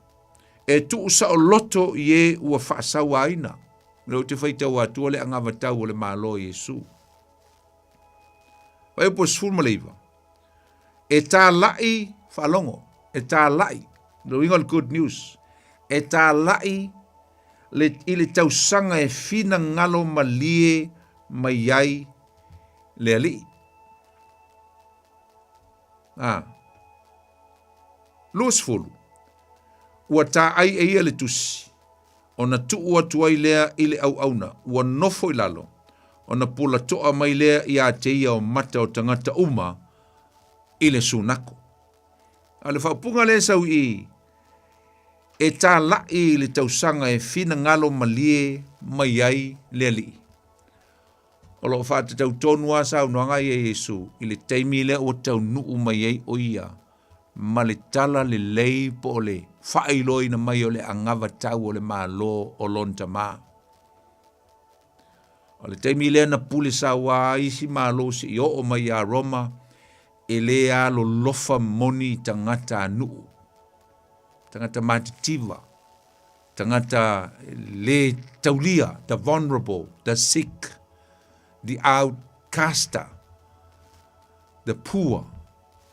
e tu saoloto i e ua wha sawa aina, le o te whaitau atua le anga matau o le mālo Yesu. Wa epo sfulma leiva. E tā lai whalongo. E tā lai. No inga le good news. E tā lai i le tausanga e fina ngalo malie mai ai le ali. Luas fulu. Ua tā ai e ia le tusi. O na tua tuai lea i le au auna. Ua nofo i lalo. O na pula toa mai lea i a te ia o mata o tangata uma i le sunako. A le whaupunga le sau i e tā lai le tausanga e fina ngalo malie mai ai le ali. O lo whata tau tonua sau noanga i e Yesu i le teimi le o tau nuu mai ai o ia ma le tala le lei po le whailoi na mai o le angava tau o le malo o lonta maa. O le teimi lea na pule sa wa isi malo si i o mai a Roma e lea lo lofa moni tangata nuu. Tangata matitiwa. Tangata le taulia, the vulnerable, the sick, the outcaster, the poor.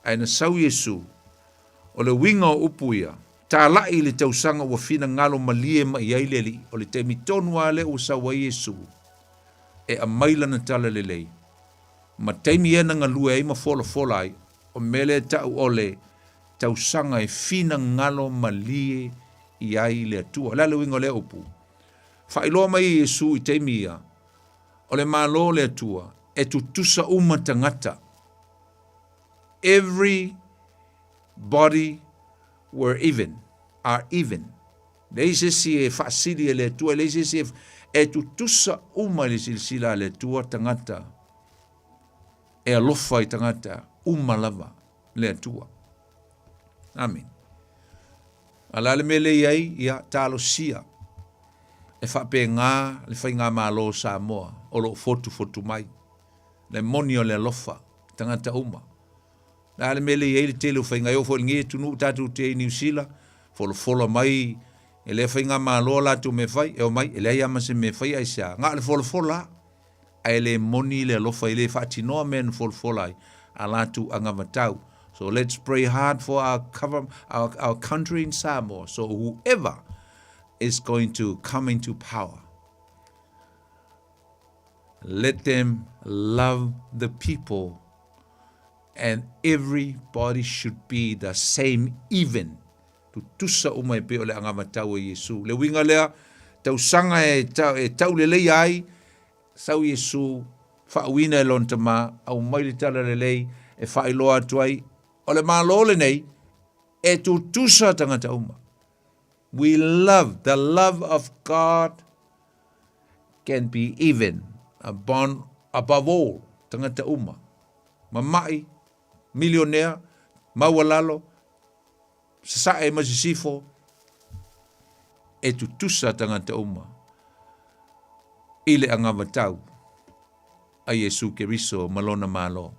Aina sau Yesu o le winga o upuia. Tā lai le tausanga ua fina ngalo malie ma iai leli o le teimi tonua le o sawa Yesu. E a maila na tala lelei. Ma teimi ena ngalua e ma fola ai, o mele tau ole, tau sanga e fina ngalo malie i ai le atua. Lale wingo le upu. Whailoa mai Yesu i teimi ia, o le malo le atua, e tutusa uma tangata. Every body are even. Leise si e whaasiri le atua, leise si e tutusa uma le silsila le tua tangata e alofa i tangata uma lava le atua. Amen. Alale mele iai ia talo sia e whape ngā le whai ngā malo Samoa o lo fotu mai. le moni o le alofa, tangata uma. Na le mele i le tele whainga o fo nge tunu tatu te New Zealand, fola mai, e le whainga maa loa latu me whai, e o mai, e le ai ama se me whai ai sea, ngā le fola, ai le moni le alofa, i le whaatinoa men fola ai, a latu anga matau. So let's pray hard for our country in Samoa. So whoever is going to come into power, let them love the people, and everybody should be the same, even. Tu tusa umai pe ole anga matau e Yesu. Le winga lea, tau sanga e tau le lei ai, sau Yesu, whaawina e lontama, au maili tala le lei, e whaailoa tuai, ole mālole nei, e tu tusa tangata uma. We love, the love of God can be even, above all, tangata uma. Mamai, millionaire, mawalalo, sasae masisifo, e tu tusa tangata uma. Ile anga matau, a Yesu Keriso, malona malo.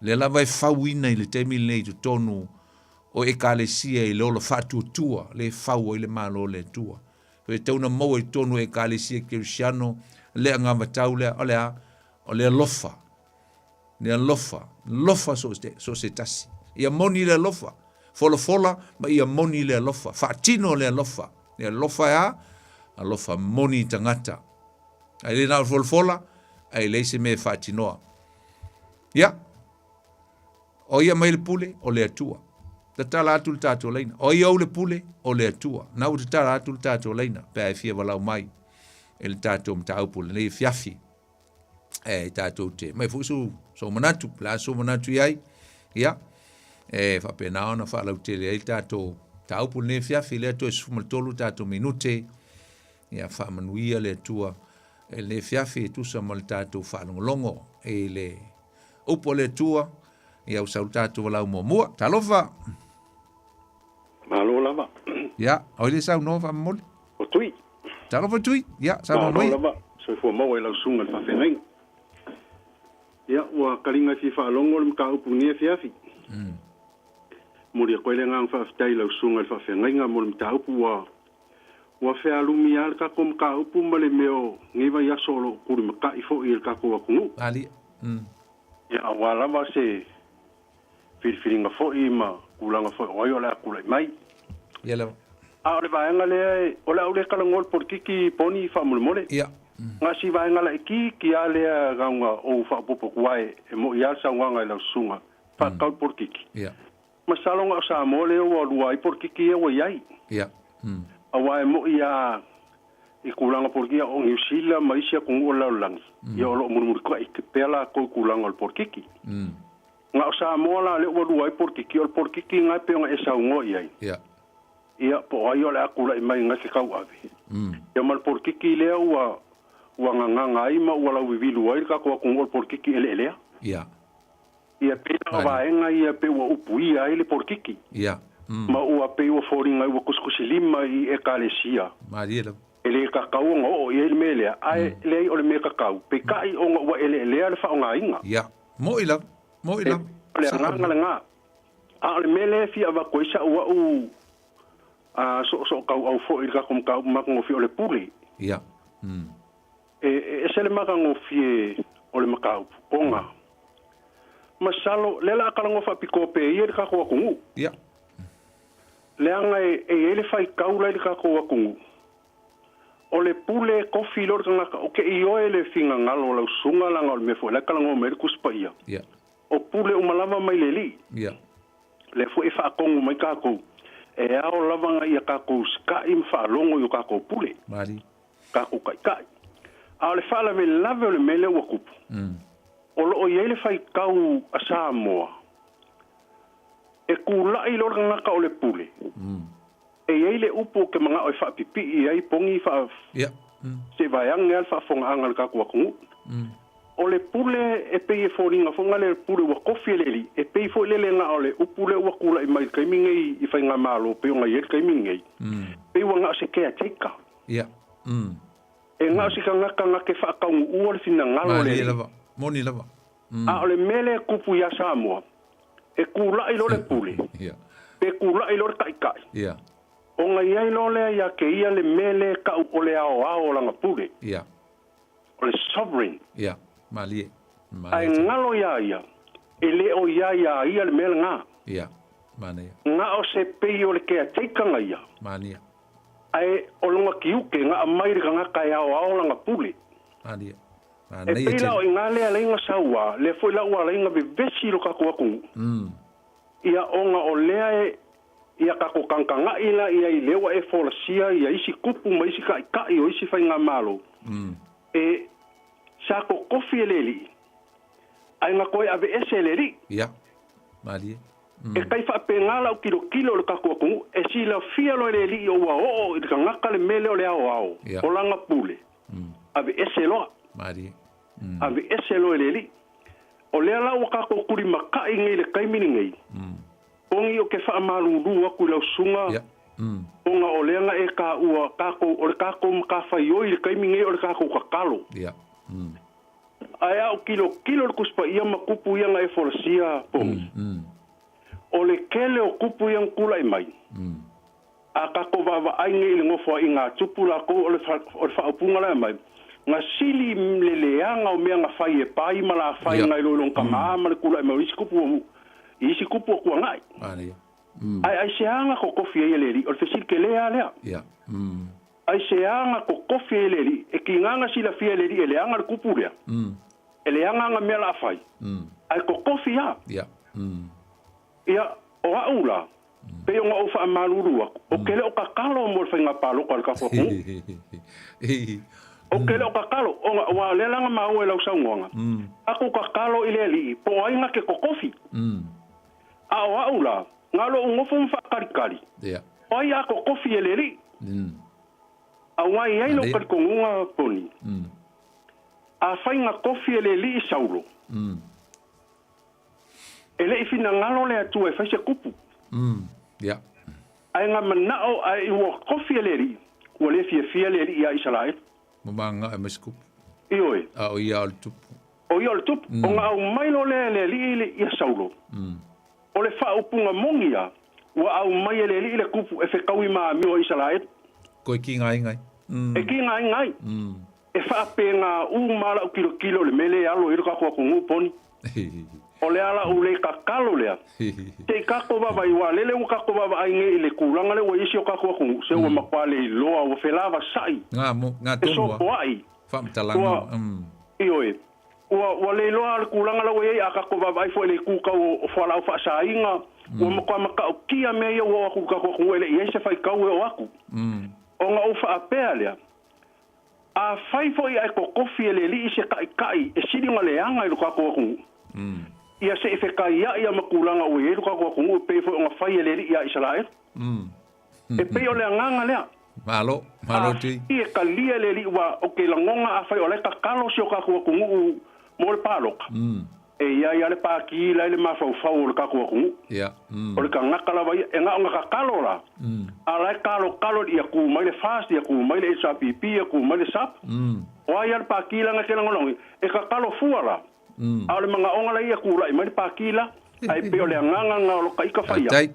Le lava e fauina i le temi nei tu tonu o e kalesia i lola fatu tua, le fau i le malo le tua. Pe tauna mau i tonu e kalesia Kirisiano, le anga matau le o le alofa. Le alofa so se tasi. Ia moni le alofa. Fola, ma ia moni le alofa. Fatino le alofa. Le alofa moni tangata. Ai le na fola, ai le se me fatinoa. Ia. O ia mai le pule, o le atua. Ta tala atu le tātou leina. O ia au le pule, o le atua. Nau te tala atu le tātou leina. Pea e fia walau mai. E le tātou mta aupule. Nei fiafi. E tātou te. Mai fusu, so manatu. La so manatu iai. Ia. E whapena ona whalau te le tātou. Ta aupule nei fiafi. Le atua e sufumaltolu tātou minute. Ia whamanuia le atua. E le fiafi e tusa mal tātou whalongolongo. E le upo le atua. Ia usau tātou walau mua. Talofa. Malo lava. Ia, oile sau no fa mole. O tui. Talofa tui. Ia, sau no mai. Malo lava. So fo mau e lau sunga le whawhengai. Ia, ua karinga fi whaalongo le mka upu nia fiafi. Muri a koele ngang whawhitai lau sunga le whawhengai ngā mo le mta upu ua whea lumi al ka ko mka upu ma le meo ngiva yaso lo kuri mka i fo i el ka ko wakungu. Ali. Ia, awa lava se firinga foi ma kulanga foi oi ola kulai mai yela a ole vaenga le ola ole kalangol por kiki poni fa mole ia nga si vaenga la ki ale ganga o fa popo kwai e mo ia sa wanga la sunga fa kau por kiki ia masalonga sa mole o luai por kiki e o iai ia awa mo ia i kulanga por kiki o New Zealand mai sia kung ola lang ia o murmur ko i pela ko kulanga por kiki nga sa mola le o luai por kiki o por kiki nga pe nga esa ngo iai ia po ai ola akula mai nga ke kau ave ia mal por kiki le wa nga ai ma wala vi luai ka ko ngol por kiki ele ia pe va nga ia pe o upui ai le por kiki ia ma o pe o foringa o kuskusilima i e kalesia mariela ele ka kau ngo ia le mele ai le o le me ka kau pe kai o wa ele le fa nga inga ia mo ila le nga a le mele fi ava ko isa wa u a so kau au fo i ka kom kau ma ko fi o le puli ia e se le ma ngo fi o le makau onga masalo le la ka ngo fa piko pe i ka ko ku ia le anga e le fai kau le ka ko ku o le pule kofi lor ka o ke i o le finga ngalo la sunga la ngol me fo la ka ngo merkus pa ia ia o pule o malava mai le li ia le fo e fa kongu mai ka ko e ao lava nga ia ka ko ska im fa longo yo ka ko pule mari ka ko kai a le fa la me lave le mele o kupu o lo o ye le fai kau a Samoa e kula i lor nga ka o le pule e ye le upo ke manga o fa pipi i ai pongi fa ia se vai anga fa fonga anga ka ko ku o le pule e pe e foringa fonga le pule wa kofi le li e pe fo le nga ole o pule wa kula i mai kai mingi i fa nga malo pe nga ye kai mingi pe wa nga se ke atika ia e nga se ka nga ke fa ka u o le fina nga le moni lava A ole mele kupu ya Samoa. E kula i lore pule. Pe kula i lore kai. O nga iai lole ya ke ia le mele ka ole ao langa pule. Ole sovereign. Malie. Ai ngalo ia. Ele o ia le mele nga. Mania. Nga o se pei o le kea teikanga ia. Mania. Ai o longa kiuke nga mairi ka nga kai ao langa pule. Mania. E pila o ingale a leinga saua, le foi la ua leinga be vesi lo kako aku. Ia onga o lea ia kako kankanga ila ia i lewa e folasia ia isi kupu ma isi kai o isi fai ngā malo. E sako kofi eleli. Ai ngā koe ave ese eleri. Malie. E kai wha pengala o kilo le kako aku, e si la fia lo eleli o ua o i ka ngaka le mele o le ao. O langa pule. Ave ese loa. Marie. Ave ese lo eleli. O lea la o kako kuri makai ngai le kaimini ngai. Ongi o ke wha maluru aku lau sunga. Onga o lea nga e ka ua kako, o le kako makawhai oi le kaimini ngai o le kako kakalo. Ai au kilo le kuspa ia makupu ia nga e folasia pongi. O le kele o kupu ia kula i mai. A kako wawa ai ngai le ngofo i ngā tupu la ko o le whaupunga la mai. Nga sili leleanga o mea nga whai e pai ma la whai ngai loilong ka maa ma le kula i mai isi kupu o mu. Isi kupu o kua ngai. Ai se anga ko kofi e leri, o le fesili ke lea lea. Ai se anga ko kofi e leri, e ki nganga sila fia e leri, e leanga le kupu lea. E leanga nga mea la whai. Ai ko kofi ia. Ia, o aula, pe o nga ufa a marurua, o kele o kakalo mo le whainga palo kwa le kako aku. O kele o kakalo, o nga wa lelanga mau e lau saungonga. Ako kakalo i leli, po ainga ke kokofi. A o aula, ngalo ungofu mwhakarikari. O ai ako kofi e leli. A wai ai lo karikongunga poni. A whainga kofi e leli i saulo. Ele i fina ngalo le atu e whaise kupu. Ai ngā manao ai ua kofi e leri, ua le fia leri ia isalae. Manga e meskupu. Ioe. A o ia o le tupu. O ia o le tupu. O ngā au mailo le li ia saulo. O le wha upunga mongia, ua au mai le li le kupu e whekau i maa mio isalae. Koe ki ngai ngai. E ki ngai. E wha pe ngā mala o kilo le mele alo i ruka kua kungu poni. O le ala u le kakalo lea. Te kako baba i wa lele u kako baba ai nge i le kulanga le wa isi o kako kungu. Se ua makwale i loa o whelava sai. Ngā tonua. E so po ai. Whamtalanga. Ioe. Ua le loa le kulanga la wei a kako baba ai fo ele kuka o whala o wha inga. Ua makwa maka o kia mea ia ua aku kako kungu ele i eise whai kau e o aku. O ngā uwha a pēa lea. A whai fo i ai ko kofi ele li i se kai e siri ngā leanga i lo kako kungu. Ia se e whekai ia makulanga o e ruka kua kungu e pei fo o ngā whai e leri ia isalae. E pei o lea nganga lea. Malo ti. I e ka lia leri ua o ke langonga a whai o le kakalo si o ka kua kungu mo le pāloka. E ia le pāki la le mawhau o le ka kua kungu. O le ka ngakala vai e ngā o ngā kakalo la. A lai kalo ia ku mai le fast ia ku mai le HRPP ia ku mai le SAP. O ai le pāki la ngā ke langolongi. E kakalo fuara. A le mga onga la ia kula i mai pakila ai pe o le nganga nga lo kai ka faia.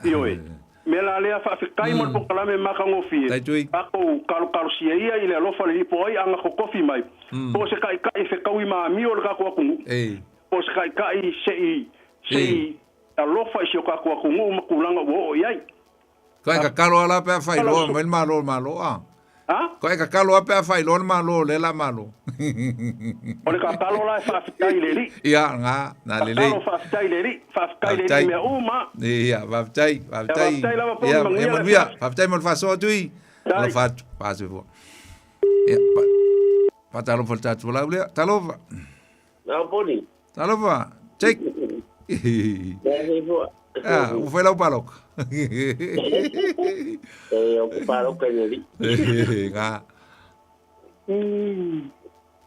Ioe. Me la lea fa fikai mo po kala me maka ngofi. Ako kalo sia ia i le alofa le po ai anga ko kofi mai. Po se kai fe kaui ma mi o le ka ko kungu. Po se kai sei alofa i se ka ko kungu ma kulanga wo iai. Kai ka kalo ala pe fa ilo me malo a. Ko e ka kalo ape a fai lon malo le la malo. O le ka kalo la fa fikai le li. Ia nga na le le. Fa fikai le li me uma. Ia va fitai. Ia e mo via, fa fitai mo fa so tui. Lo fa fa se vo. Ia pa talo volta tu la ule. Talo. Na boni. Talo va. Check. Ah, o foi lá o paloc. O paloc ali. Nga.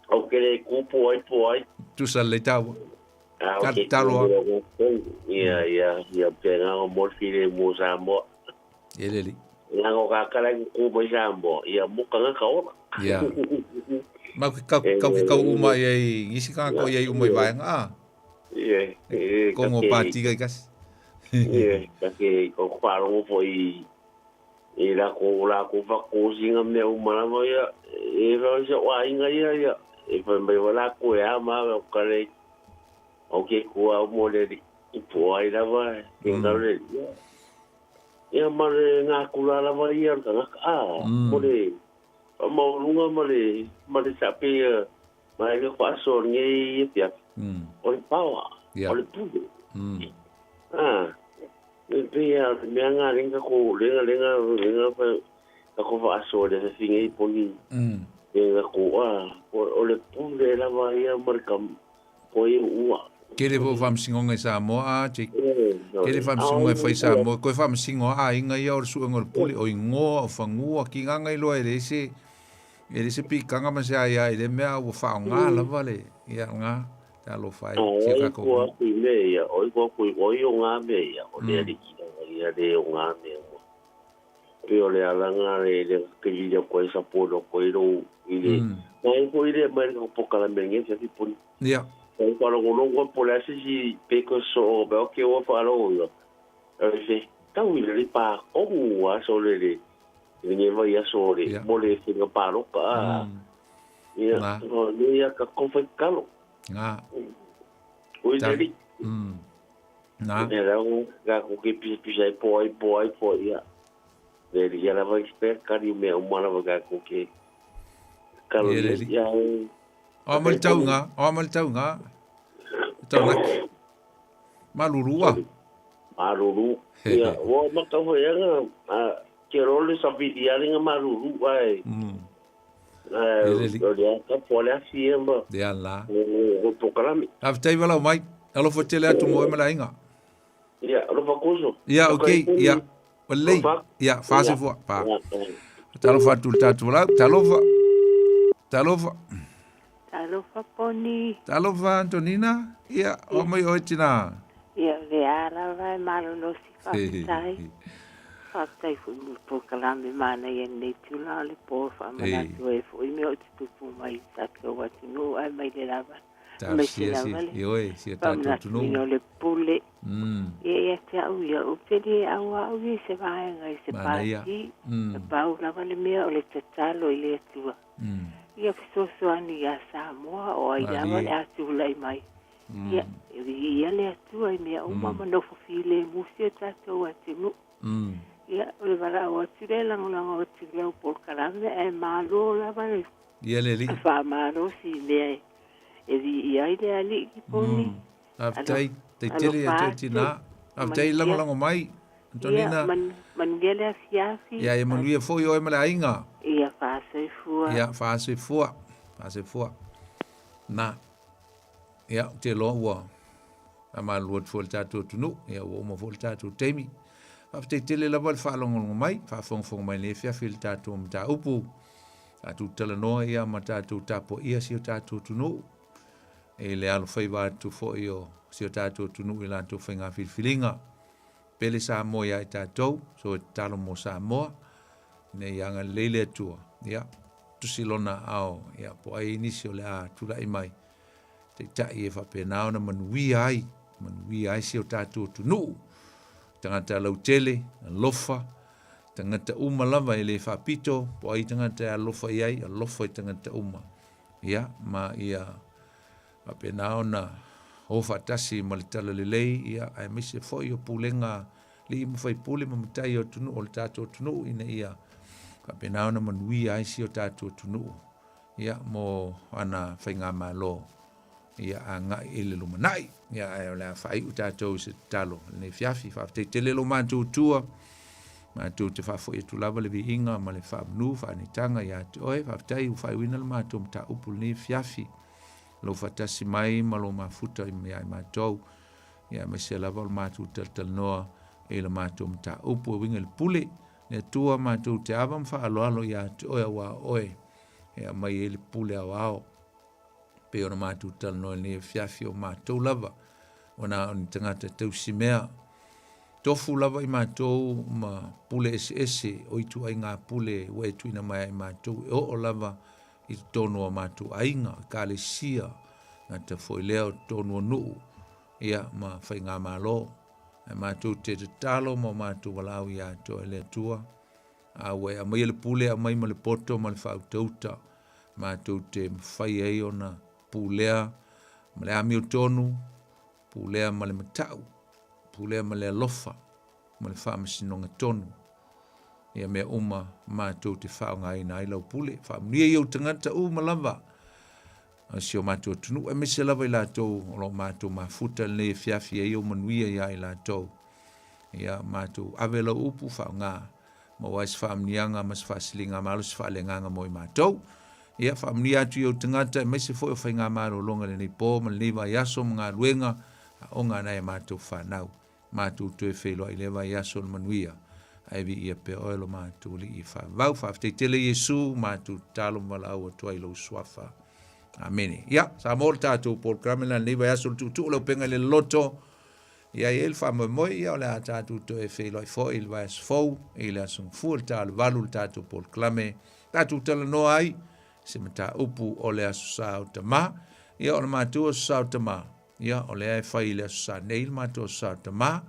O que le cupo ai. Tu sale tau. Talo. Ia pega o morfine mo Samoa. Ele. Nga o ka kala cupo Samoa. Ia muka nga ka ora. Ia. Ma kau uma ye isi ka ko ye uma vai nga. Ie, ko ngo pati ga kas. Ie, ke ko paro foi la ko fa ko singa me uma ma ya e ro se wa inga ya e fa me wala ko ya ma ka le o ke ko a mo le i po ai la va ke nga le ya ma le nga ku la va ya ka mo le ma lunga ma le sa pe ma le ko so nge ya o le power o le pu Pia mianga lenga ko lenga fa ko fa so de fingi poni lenga ko o le pule la va ia markam ko i ua Kere vo fam singo ngai Samoa che kere fam singo ngai Samoa ko fam singo a inga ia o su ngol puli o ingo o fangu ki ngai lo ere se pi kanga ma se ia ile mea o fa nga la vale ia nga ta lo fai che ka ko i me ia o nga me ia o le ia de nga me o le alanga le ke i ko sa polo ko i ro i le mai ko i le mai ko poka la mengi se pun ia o ko lo po la si pe ko so be o ke o fa lo yo se ta wi le pa o wa so le ni va ia so le mo le se pa lo ka ia no ia ka ko fa kalo nga oi deli na era ga ko ke pi sai po ia deli ia la va expert ka di me o mala va ga ko ke kalo ia o mal tau nga tau nak malurua ia o ma ka ho ia ke role sa vidia ringa maluru ai o dia ka pole asiema de alla o pokalami aftai wala mai alo fotele atu mo mala inga ia alo fakoso ia okay ia wallai ia fase fo pa talo fatul tatu la talofa poni talofa Antonina ia o mai oitina ia le ara vai malo no si Fatai fu po kalame mana ye ne tula le po fa mana tu e fu me o tu fu mai sa ko wa tu no ai mai le lava me si si ta tu no le pule ye te au ya o pedi au se vai ngai se pa ti pa u lava le me o le tatalo ile tu ia so ani ya Samoa o ai lava le atu lai mai ia le atu ai me o mama no file musi ta to wa tu ia le vara o tire lango tire o por kalame e malo la vale ia le li fa malo si le e di ia ile ali ki poni aftai te tele ya tina aftai lango mai Antonina man gele asiafi ia e manuia foi o e mala inga ia fa se fua na ia te lo wa ama luot fol tatu tunu ia o mo fol tatu temi afte tele la val fa longo mai fa fong mai le fia fil tatu mta upu atu tele no ia mata tu tapo ia si tatu tunu e le al fai va tu fo io si tatu tunu ila tu finga filinga pele sa mo ia tatu so talo mo sa mo ne yanga lele tu ia tu silona ao ia po ai inisio le a tu lai mai te tai e fa penao na manui ai si tatu tunu tangata lau tele, lofa, tangata uma lava ele whapito, po ai tangata lofa iai, lofa i tangata uma. Ia, ma ia, apenao na ofa tasi malitala lelei, ia, ai mise foi o pulenga, li ima fai pule ma mutai o tunu, o le tato tunu, ina ia, apenao na manui ai si o tato tunu. Ia, mo ana fai ngā malo. Ia anga ele lumanai ia e la fai utato se talo ne fiafi fa te tele lo mantu tua ma tu te fa fo tu lava le vinga ma le fa nu fa ni tanga ia oi fa tai u fa wina le mantu ta upul ne fiafi lo fa tasi mai ma lo mafuta i mai ma to ia me se lava le mantu tel no e le mantu ta upu winga le pule ne tua mantu te avam fa alo ia oi wa oi ia mai le pule ao pe ona mātou tal no ni fiafi o mātou lava ona on tangata tau simea tofu lava i mātou ma pule ese o itu ai ngā pule we tuina mai mātou o lava i tonu o mātou ainga, ka le sia, na te foi leo tonu o nuu, ia ma whai ngā mālo, e mātou te talo mo mātou walau ia to e le tua, a we a mai le pule a mai ma le poto ma le whautauta, mātou te mwhai ei ona pulea, ma le ami o tonu, pulea ma le matau, pulea ma le alofa, ma le whaamasinonga tonu, ia mea uma mātou te whaonga ina i lau pule, whaamnia i au tangata malava, si o mātou tunu, e mese lava i lātou, o lo mātou mafuta le fiafi e o manuia ia i lātou, ia mātou ave lau upu whaonga, ma wais whaamnianga, mas whaasilinga malos whaalenganga mo i mātou, ia whaamnia atu i au tangata, e mese fo e whainga maro longa le nei pō, ma le nei vai aso mga ruenga, o ngā nei mātou whanau, mātou tue whelo i lewa i aso le manuia, aivi ia pe oelo mātou li i whavau, whaafte tele Yesu, mātou talo malau a tua i lau swafa. Amene. Ia, sa mōr tātou Paul Cramela, nei vai aso le tutu lau penga le loto, ia i el whamoi, ia o le a tātou tue whelo i fo, i le vai aso fau, i le aso ngfuel tālu valu le tātou Paul Clame, tātou tala no ai, se mata upu o le aso sa o tama, ia o le mātou o sa o tama, ia o le ai whai le aso sa neil mātou o sa o tama,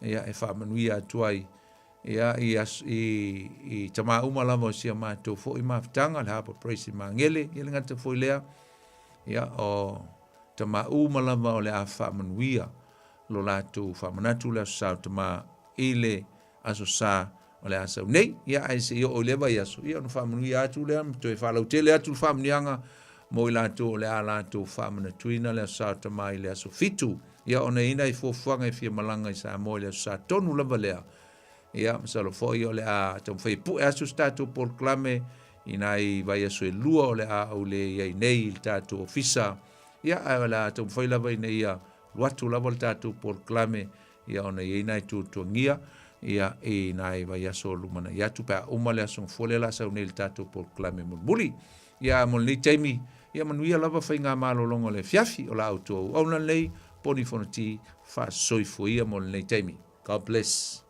ia e whamanuia atuai, ia i tama umalama o sia mātou fo i mawhtanga, le hapa praise i mangele, ia le ngata fo i lea, ia o tama umalama o le a whamanuia, lo lātou whamanatu le aso sa o tama, i le aso sa o le asau nei, ia ai se i o lewa i aso, ia o na whamanuia atu lea, to e whalau tele atu whamanianga, mo i lātou le a lātou whamanatuina le aso sa o tama i le aso fitu, ia o na ina i fuafuanga i fia malanga i sa mo i le aso sa tonu lava lea, ia masalo foi o le a tau fai pu asu stato por clame ina i vai asu e lua o le a o le ia nei il tato ofisa ia a la tau fai lava ina ia luatu lava le tato por clame ia ona ia ina i tuangia ia ina i vai asu lumana ia tu pa uma le asu fole la sa il tato por clame mulmuli ia mol ni taimi ia manuia lava fai ngā malolongo le fiafi o la auto o na lei poni fonati fa soifo ia mol ni taimi. God bless.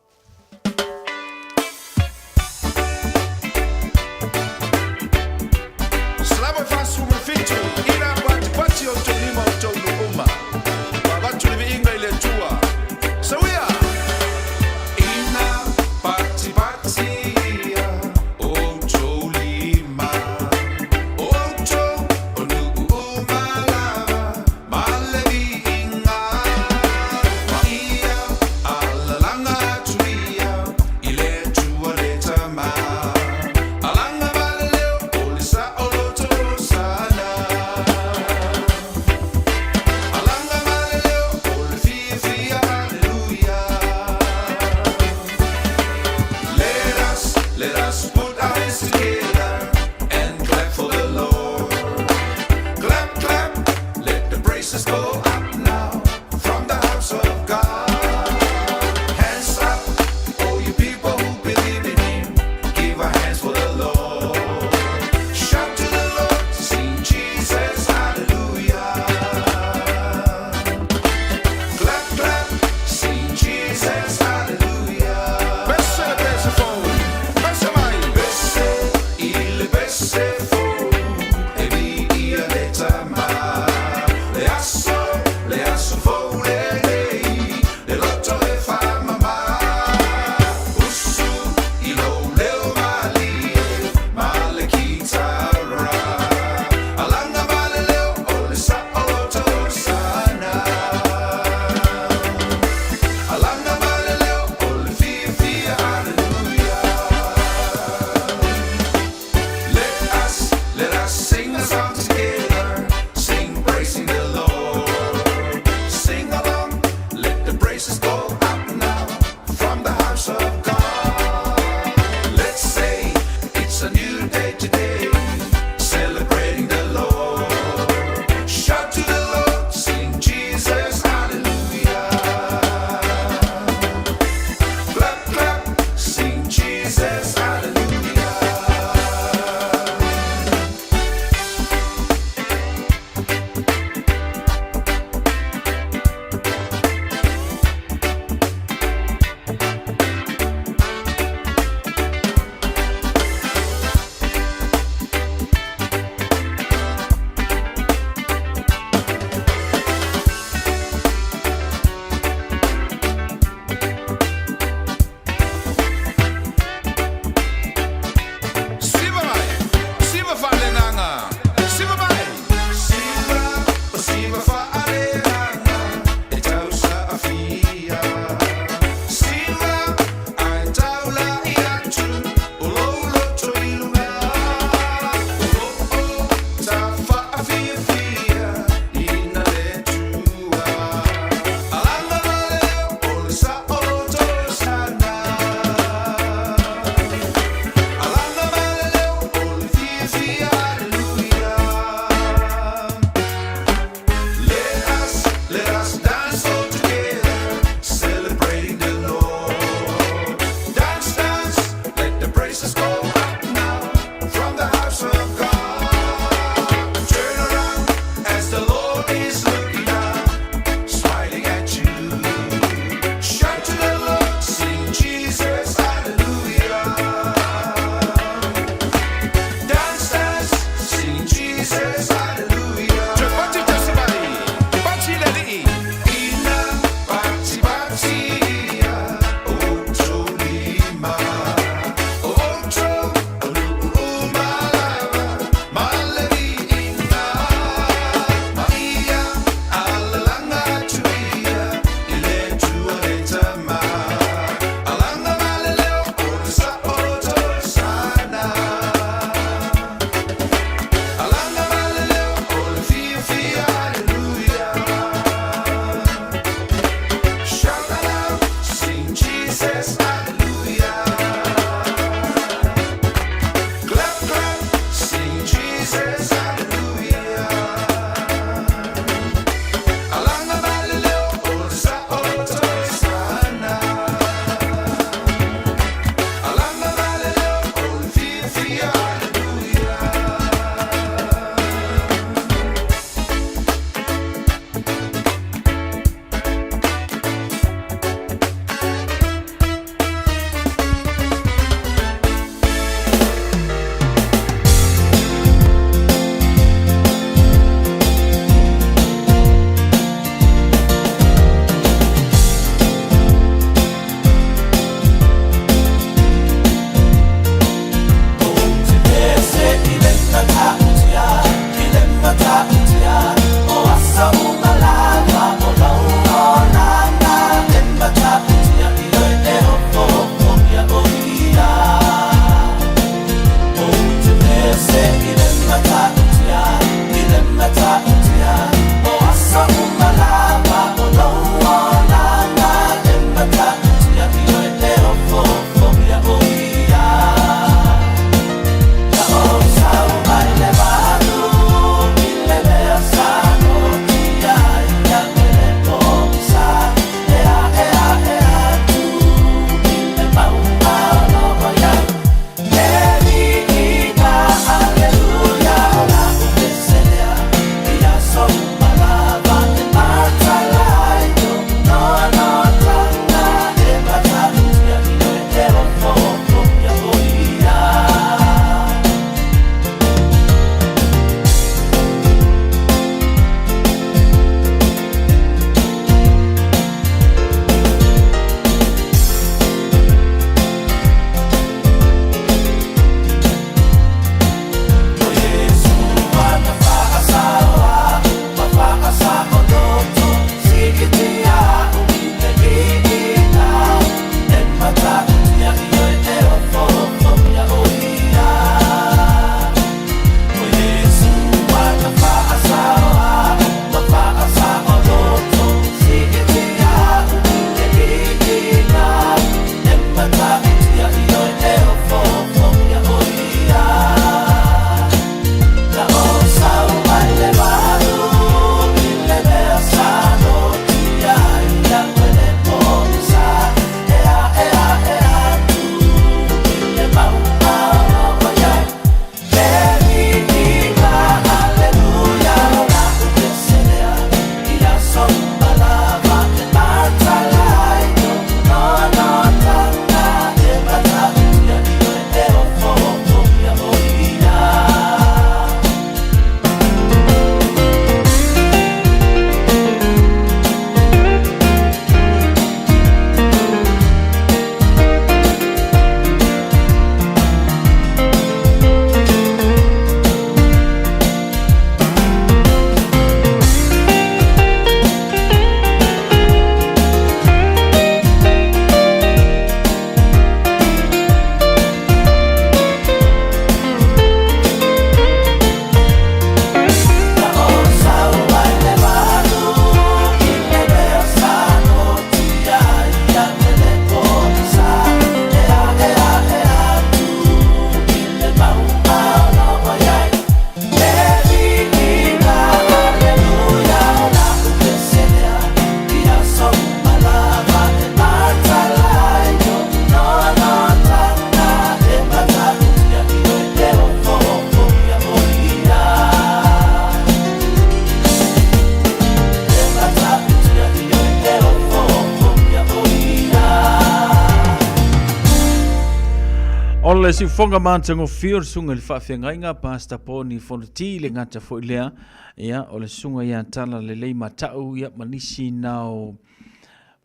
Ole si fonga mantango fior sunga le whawhengainga pasta poni fonoti le ngata fo ilea. Ia, ole sunga ia tala le lei matau ia manisi nao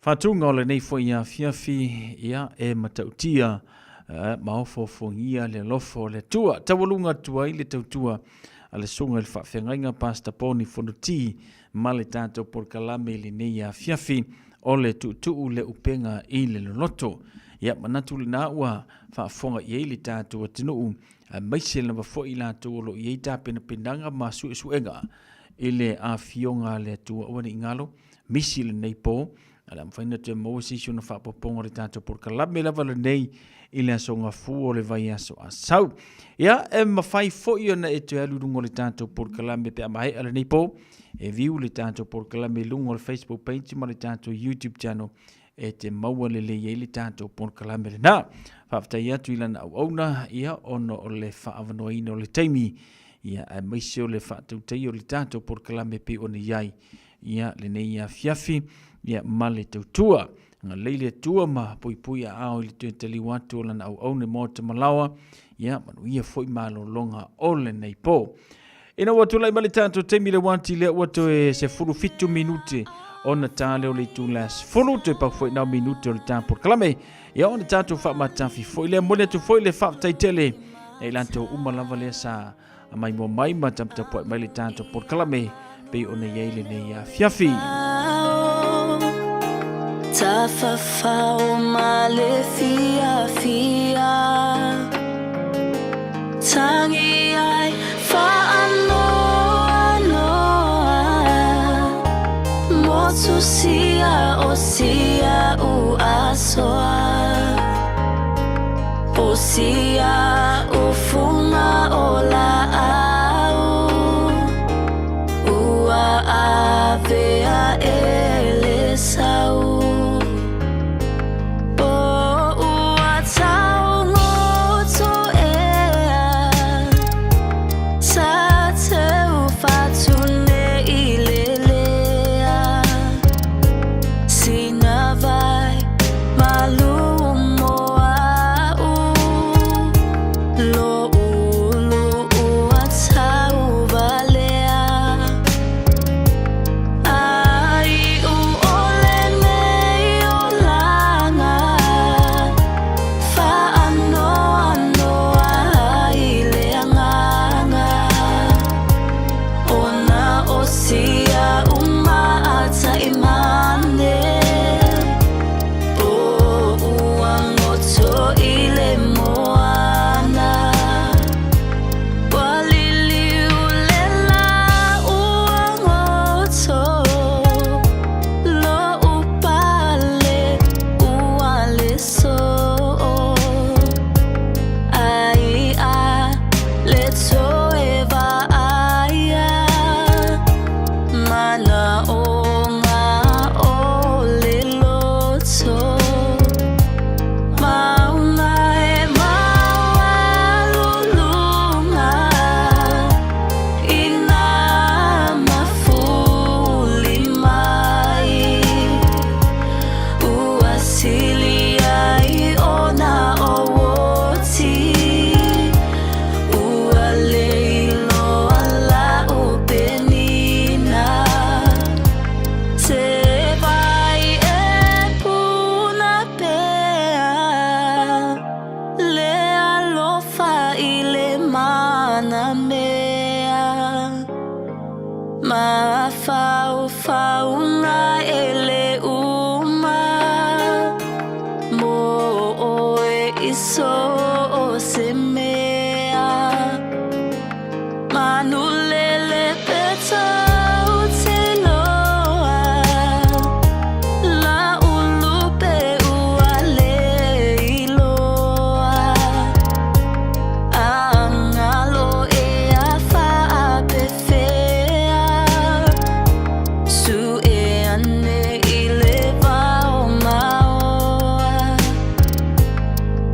whatunga ole nei fo ia fiafi ia e matautia maofo fongia le lofo le tua. Tawalunga tua i le tautua ale sunga le whawhengainga pasta poni fonoti ma le tato por kalame le nei ia fiafi ole tu le upenga i le loto. Ia manatu le na ua whaafonga i eili tātua tinu maise na wafo i lātou olo i eita pena pendanga ma suenga ile a fionga le tua wane ingalo misi le nei po ala mwhaina te mawasi sio na whaapoponga le tātou por kalame lava le nei ile asonga fu o le vai aso asau. Ia e mawhai fo i ona e te alurungo le tātou por kalame pe amahe ala nei po e viu le tātou por kalame lungo le Facebook page ma le tātou YouTube channel e te maua le le tātou pon kalame le nā. Whaftai atu ilana au auna, ia ono o le whaavanoina o le teimi, ia a maise o le whaatautei o le tātou pon kalame pe o ne iai, ia le nei ia fiafi, ia ma le tautua. Nga leile tua ma pui a ao le tue tali watu o lana au aune mo te malawa, ia manu ia foi malo longa o le nei po. Ina watu lai ma le tātou teimi le wanti le watu e se furu fitu minute, ona tale o le tulas fulu te pa foi na minute o le tampo klame ia ona tatu fa matafi foi le mole tu foi le fa taitele e lanto uma lava le sa mai mo mai matam te po mai le tanto por klame pe ona yele ne ya fiafi ta fa o male fia tangi ai fa tu sia o sia u asoa o sia u funga o la au u ave a ele sau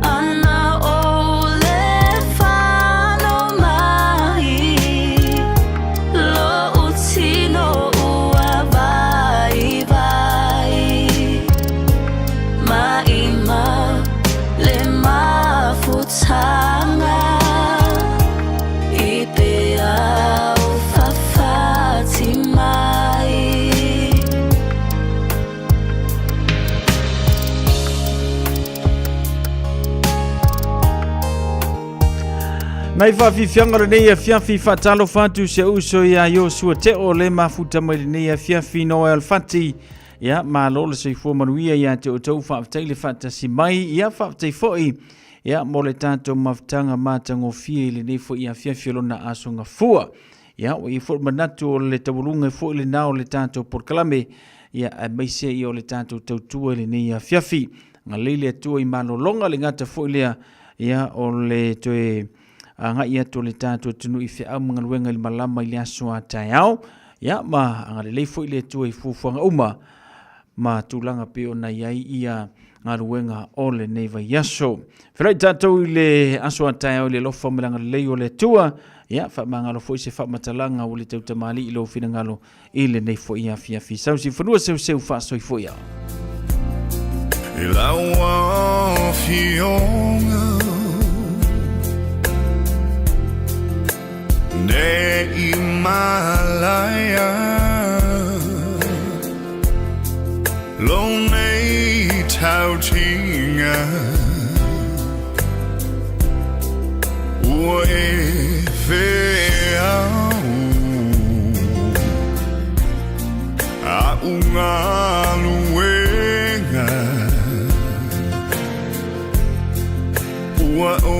Ana ole tanga I pe au whawhati mai Nai whawhiwhianga le nei a whiawhi whatalo whatu se uso ia Yosua te o le mafuta mai le nei a whiawhi noa alfati. Ia, ma lola se fua manuia ia te o tau whaaftai le whatasi mai, ia whaaftai foi. Ia, mo le tātou mawtanga mātango fie le nei fo ia whiawhi lona aso ngā fua. Ia, o i fua manatu o le tawalunga fo le nao le tātou porkalame. Ia, a maise i o le tātou tautua le nei a whiawhi. Ngā leile atua i malolonga le ngata fo lea. Ia, o le toe... nga ia to le tātou tunu I whia mga luenga li malama I le aso a tai au. Ia, ma anga le leifo I le tua I fufuanga uma. Ma tūlanga peo na iai ia ngā luenga o le neiva yaso. Whirai tātou I le aso a tai au le lofa milanga le lei o le tua. Ia, wha mga lofo I se wha matalanga o le tauta mali I lo whina ngalo I le neifo ia fia fi. Sau si whanua seu wha soi fo ia. I laua fionga Ne Himalaya Lo nei tau tinga Ua e wheau A unga luenga Ua o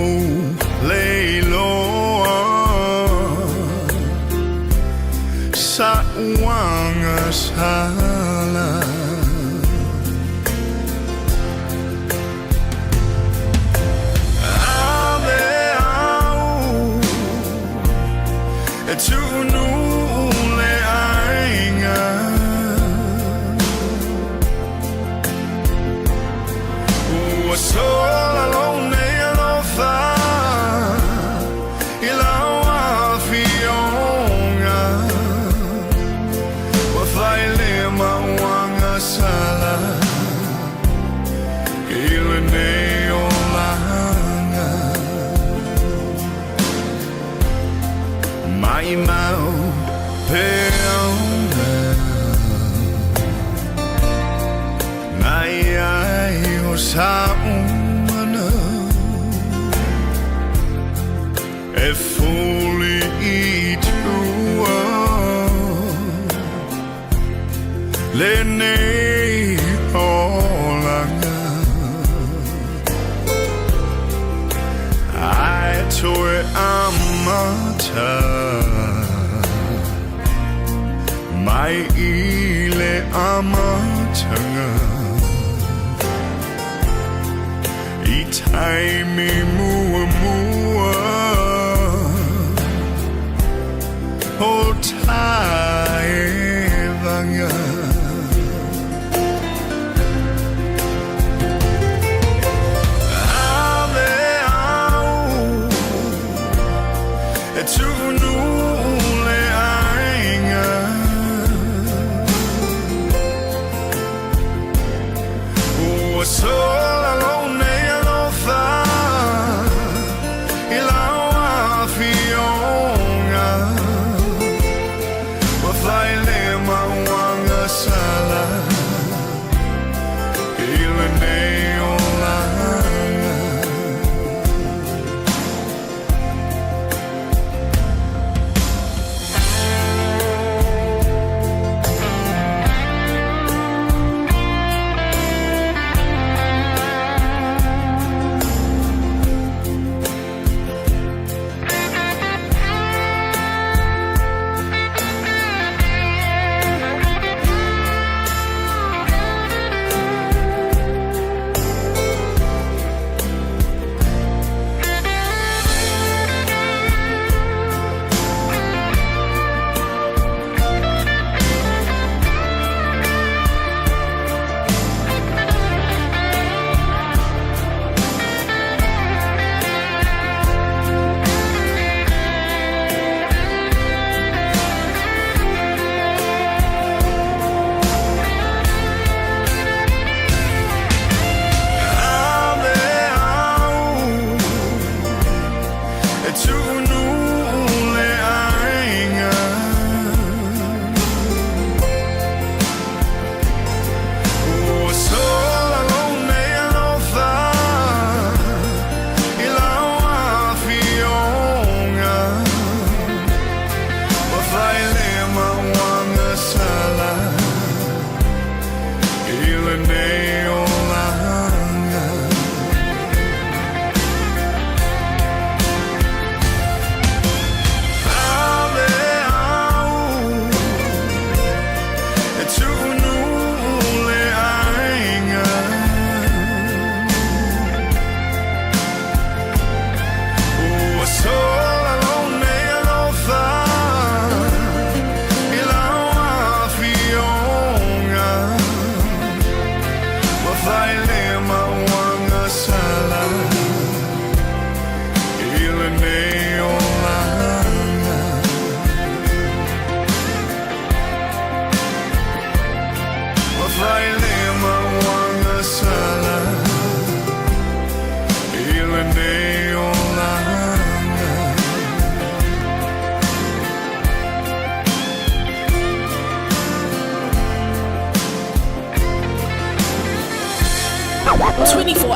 leiloa Sa uanga sala Ave au E tunu le ainga Ua sola lone alofa Ilaua fionga Mawanga sala Ile neolanga Mai mau peona Nai ai o sa umana E fuli I tua Le nei olanga Ai toe amata Mai I le amatanga I taimi mua mua O tae vanga Tunu le ainga Ua sola lone alofa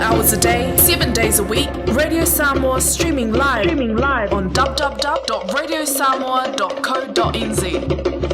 Hours a day, 7 days a week. Radio Samoa streaming live on www.radiosamoa.co.nz.